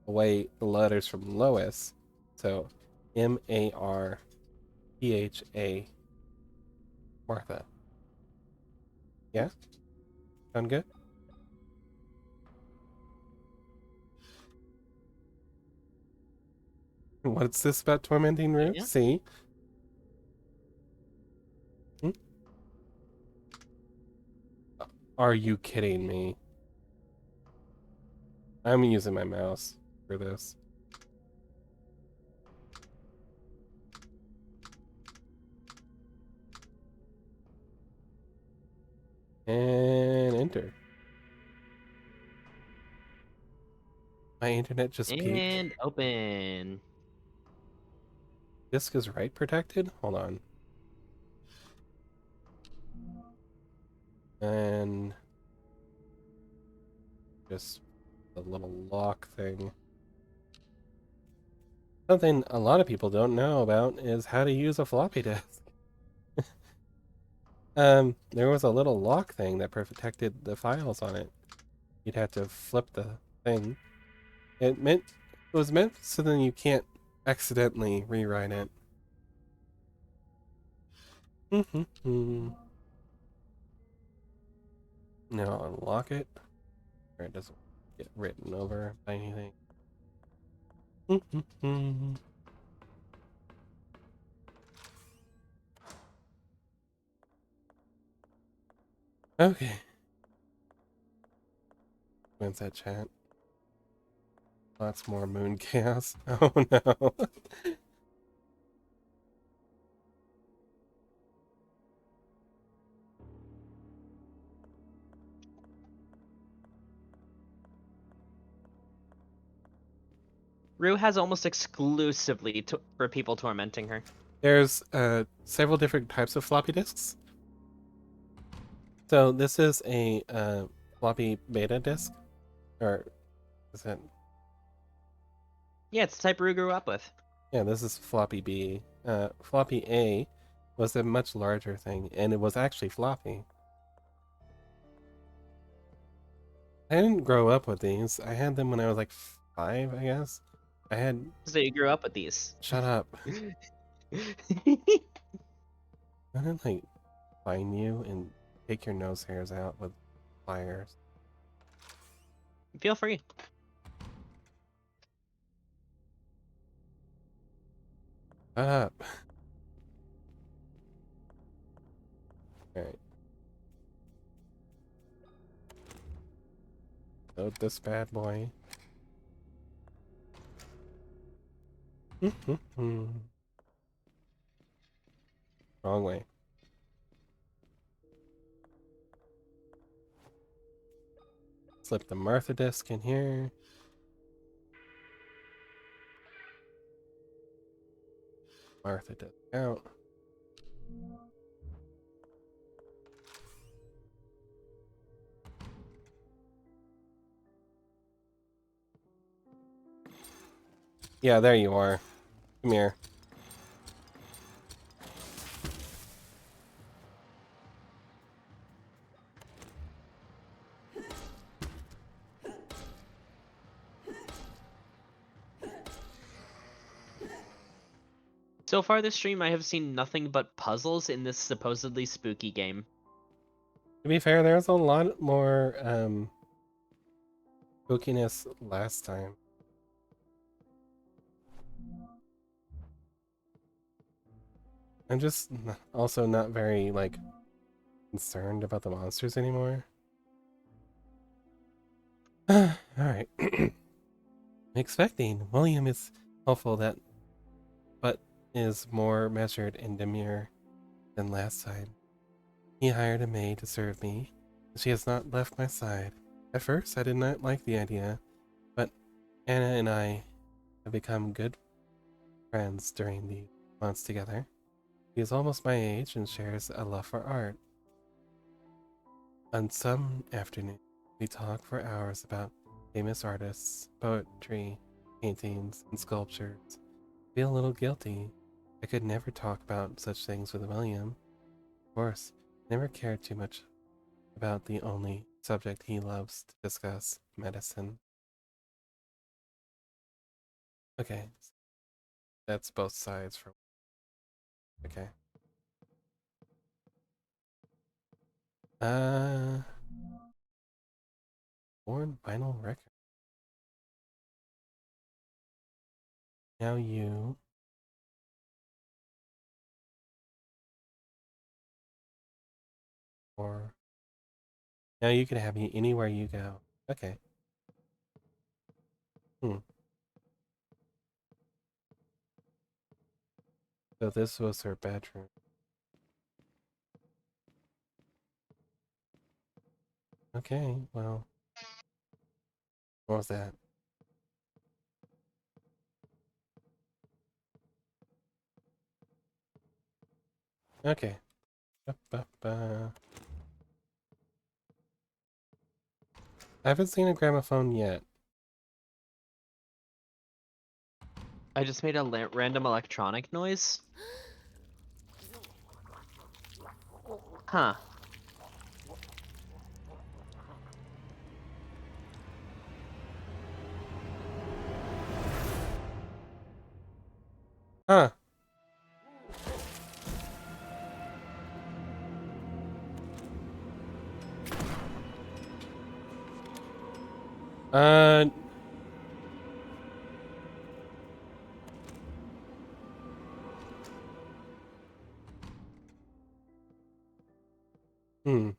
away the letters from Lois. So Martha. Martha. Yeah? Sound good? What's this about tormenting Ruth? Yeah. See? Hmm? Are you kidding me? I'm using my mouse for this. And enter. My internet just peaked. And open. Disk is write protected? Hold on. And just the little lock thing. Something a lot of people don't know about is how to use a floppy disk. There was a little lock thing that protected the files on it. You'd have to flip the thing. It was meant so then you can't accidentally rewrite it. Now unlock it, or it doesn't get written over by anything. Okay. When's that chat? Lots more moon chaos. Oh no. Rue has almost exclusively for people tormenting her. There's several different types of floppy disks. So this is a floppy beta disk, or is it? Yeah, it's the type Rue grew up with. Yeah, this is floppy B. Floppy A was a much larger thing, and it was actually floppy. I didn't grow up with these. I had them when I was like 5, I guess. I had... So you grew up with these. Shut up. I didn't, like, find you and take your nose hairs out with pliers. Feel free. Shut up. Alright. Load this bad boy. Wrong way. Slip the Martha disc in here. Martha disc out. Yeah, there you are. Come here. So far this stream, I have seen nothing but puzzles in this supposedly spooky game. To be fair, there's a lot more spookiness last time. I'm just also not very, like, concerned about the monsters anymore. Alright. Expecting. William is hopeful that, but is more measured and demure than last time. He hired a maid to serve me, and she has not left my side. At first, I did not like the idea, but Anna and I have become good friends during the months together. He is almost my age and shares a love for art. On some afternoon, we talk for hours about famous artists, poetry, paintings, and sculptures. I feel a little guilty. I could never talk about such things with William. Of course, I never cared too much about the only subject he loves to discuss, medicine. Okay, that's both sides for... Okay. Born vinyl record. Now you... Or... Now you can have me anywhere you go. Okay. So this was her bedroom. Okay, well. What was that? Okay. Ba-ba-ba. I haven't seen a gramophone yet. I just made a random electronic noise. Huh. Huh. Uh. Hmm.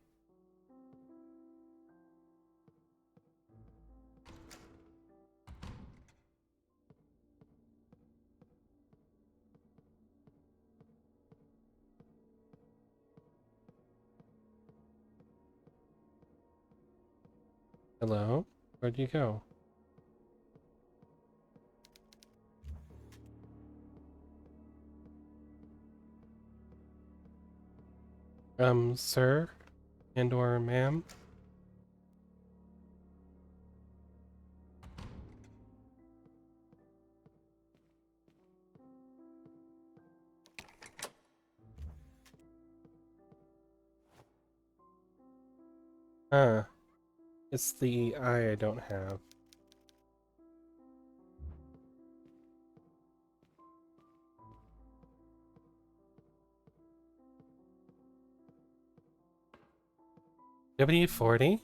Hello? Where'd you go? Sir? And or ma'am? Huh. It's the eye I don't have. W40?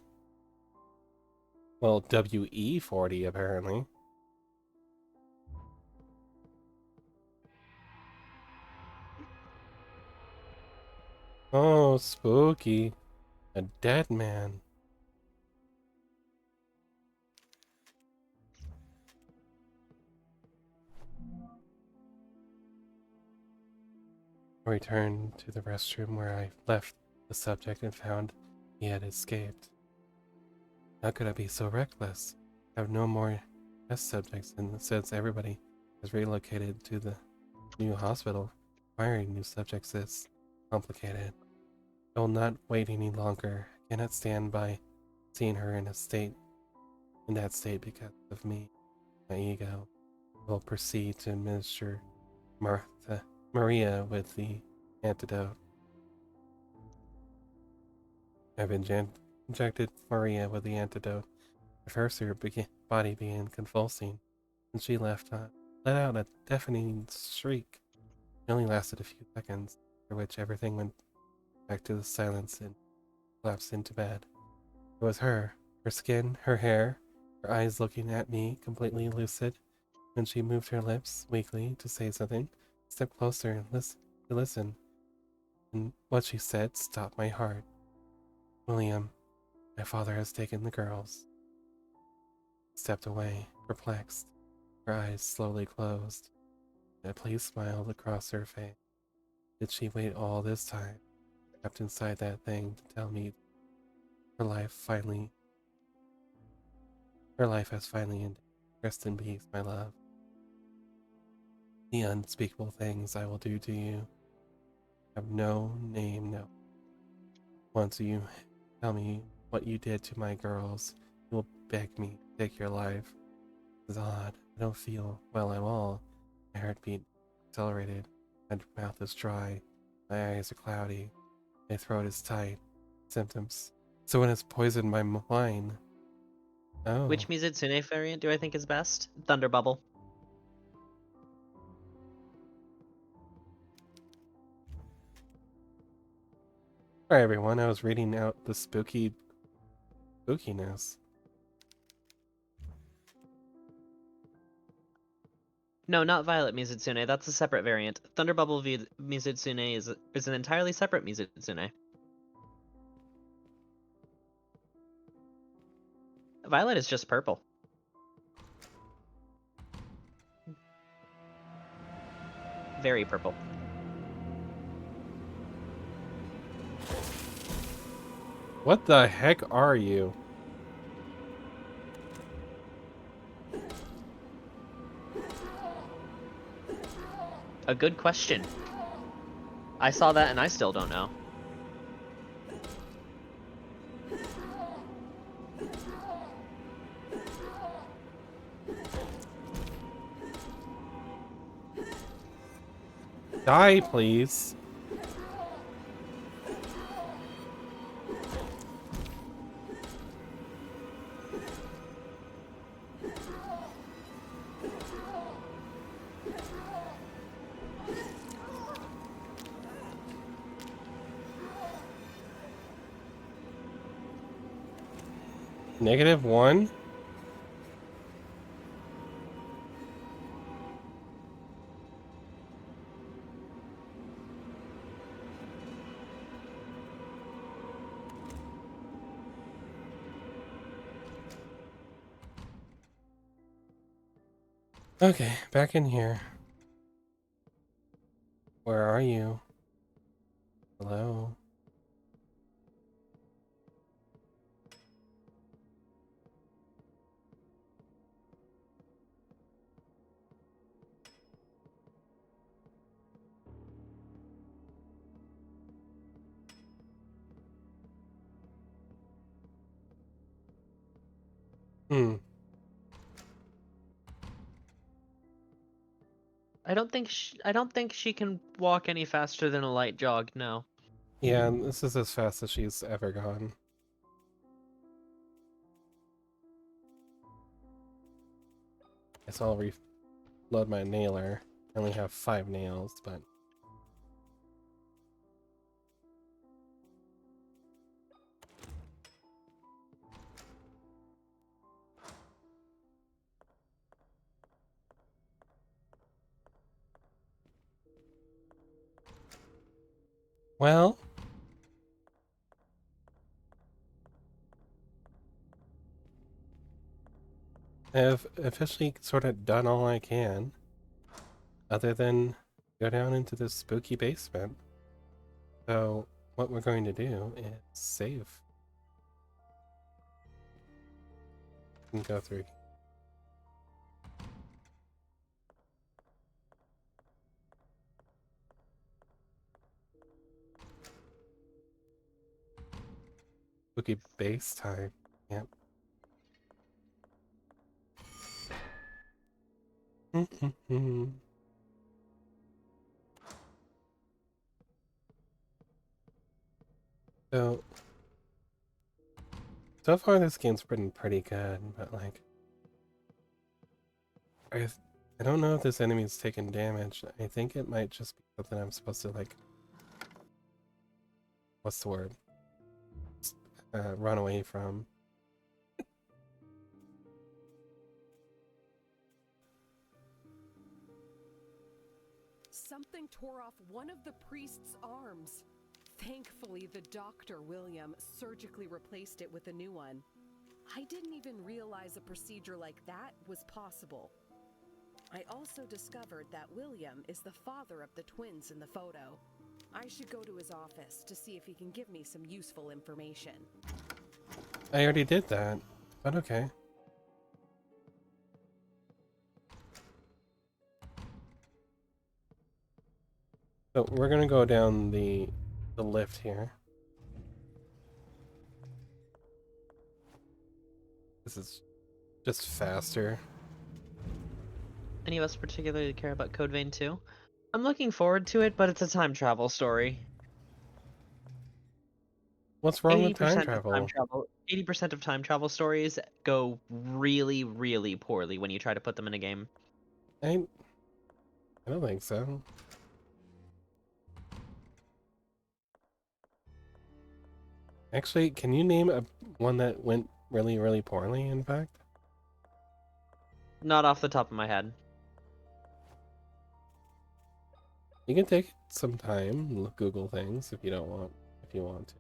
Well, WE40 apparently. Oh, spooky. A dead man. I returned to the restroom where I left the subject and found he had escaped. How could I be so reckless? I have no more test subjects since everybody has relocated to the new hospital. Acquiring new subjects is complicated. I will not wait any longer. I cannot stand by seeing her in that state because of me, my ego. I will proceed to administer Maria with the antidote. I've injected Maria with the antidote. At first, her body began convulsing, and she let out a deafening shriek. It only lasted a few seconds, after which everything went back to the silence and collapsed into bed. It was her skin, her hair, her eyes looking at me, completely lucid. When she moved her lips weakly to say something, I stepped closer and to listen, and what she said stopped my heart. William, my father has taken the girls. Stepped away, perplexed. Her eyes slowly closed. A pleased smile across her face. Did she wait all this time, trapped inside that thing, to tell me her life finally, her life has finally ended? Rest in peace, my love. The unspeakable things I will do to you have no name, no. Once you tell me what you did to my girls, you will beg me to take your life. It's odd. I don't feel well at all. My heartbeat accelerated. My mouth is dry. My eyes are cloudy. My throat is tight. Symptoms. Someone has poisoned my wine. Oh. Which Mizutsune variant do I think is best? Thunder Bubble. Alright, everyone. I was reading out the spookiness. No, not Violet Mizutsune. That's a separate variant. Thunder Bubble Mizutsune is an entirely separate Mizutsune. Violet is just purple. Very purple. What the heck are you? A good question. I saw that and I still don't know. Die, please. -1? Okay, back in here. Where are you? Hello? Hmm. I don't think she can walk any faster than a light jog. No. Yeah, this is as fast as she's ever gone. Guess I'll reload my nailer. I only have 5 nails, but... Well... I've officially sort of done all I can. Other than go down into this spooky basement. So, what we're going to do is save. And go through. Spooky base time. Yep. So, so far this game's been pretty good, but like, I don't know if this enemy's taking damage. I think it might just be something I'm supposed to like, what's the word? Run away from. Something tore off one of the priest's arms. Thankfully, the doctor, William, surgically replaced it with a new one. I didn't even realize a procedure like that was possible. I also discovered that William is the father of the twins in the photo. I should go to his office to see if he can give me some useful information. I already did that, but okay. So we're gonna go down the lift here. This is just faster. Any of us particularly care about Code Vein 2? I'm looking forward to it, but it's a time travel story. What's wrong with time 80% of time travel? travel 80% of time travel stories go really, really poorly when you try to put them in a game. I don't think so. Actually, can you name one that went really, really poorly, in fact? Not off the top of my head. You can take some time, Google things if you don't want, if you want to.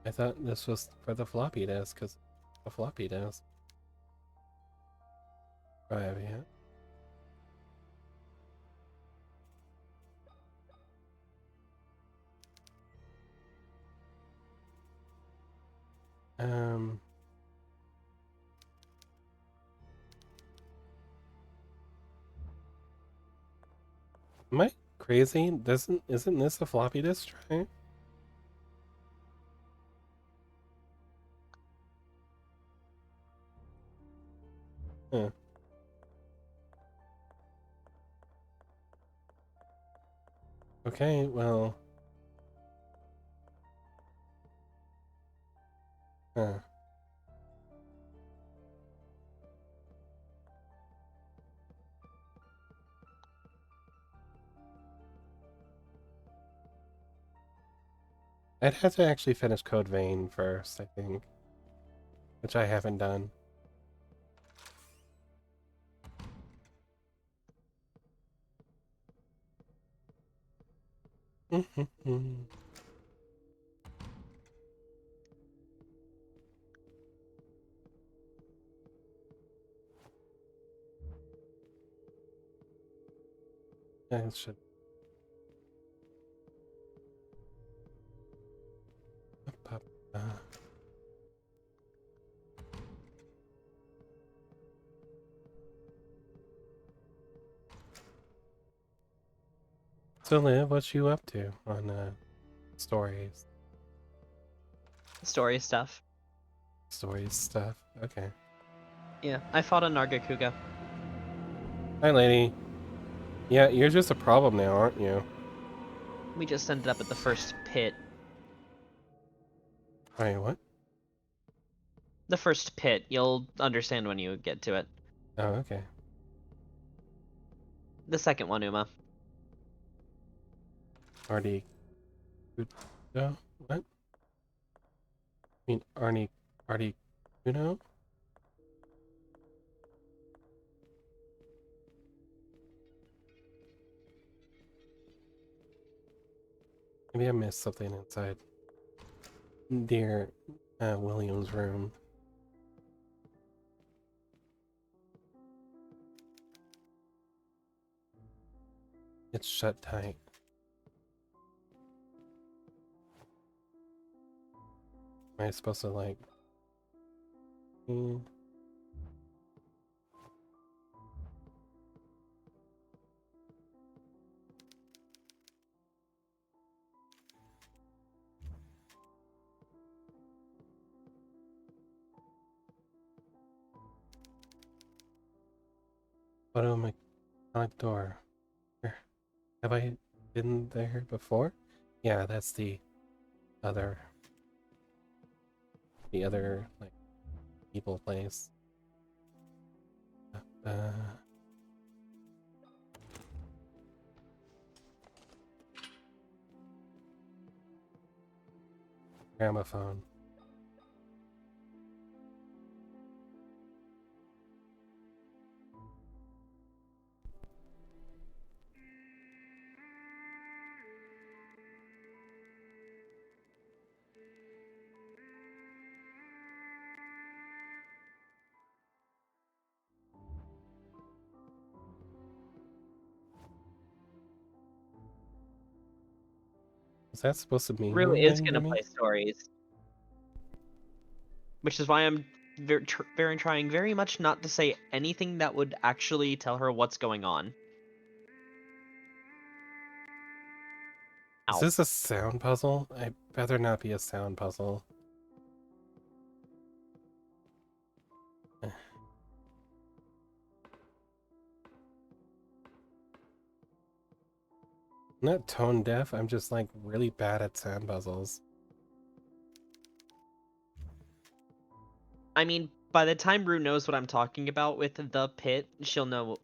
I thought this was for the floppy disk, because the floppy disk. Oh, yeah. Um. Am I crazy? Isn't this a floppy disk drive? Huh. Okay, well. Huh. I'd have to actually finish Code Vein first, I think. Which I haven't done. I should. So Liv, what you up to on stories? Story stuff. Stories stuff. Okay. Yeah, I fought a Nargacuga. Hi lady. Yeah, you're just a problem now, aren't you? We just ended up at the first pit. Wait, what? The first pit. You'll understand when you get to it. Oh, okay. The second one, Uma. Artie. Kudo? What? I mean, Artie Kuno? Maybe I missed something inside dear William's room. It's shut tight. Am I supposed to like... What am I... Electronic door. Have I been there before? Yeah, that's the other like people place. Gramophone. Is that supposed to mean Rue is anything to gonna me? play stories. Which is why I'm trying very much not to say anything that would actually tell her what's going on. Is Ow. this a sound puzzle? I'd rather not be a sound puzzle. I'm not tone deaf, I'm just like really bad at sound puzzles. I mean, by the time Rue knows what I'm talking about with the pit, she'll know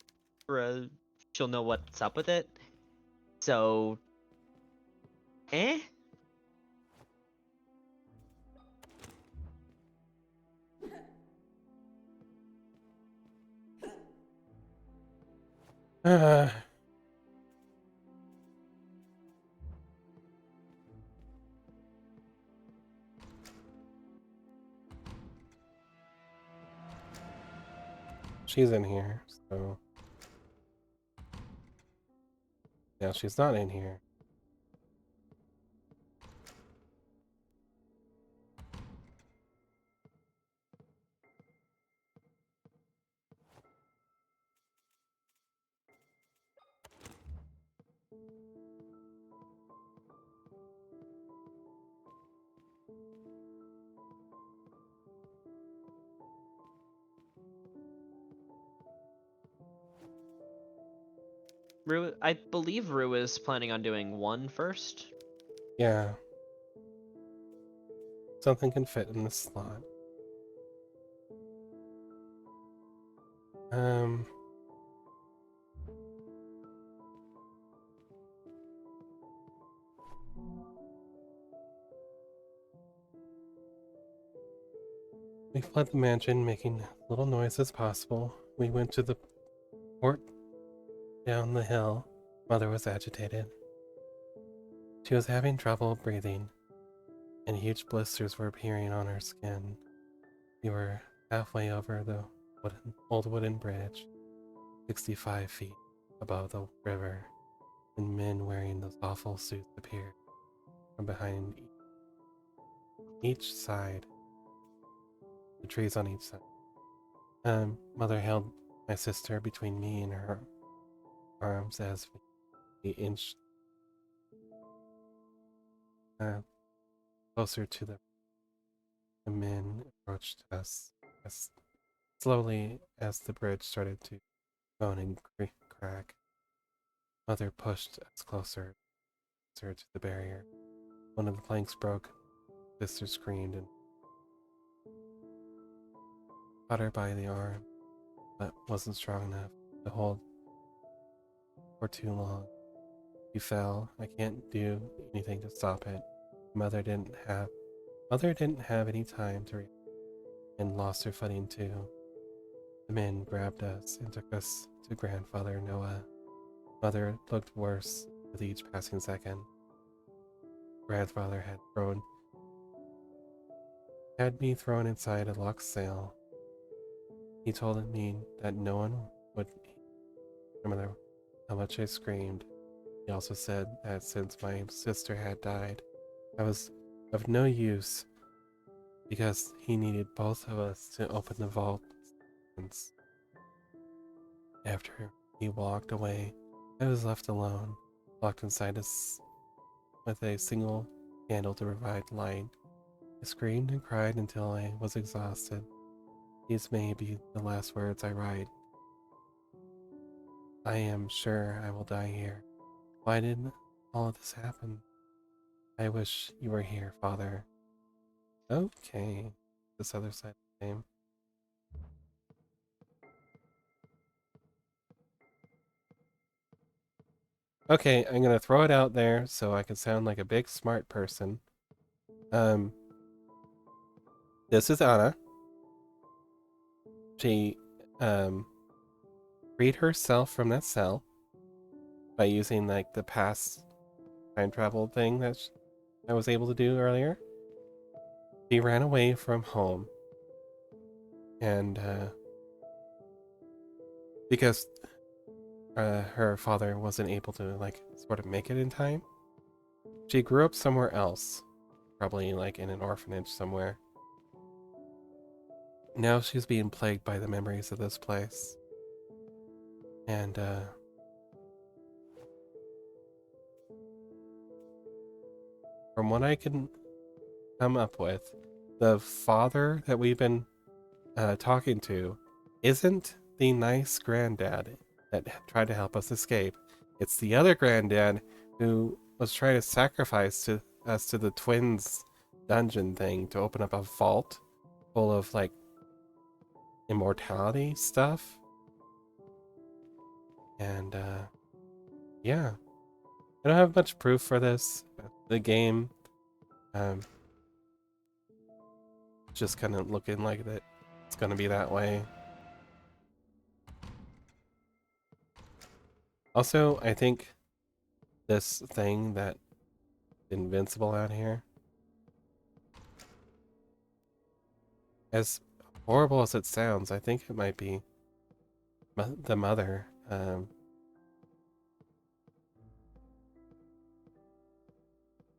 what's up with it. So, eh? Uh, she's in here, so... Yeah, she's not in here. I believe Rue is planning on doing one first. Yeah. Something can fit in this slot. We fled the mansion, making little noise as possible. We went to the port down the hill. Mother was agitated. She was having trouble breathing, and huge blisters were appearing on her skin. We were halfway over the old wooden bridge, 65 feet above the river, and men wearing those awful suits appeared from behind each side, the trees on each side. Mother held my sister between me and her arms as we inched closer to the men approached us as slowly as the bridge started to moan and crack. Mother pushed us closer to the barrier. One of the planks broke. Sister screamed and caught her by the arm, but wasn't strong enough to hold for too long. She fell. I can't do anything to stop it. Mother didn't have any time to react and lost her footing too. The men grabbed us and took us to grandfather Noah. Mother looked worse with each passing second. Grandfather had me thrown inside a locked cell. He told me that no one would, no matter how much I screamed. He also said that since my sister had died, I was of no use because he needed both of us to open the vault. After he walked away, I was left alone, locked inside us with a single candle to provide light. I screamed and cried until I was exhausted. These may be the last words I write. I am sure I will die here. Why did all of this happen? I wish you were here, Father. Okay. This other side of the name. Okay, I'm gonna throw it out there so I can sound like a big smart person. This is Anna. She freed herself from that cell by using like the past time travel thing that I was able to do earlier. She ran away from home, and because her father wasn't able to like sort of make it in time, she grew up somewhere else, probably like in an orphanage somewhere. Now she's being plagued by the memories of this place, and from what I can come up with, the father that we've been talking to isn't the nice granddad that tried to help us escape. It's the other granddad who was trying to sacrifice us to the twins dungeon thing to open up a vault full of like immortality stuff. And yeah, I don't have much proof for this. The game just kind of looking like that it's gonna be that way. Also, I think this thing that invincible out here, as horrible as it sounds, I think it might be the mother.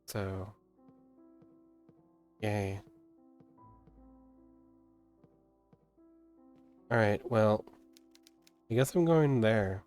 So, yay. Alright, well, I guess I'm going there.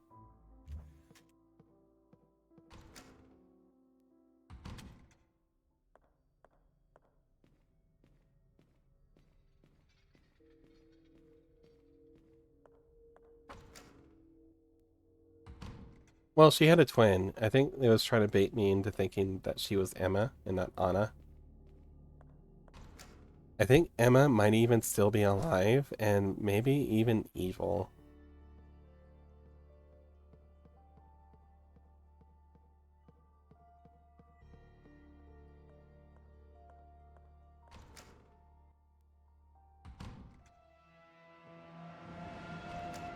Well, she had a twin. I think it was trying to bait me into thinking that she was Emma and not Anna. I think Emma might even still be alive and maybe even evil.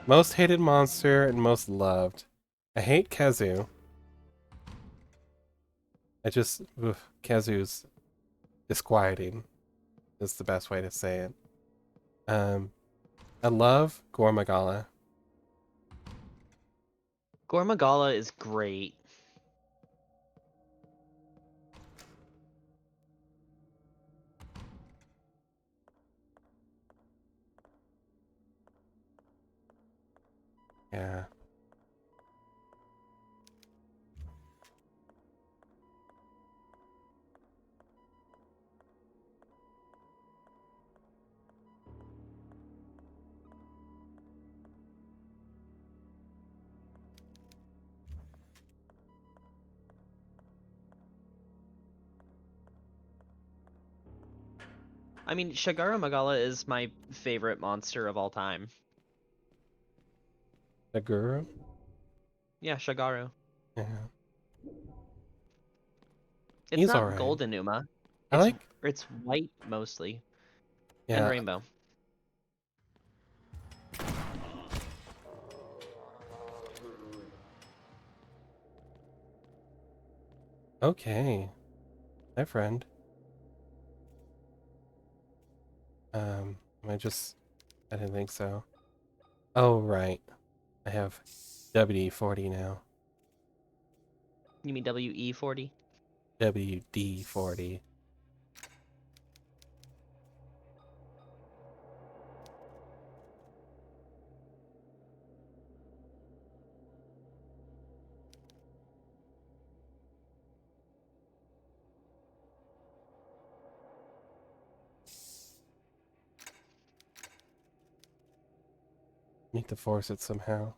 Most hated monster and most loved. I hate Kazu. Kazu's disquieting is the best way to say it. I love Gormagala. Gormagala is great. Yeah. I mean, Shagara Magala is my favorite monster of all time. The guru? Yeah, Shagaru. Yeah. It's He's not alright. golden Uma. I like... It's white mostly. Yeah. And rainbow. Okay. Hi, friend. I didn't think so. Oh, right. I have WD-40 now. You mean WE40? WD-40. Need to force it somehow.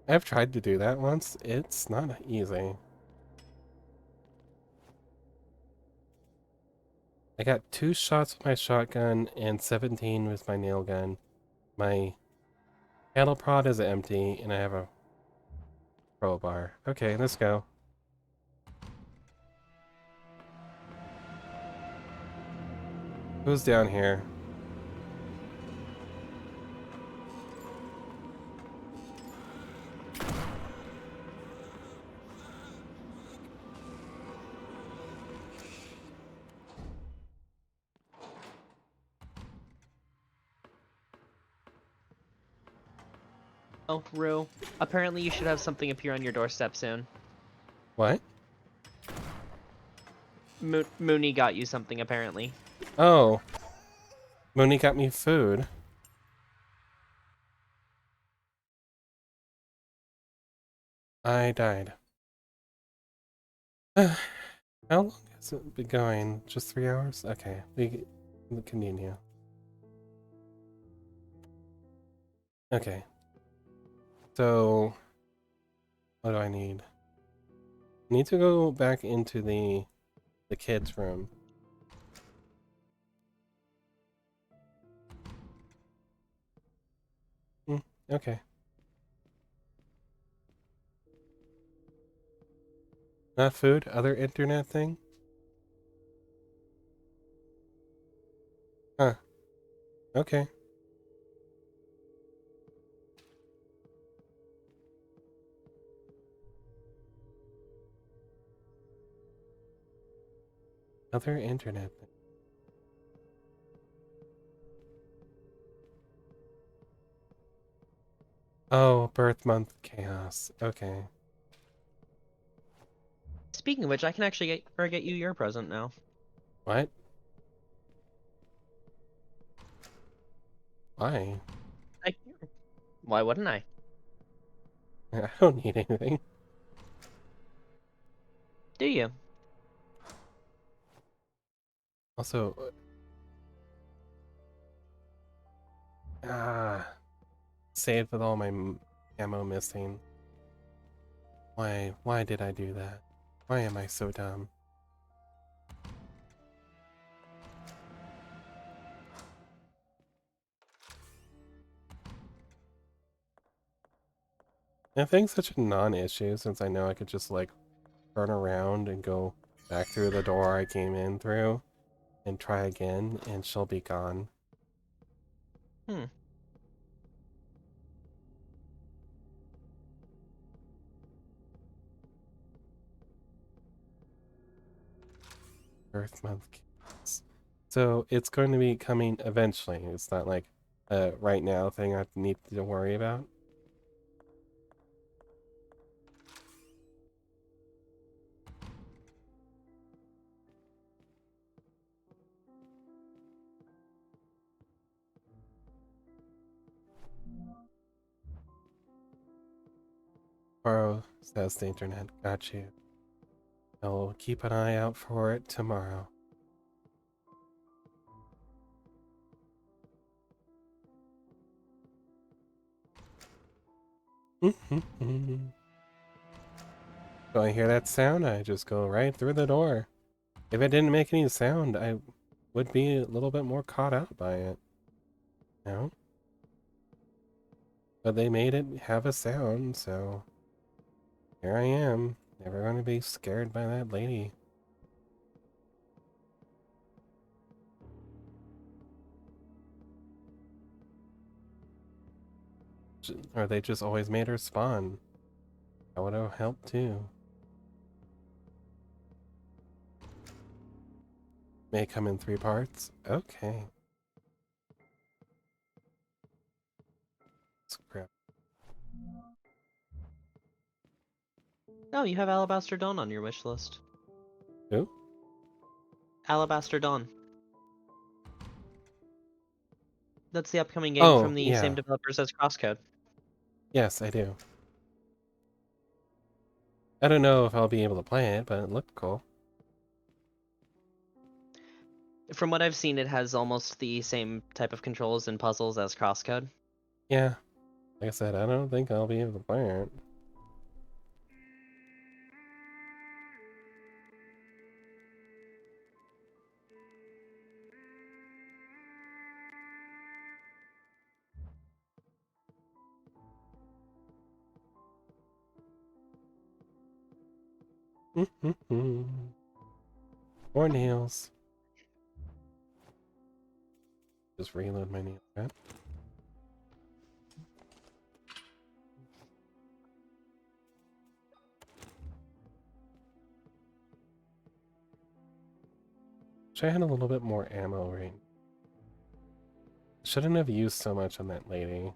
I've tried to do that once. It's not easy. I got 2 shots with my shotgun and 17 with my nail gun. My cattle prod is empty, and I have a crowbar. Okay, let's go. Who's down here? Oh, Rue. Apparently you should have something appear on your doorstep soon. What? Mooney got you something, apparently. Oh. Mooney got me food. I died. How long has it been going? Just 3 hours? Okay, we continue. Okay. So, what do I need? I need to go back into the kids' room. Okay. Not food, other internet thing? Huh. Okay. Other internet thing. Oh, birth month chaos. Okay. Speaking of which, I can actually get you your present now. What? Why? Why wouldn't I? I don't need anything. Do you? Also, saved with all my ammo missing. Why did I do that? Why am I so dumb? I think such a non-issue since I know I could just like turn around and go back through the door I came in through and try again and she'll be gone. Hmm. Earth Month Kids. So it's going to be coming eventually. It's not like a right now thing I need to worry about. Tomorrow, says the internet. Got you. I'll keep an eye out for it tomorrow. So I hear that sound, I just go right through the door. If it didn't make any sound, I would be a little bit more caught out by it. No? But they made it have a sound, so here I am. Never gonna be scared by that lady. Or they just always made her spawn. That would have helped too. May come in 3 parts? Okay. Scrap. Oh, you have Alabaster Dawn on your wish list. Who? Alabaster Dawn. That's the upcoming game Oh, from the yeah. same developers as Crosscode. Yes, I do. I don't know if I'll be able to play it, but it looked cool. From what I've seen, it has almost the same type of controls and puzzles as Crosscode. Yeah. Like I said, I don't think I'll be able to play it. More nails. Just reload my nail pad. Wish I had a little bit more ammo right. Shouldn't have used so much on that lady.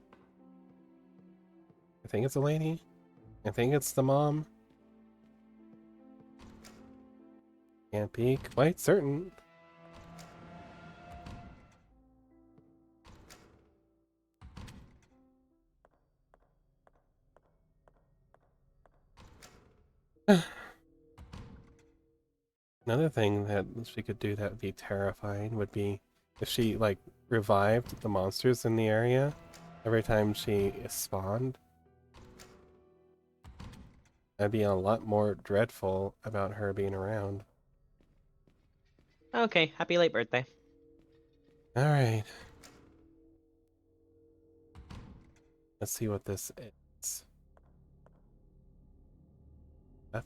I think it's a lady. I think it's the mom. Can't be quite certain. Another thing that she could do that would be terrifying would be if she, like, revived the monsters in the area every time she spawned. I'd be a lot more dreadful about her being around. Okay, happy late birthday. Alright. Let's see what this is. Up.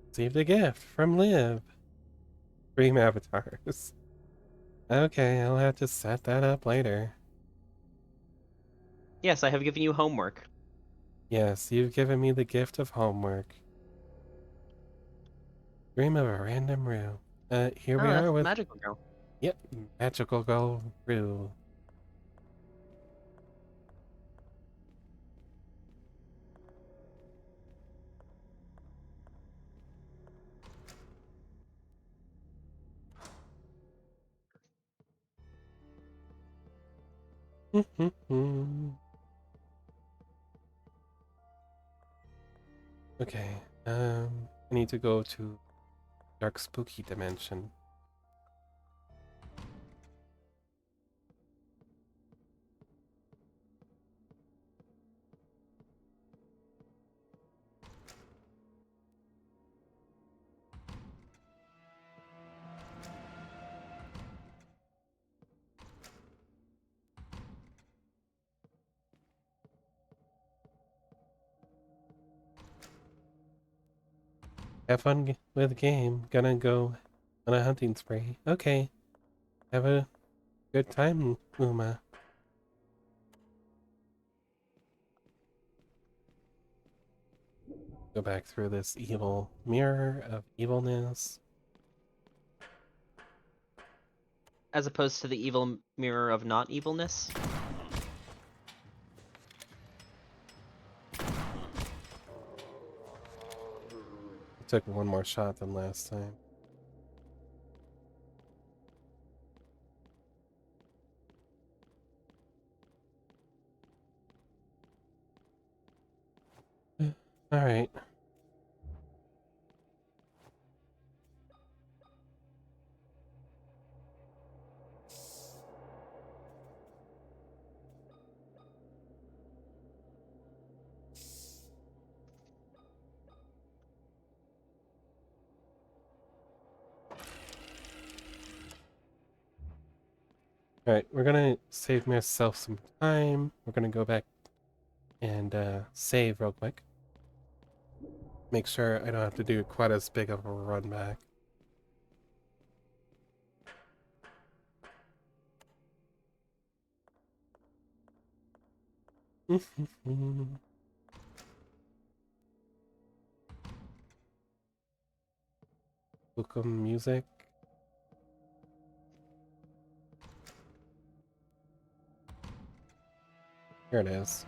Received a gift from Liv. Dream avatars. Okay, I'll have to set that up later. Yes, I have given you homework. Yes, you've given me the gift of homework. Dream of a random room. Here Oh, we that's are the with... magical girl. Yep, magical girl Rue. Okay, I need to go to dark spooky dimension. Have fun with the game. Gonna go on a hunting spree. Okay. Have a good time, Uma. Go back through this evil mirror of evilness. As opposed to the evil mirror of not evilness. Took one more shot than last time. Alright. Alright, we're gonna save myself some time. We're gonna go back and save real quick. Make sure I don't have to do quite as big of a run back. Welcome music. Here it is.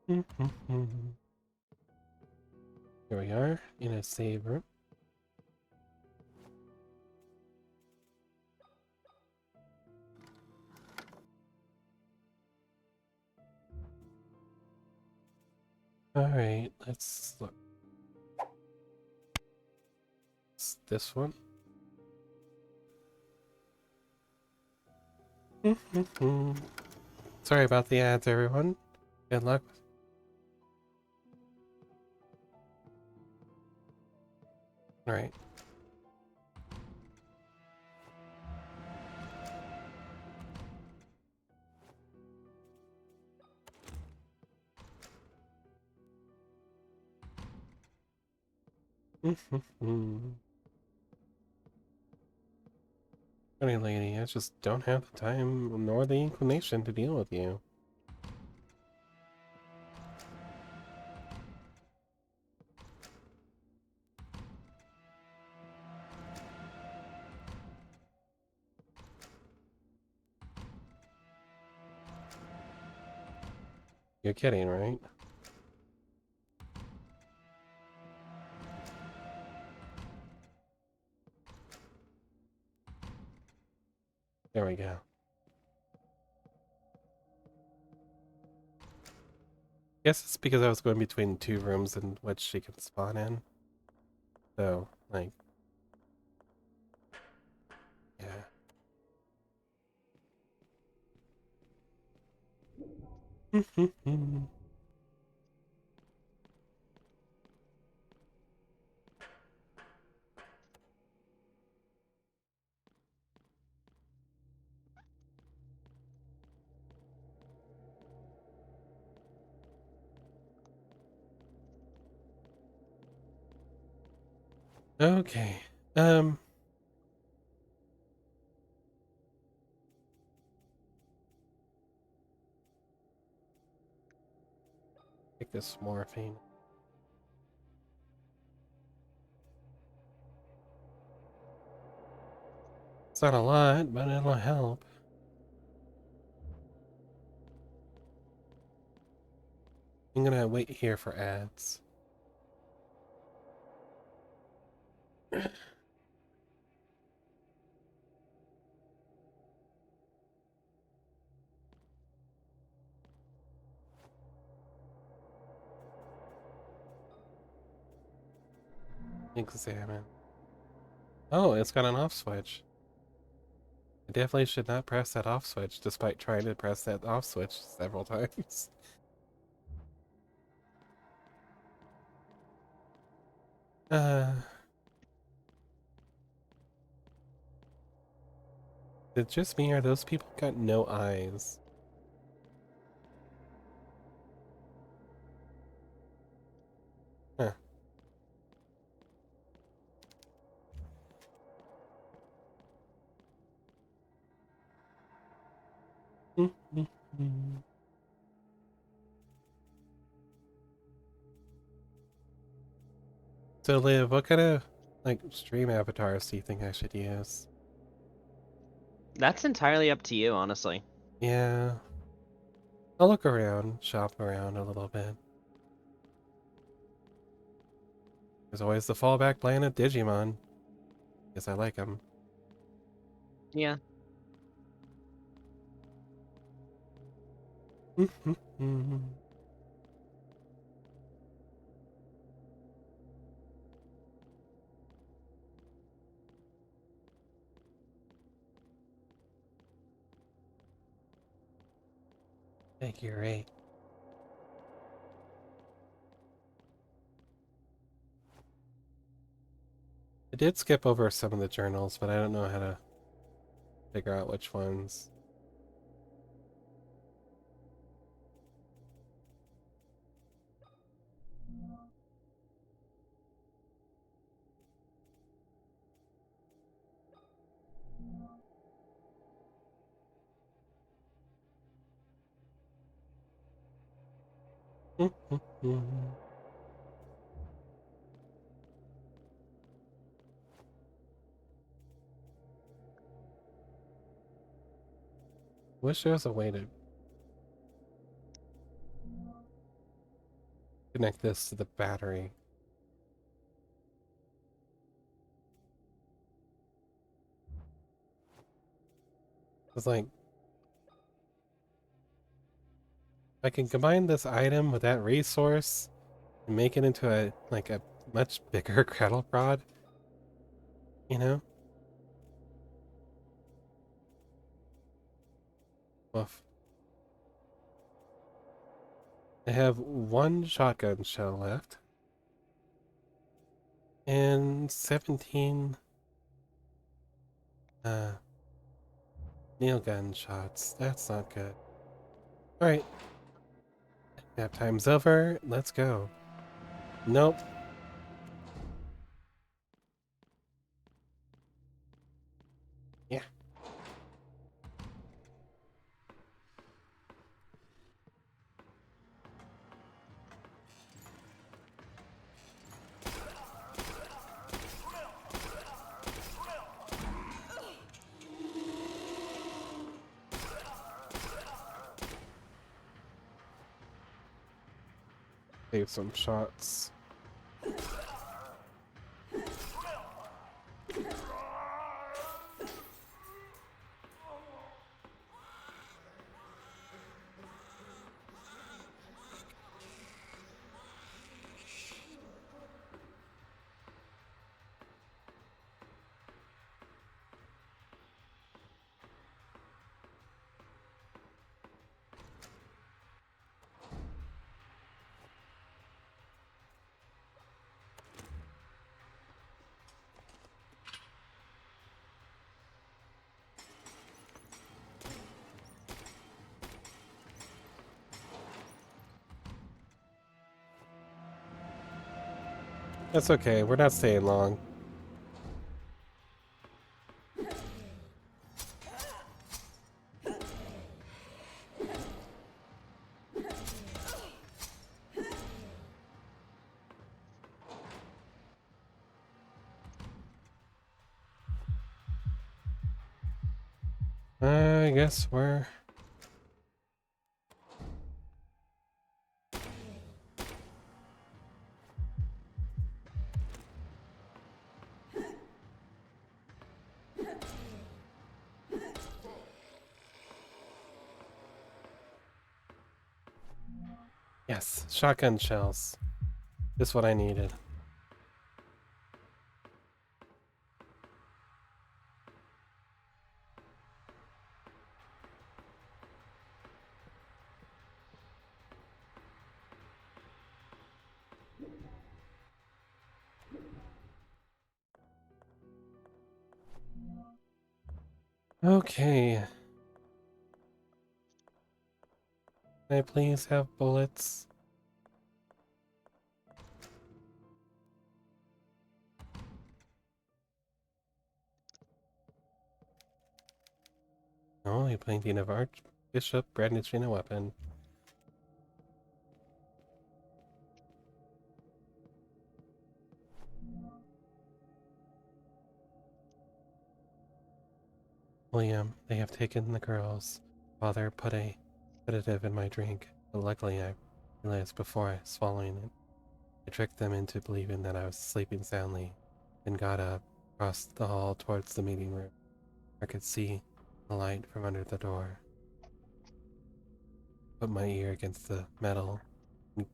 Here we are in a save room. Alright, let's look. It's this one. Sorry about the ads, everyone. Good luck. Alright. Funny lady, I just don't have the time nor the inclination to deal with you. You're kidding, right? There we go. Guess it's because I was going between two rooms in which she can spawn in. So, like... Yeah. Okay. Take this morphine. It's not a lot, but it'll help. I'm gonna wait here for ads. Examine. Oh, it's got an off switch. I definitely should not press that off switch, despite trying to press that off switch several times. Is it just me or those people got no eyes? Huh. So Liv, what kind of like stream avatars do you think I should use? That's entirely up to you, honestly. Yeah. I'll look around, shop around a little bit. There's always the fallback plan of Digimon. Guess I like them. Yeah. Figure 8. I did skip over some of the journals, but I don't know how to figure out which ones. Wish there was a way to connect this to the battery. It's like, I can combine this item with that resource and make it into a much bigger cattle prod, you know? Woof. I have one shotgun shell left. And 17 nail gun shots. That's not good. Alright. Nap time's over. Let's go. Nope. Yeah. Save some shots. That's okay. We're not staying long. I guess we're... Yes, shotgun shells. Just what I needed. Okay. Can I please have bullets? Oh, a painting of Archbishop brandishing a weapon. William, they have taken the girls. Father put a sedative in my drink, but luckily I realized before I swallowing it. I tricked them into believing that I was sleeping soundly, then got up, crossed the hall towards the meeting room. I could see the light from under the door. Put my ear against the metal and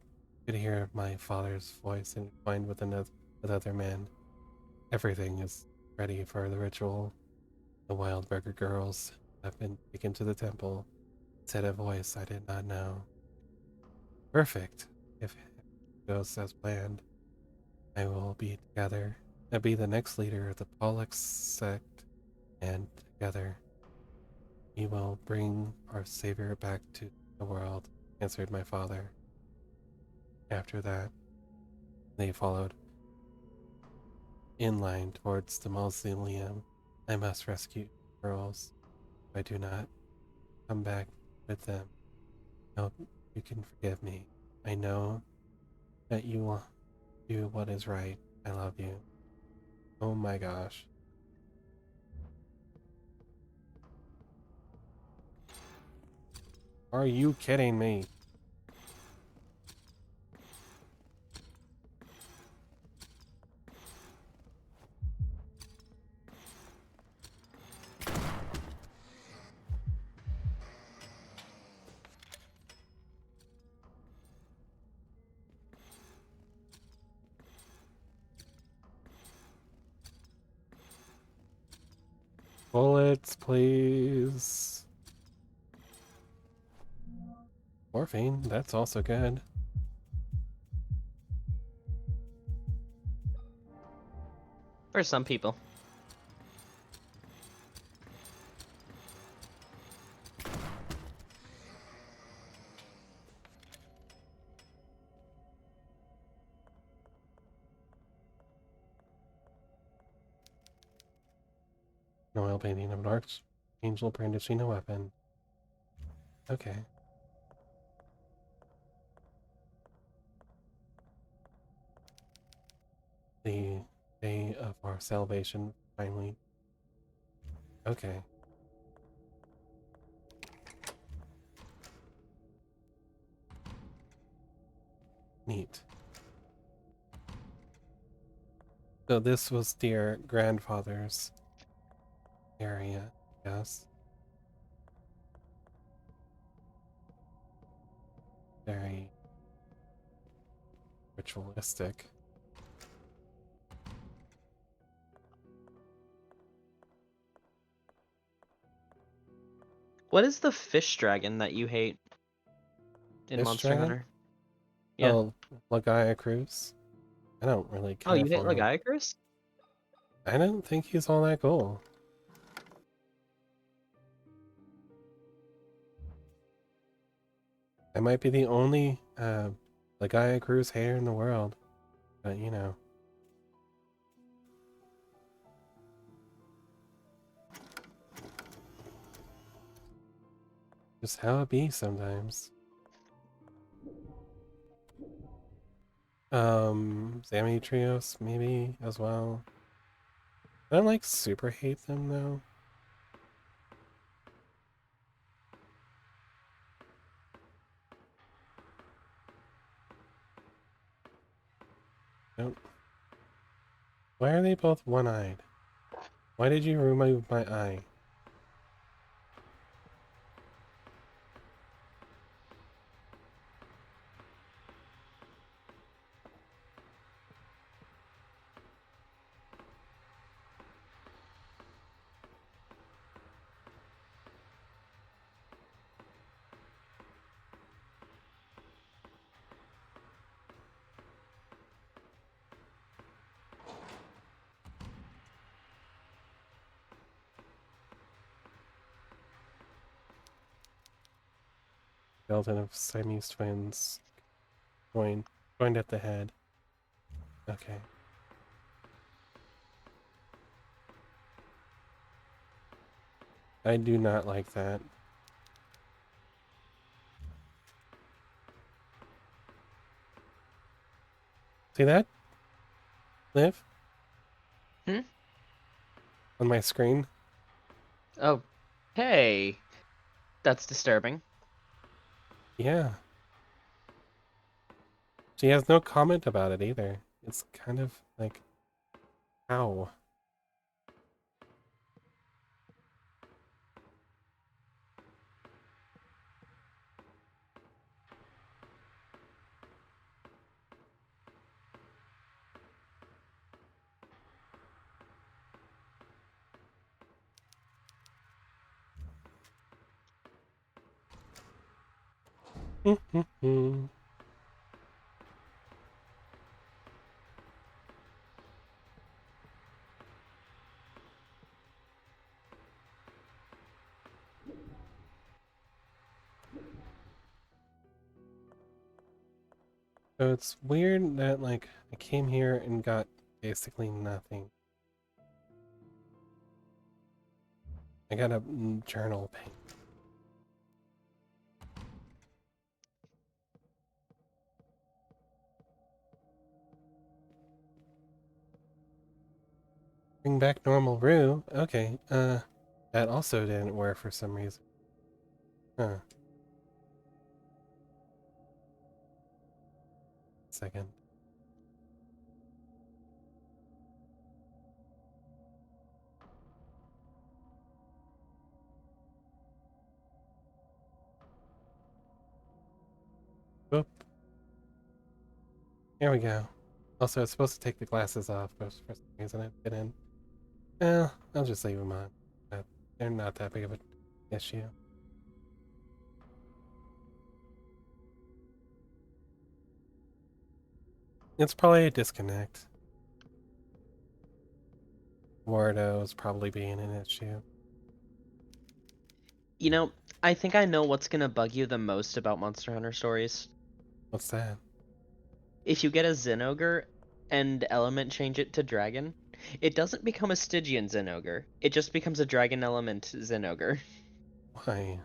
could hear my father's voice entwined with other men. Everything is ready for the ritual. The Wildberger girls have been taken to the temple, said a voice I did not know. Perfect. If it goes as planned, I will be together. I'll be the next leader of the Pollux sect, and together we will bring our savior back to the world, answered my father. After that, they followed in line towards the mausoleum. I must rescue the girls. If I do not come back with them, I hope you can forgive me. I know that you will do what is right. I love you. Oh my gosh. Are you kidding me? Bullets, please. Morphine, that's also good. For some people. An oil painting of an archangel brandishing a weapon. Okay. The day of our salvation, finally. Okay. Neat. So this was dear grandfather's area, yes. Very ritualistic. What is the fish dragon that you hate in Fish Monster dragon? Hunter? Yeah. Oh, Lagaya Cruz? I don't really Oh, care you hate for him. Lagiacrus? I don't think he's all that cool. I might be the only Lagaya Cruz hater in the world, but you know. Just how it be sometimes. Zammy Trios maybe as well. I don't like super hate them though. Don't. Why are they both one-eyed? Why did you remove my eye? skeleton of Siamese twins joined at the head. Okay. I do not like that. See that? Liv? Hmm? On my screen? Oh, hey. That's disturbing. Yeah. She has no comment about it either. It's kind of like, how? So it's weird that, like, I came here and got basically nothing. I got a journal page. Bring back normal Rue. Okay, that also didn't work for some reason. Huh. Second. Boop. Here we go. Also, it's supposed to take the glasses off, but for some reason it didn't. Well, I'll just leave them on. They're not that big of an issue. It's probably a disconnect. Wardo's probably being an issue. You know, I think I know what's gonna bug you the most about Monster Hunter stories. What's that? If you get a Zinogre and element change it to dragon, it doesn't become a Stygian Zinogre. It just becomes a dragon element Zinogre. Why?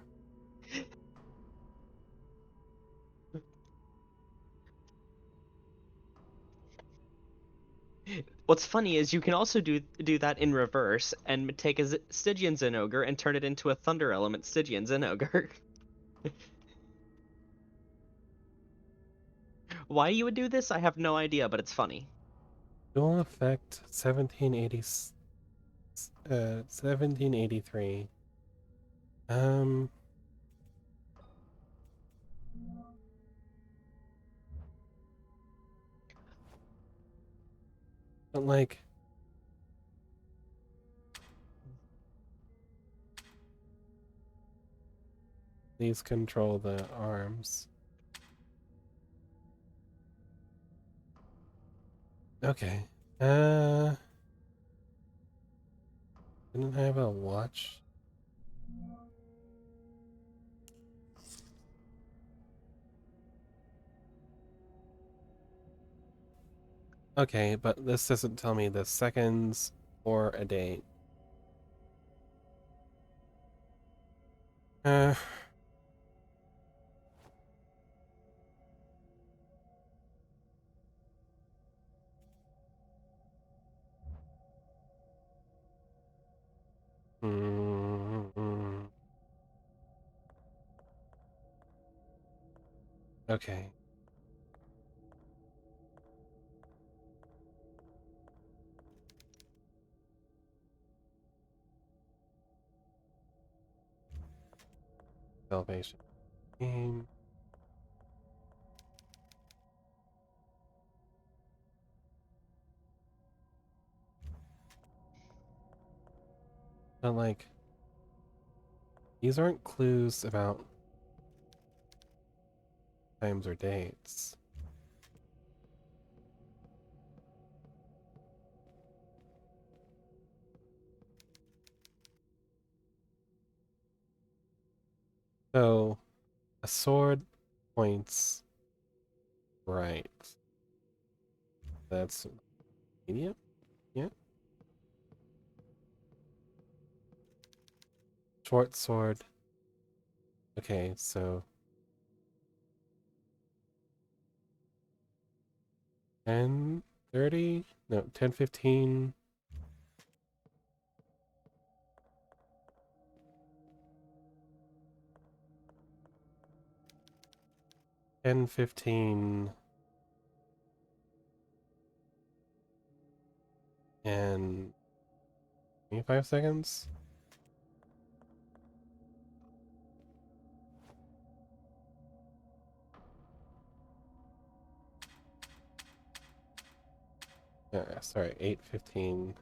What's funny is you can also do that in reverse and take a Stygian Zinogre and turn it into a thunder element Stygian Zinogre. Why you would do this, I have no idea, but it's funny. Dual effect 1780, 1783. Um, but like, these control the arms. Okay. Didn't I have a watch? Okay, but this doesn't tell me the seconds or a date. Uh, mm, okay. Salvation game. But like, these aren't clues about times or dates. So, a A sword points right. That's medium? Yeah. Short sword. Okay, so 10, 30? No, 10, 15. 10, 15, and 25 seconds? Sorry, 8, 15.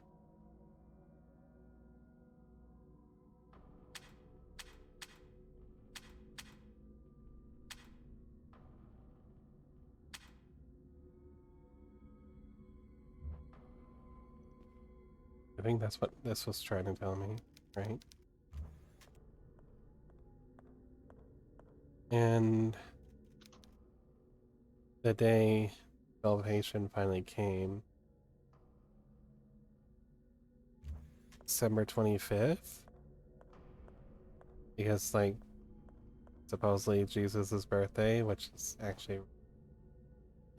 I think that's what this was trying to tell me, right? And the day salvation finally came, December 25th, because, like, supposedly Jesus' birthday, which is actually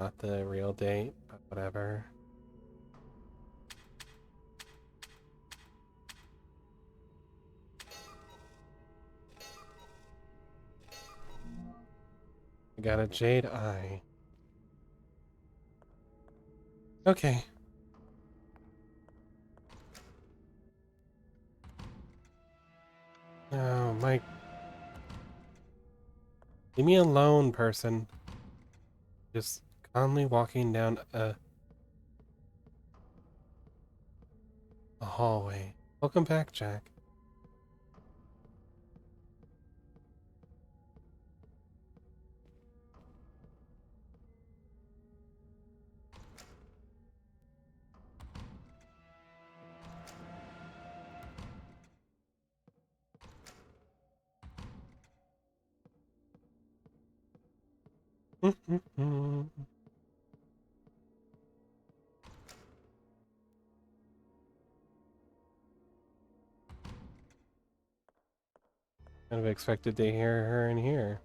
not the real date, but whatever. I got a jade eye. Okay. Oh, my... Leave me alone, person. Just calmly walking down a hallway. Welcome back, Jack. Kind of expected to hear her in here.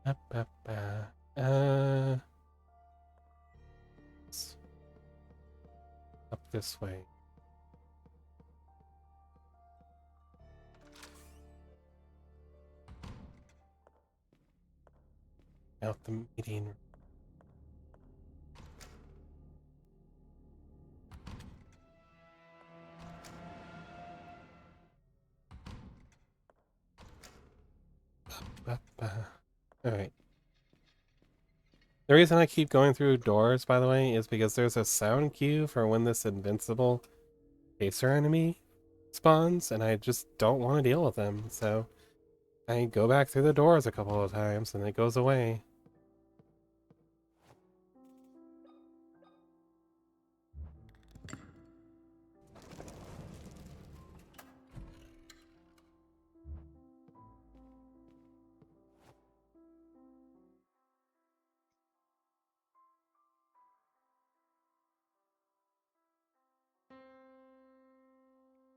Uh, up this way. Out the meeting room. Alright. The reason I keep going through doors, by the way, is because there's a sound cue for when this invincible chaser enemy spawns, and I just don't want to deal with them, so I go back through the doors a couple of times, and it goes away.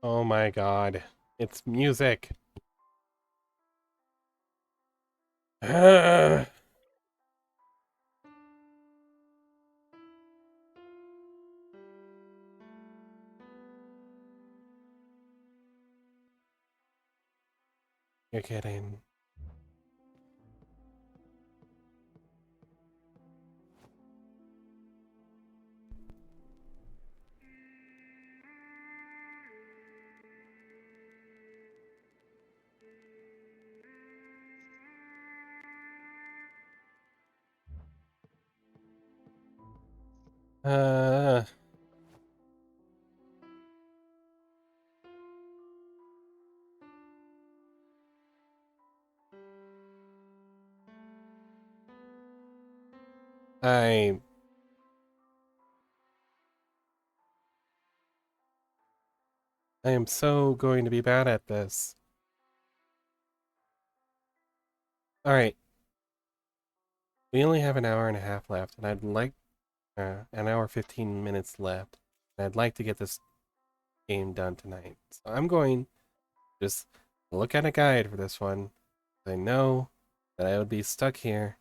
Oh my god. It's music. You're kidding. Uh, I I am so going to be bad at this. Alright. We only have an hour and a half left, and I'd like an hour 15 minutes left. And I'd like to get this game done tonight. So I'm going to just look at a guide for this one. I know that I would be stuck here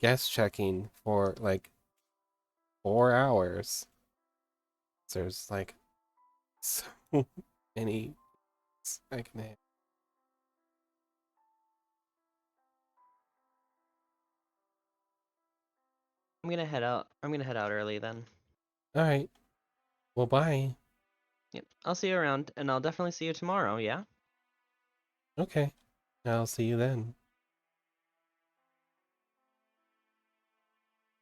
guest checking for like 4 hours. So there's like so many I can hit. I'm gonna head out. I'm gonna head out early then. Alright. Well, bye. Yep. I'll see you around, and I'll definitely see you tomorrow. Yeah. Okay. I'll see you then.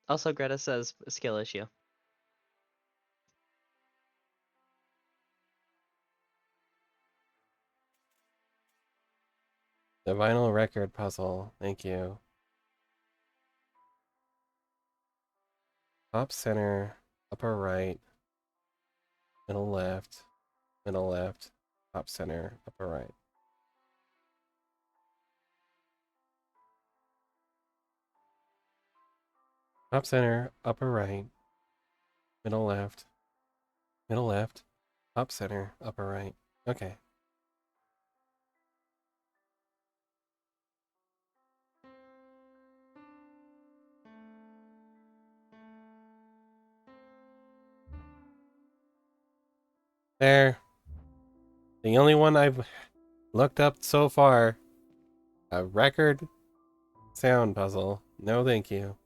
Also, Greta says skill issue. The vinyl record puzzle. Thank you. Top center, upper right, middle left, top center, upper right. Top center, upper right, middle left, top center, upper right. Okay. There. The only one I've looked up so far. A record sound puzzle. No, thank you.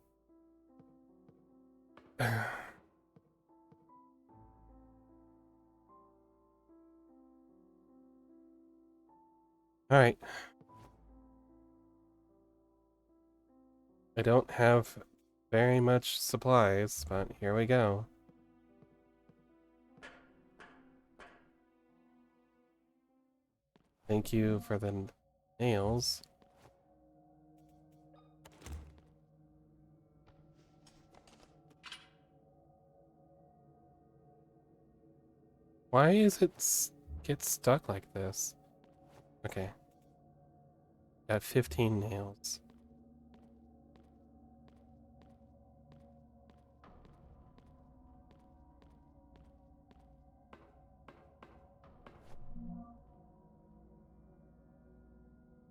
Alright. I don't have very much supplies, but here we go. Thank you for the nails. Why is it get stuck like this? Okay. Got 15 nails.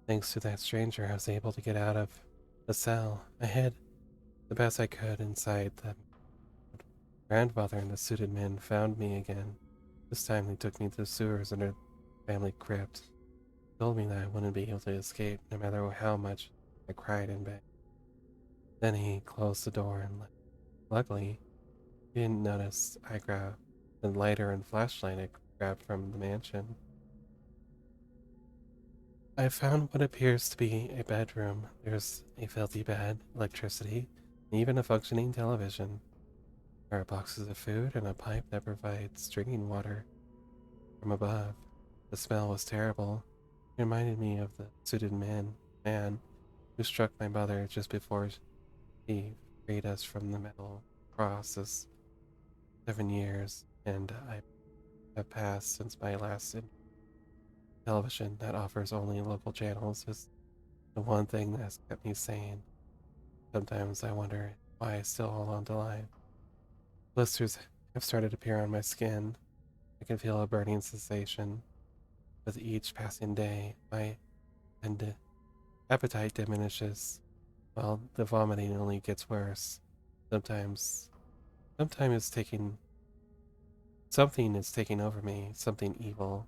Thanks to that stranger, I was able to get out of the cell. I hid the best I could inside. The grandfather and the suited man found me again. This time they took me to the sewers under the family crypt. Told me that I wouldn't be able to escape no matter how much I cried and begged. Then he closed the door and left. Luckily, he didn't notice I grabbed the lighter and flashlight I grabbed from the mansion. I found what appears to be a bedroom. There's a filthy bed, electricity, and even a functioning television. There are boxes of food and a pipe that provides drinking water from above. The smell was terrible. It reminded me of the suited man who struck my mother just before he freed us from the metal cross. This 7 years, and I have passed since my last television that offers only local channels is the one thing that's kept me sane. Sometimes I wonder why I still hold on to life. Blisters have started to appear on my skin. I can feel a burning sensation. With each passing day, my appetite diminishes, while the vomiting only gets worse. Sometimes, sometimes it's taking something is taking over me, something evil.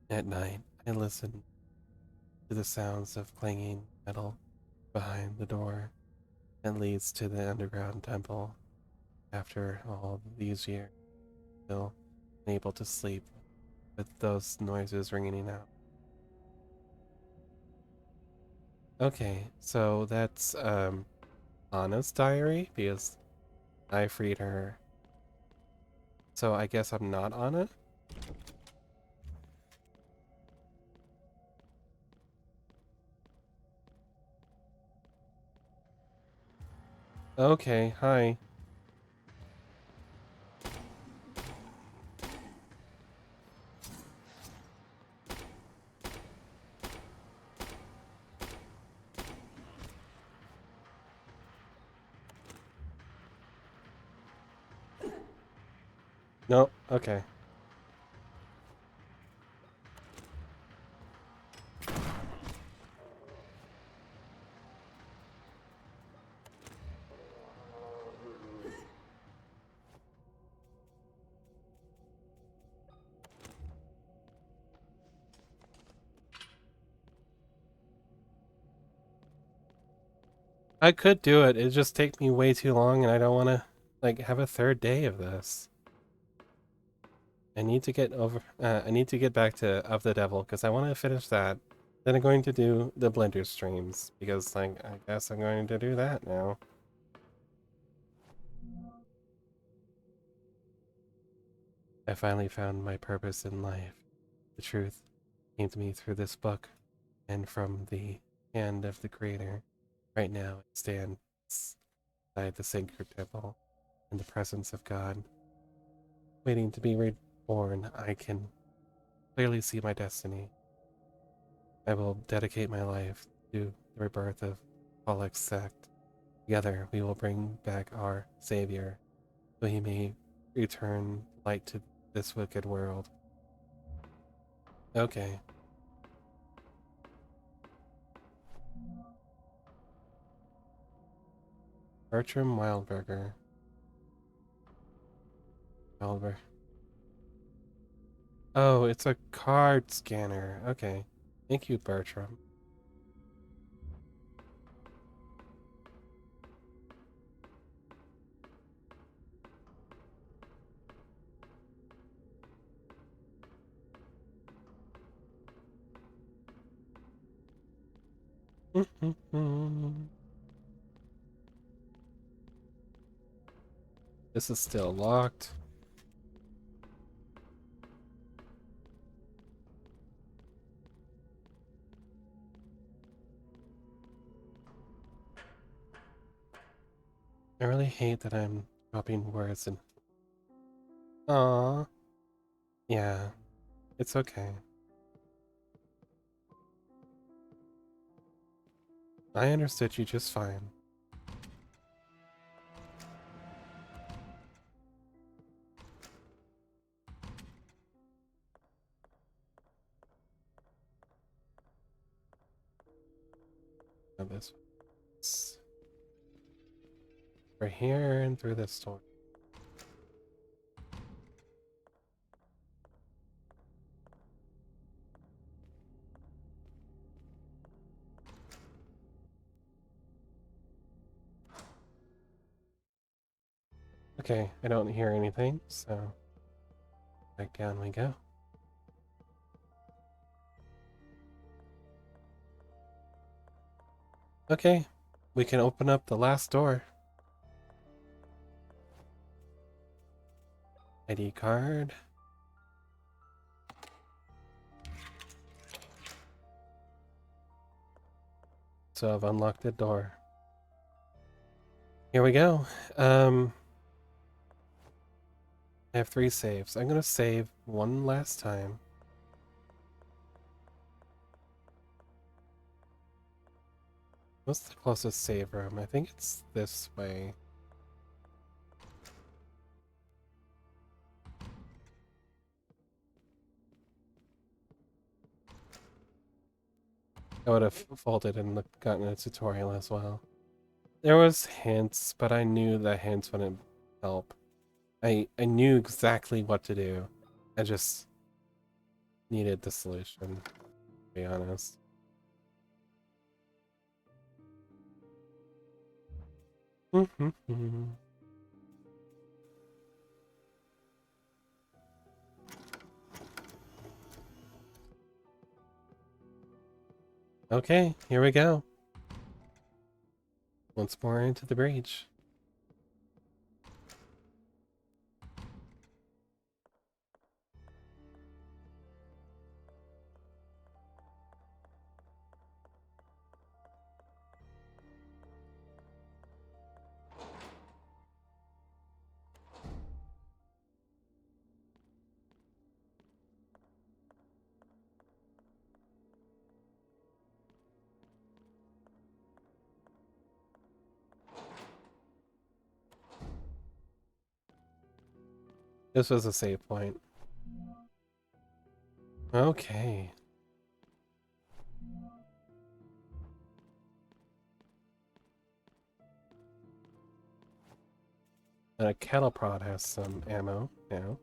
At night, I listen to the sounds of clanging metal behind the door that leads to the underground temple. After all these years, still unable to sleep with those noises ringing out. Okay, so that's Anna's diary because I freed her. So I guess I'm not Anna? Okay, hi. Okay. I could do it. It'd just take me way too long, and I don't want to, like, have a third day of this. I need to get over. I need to get back to Of the Devil because I want to finish that. Then I'm going to do the Blender streams because, like, I guess I'm going to do that now. I finally found my purpose in life. The truth came to me through this book and from the hand of the Creator. Right now, I stand beside the sacred temple in the presence of God, waiting to be reborn. I can clearly see my destiny. I will dedicate my life to the rebirth of Pollux sect. Together, we will bring back our Savior, so he may return light to this wicked world. Okay. Bertram Wildberger. Wildberger. Oh, it's a card scanner. Okay. Thank you, Bertram. This is still locked. I really hate that I'm dropping words and... Aww. Yeah, it's okay. I understood you just fine. Now this right here and through this door. Okay, I don't hear anything, so back down we go. Okay, we can open up the last door. ID card. So I've unlocked the door. Here we go. I have 3 saves. I'm gonna save one last time. What's the closest save room? I think it's this way. I would have folded and gotten a tutorial as well. There was hints, but I knew that hints wouldn't help. I knew exactly what to do. I just needed the solution, to be honest. Okay, here we go. Once more into the breach. This was a save point. Okay. And a cattle prod has some ammo now.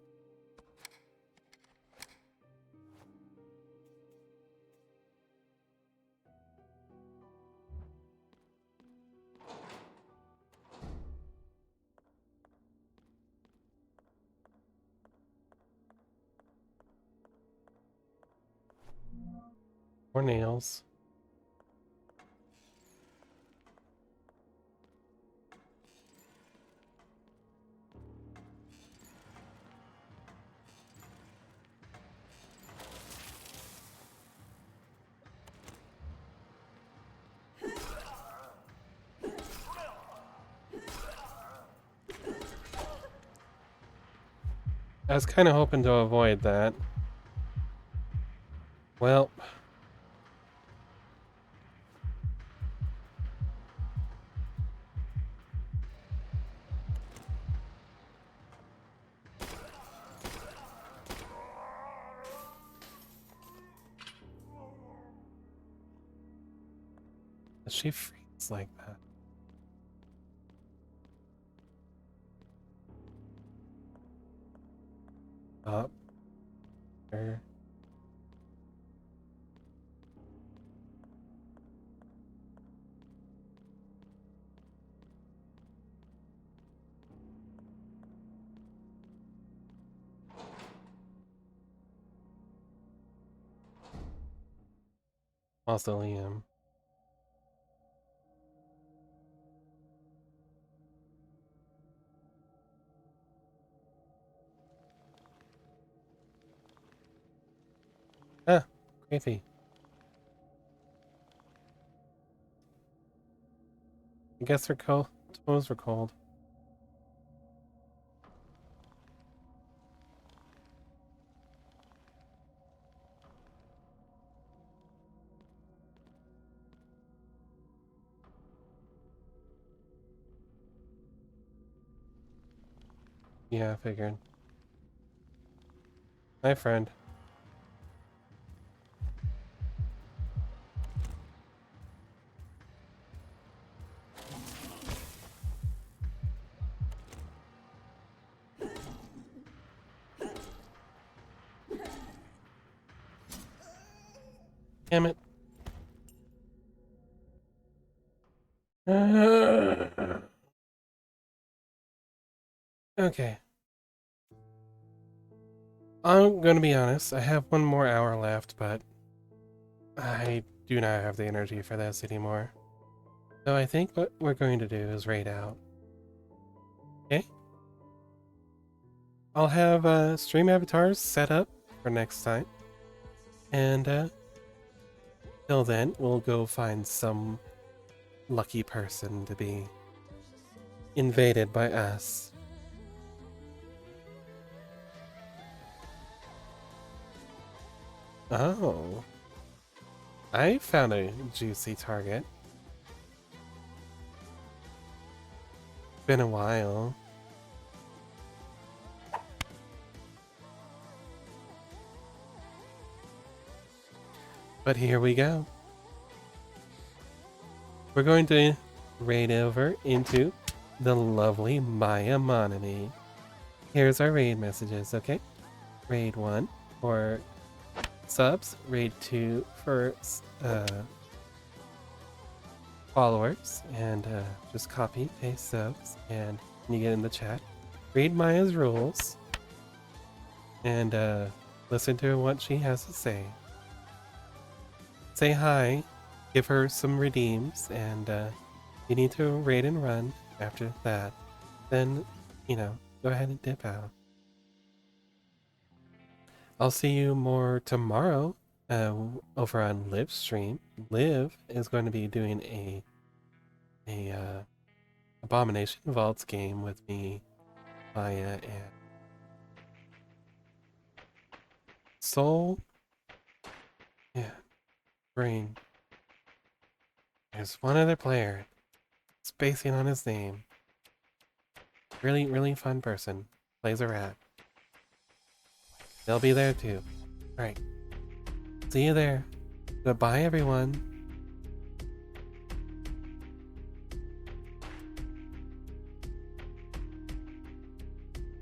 More nails. I was kind of hoping to avoid that. Well, she freaks like that. Up. There. Mausoleum. Ah, creepy. I guess her toes were cold. Yeah, I figured. Hi, friend. Damn it. Okay. I'm gonna be honest, I have one more hour left, but I do not have the energy for this anymore. So I think what we're going to do is raid out. Okay? I'll have stream avatars set up for next time. And till then, we'll go find some lucky person to be invaded by us. Oh. I found a juicy target. Been a while. But here we go. We're going to raid over into the lovely Maya Monami. Here's our raid messages, okay? Raid 1 for subs, raid 2 for followers, and just copy, paste subs, and you get in the chat. Read Maya's rules, and listen to what she has to say. Say hi, give her some redeems, and you need to raid and run after that. Then, you know, go ahead and dip out. I'll see you more tomorrow over on Liv's stream. Liv is going to be doing a Abomination Vaults game with me, Maya, and Soul. Yeah, Brain. There's one other player. Spacing on his name. Really, really fun person. Plays a rat. They'll be there too. Alright. See you there. Goodbye, everyone.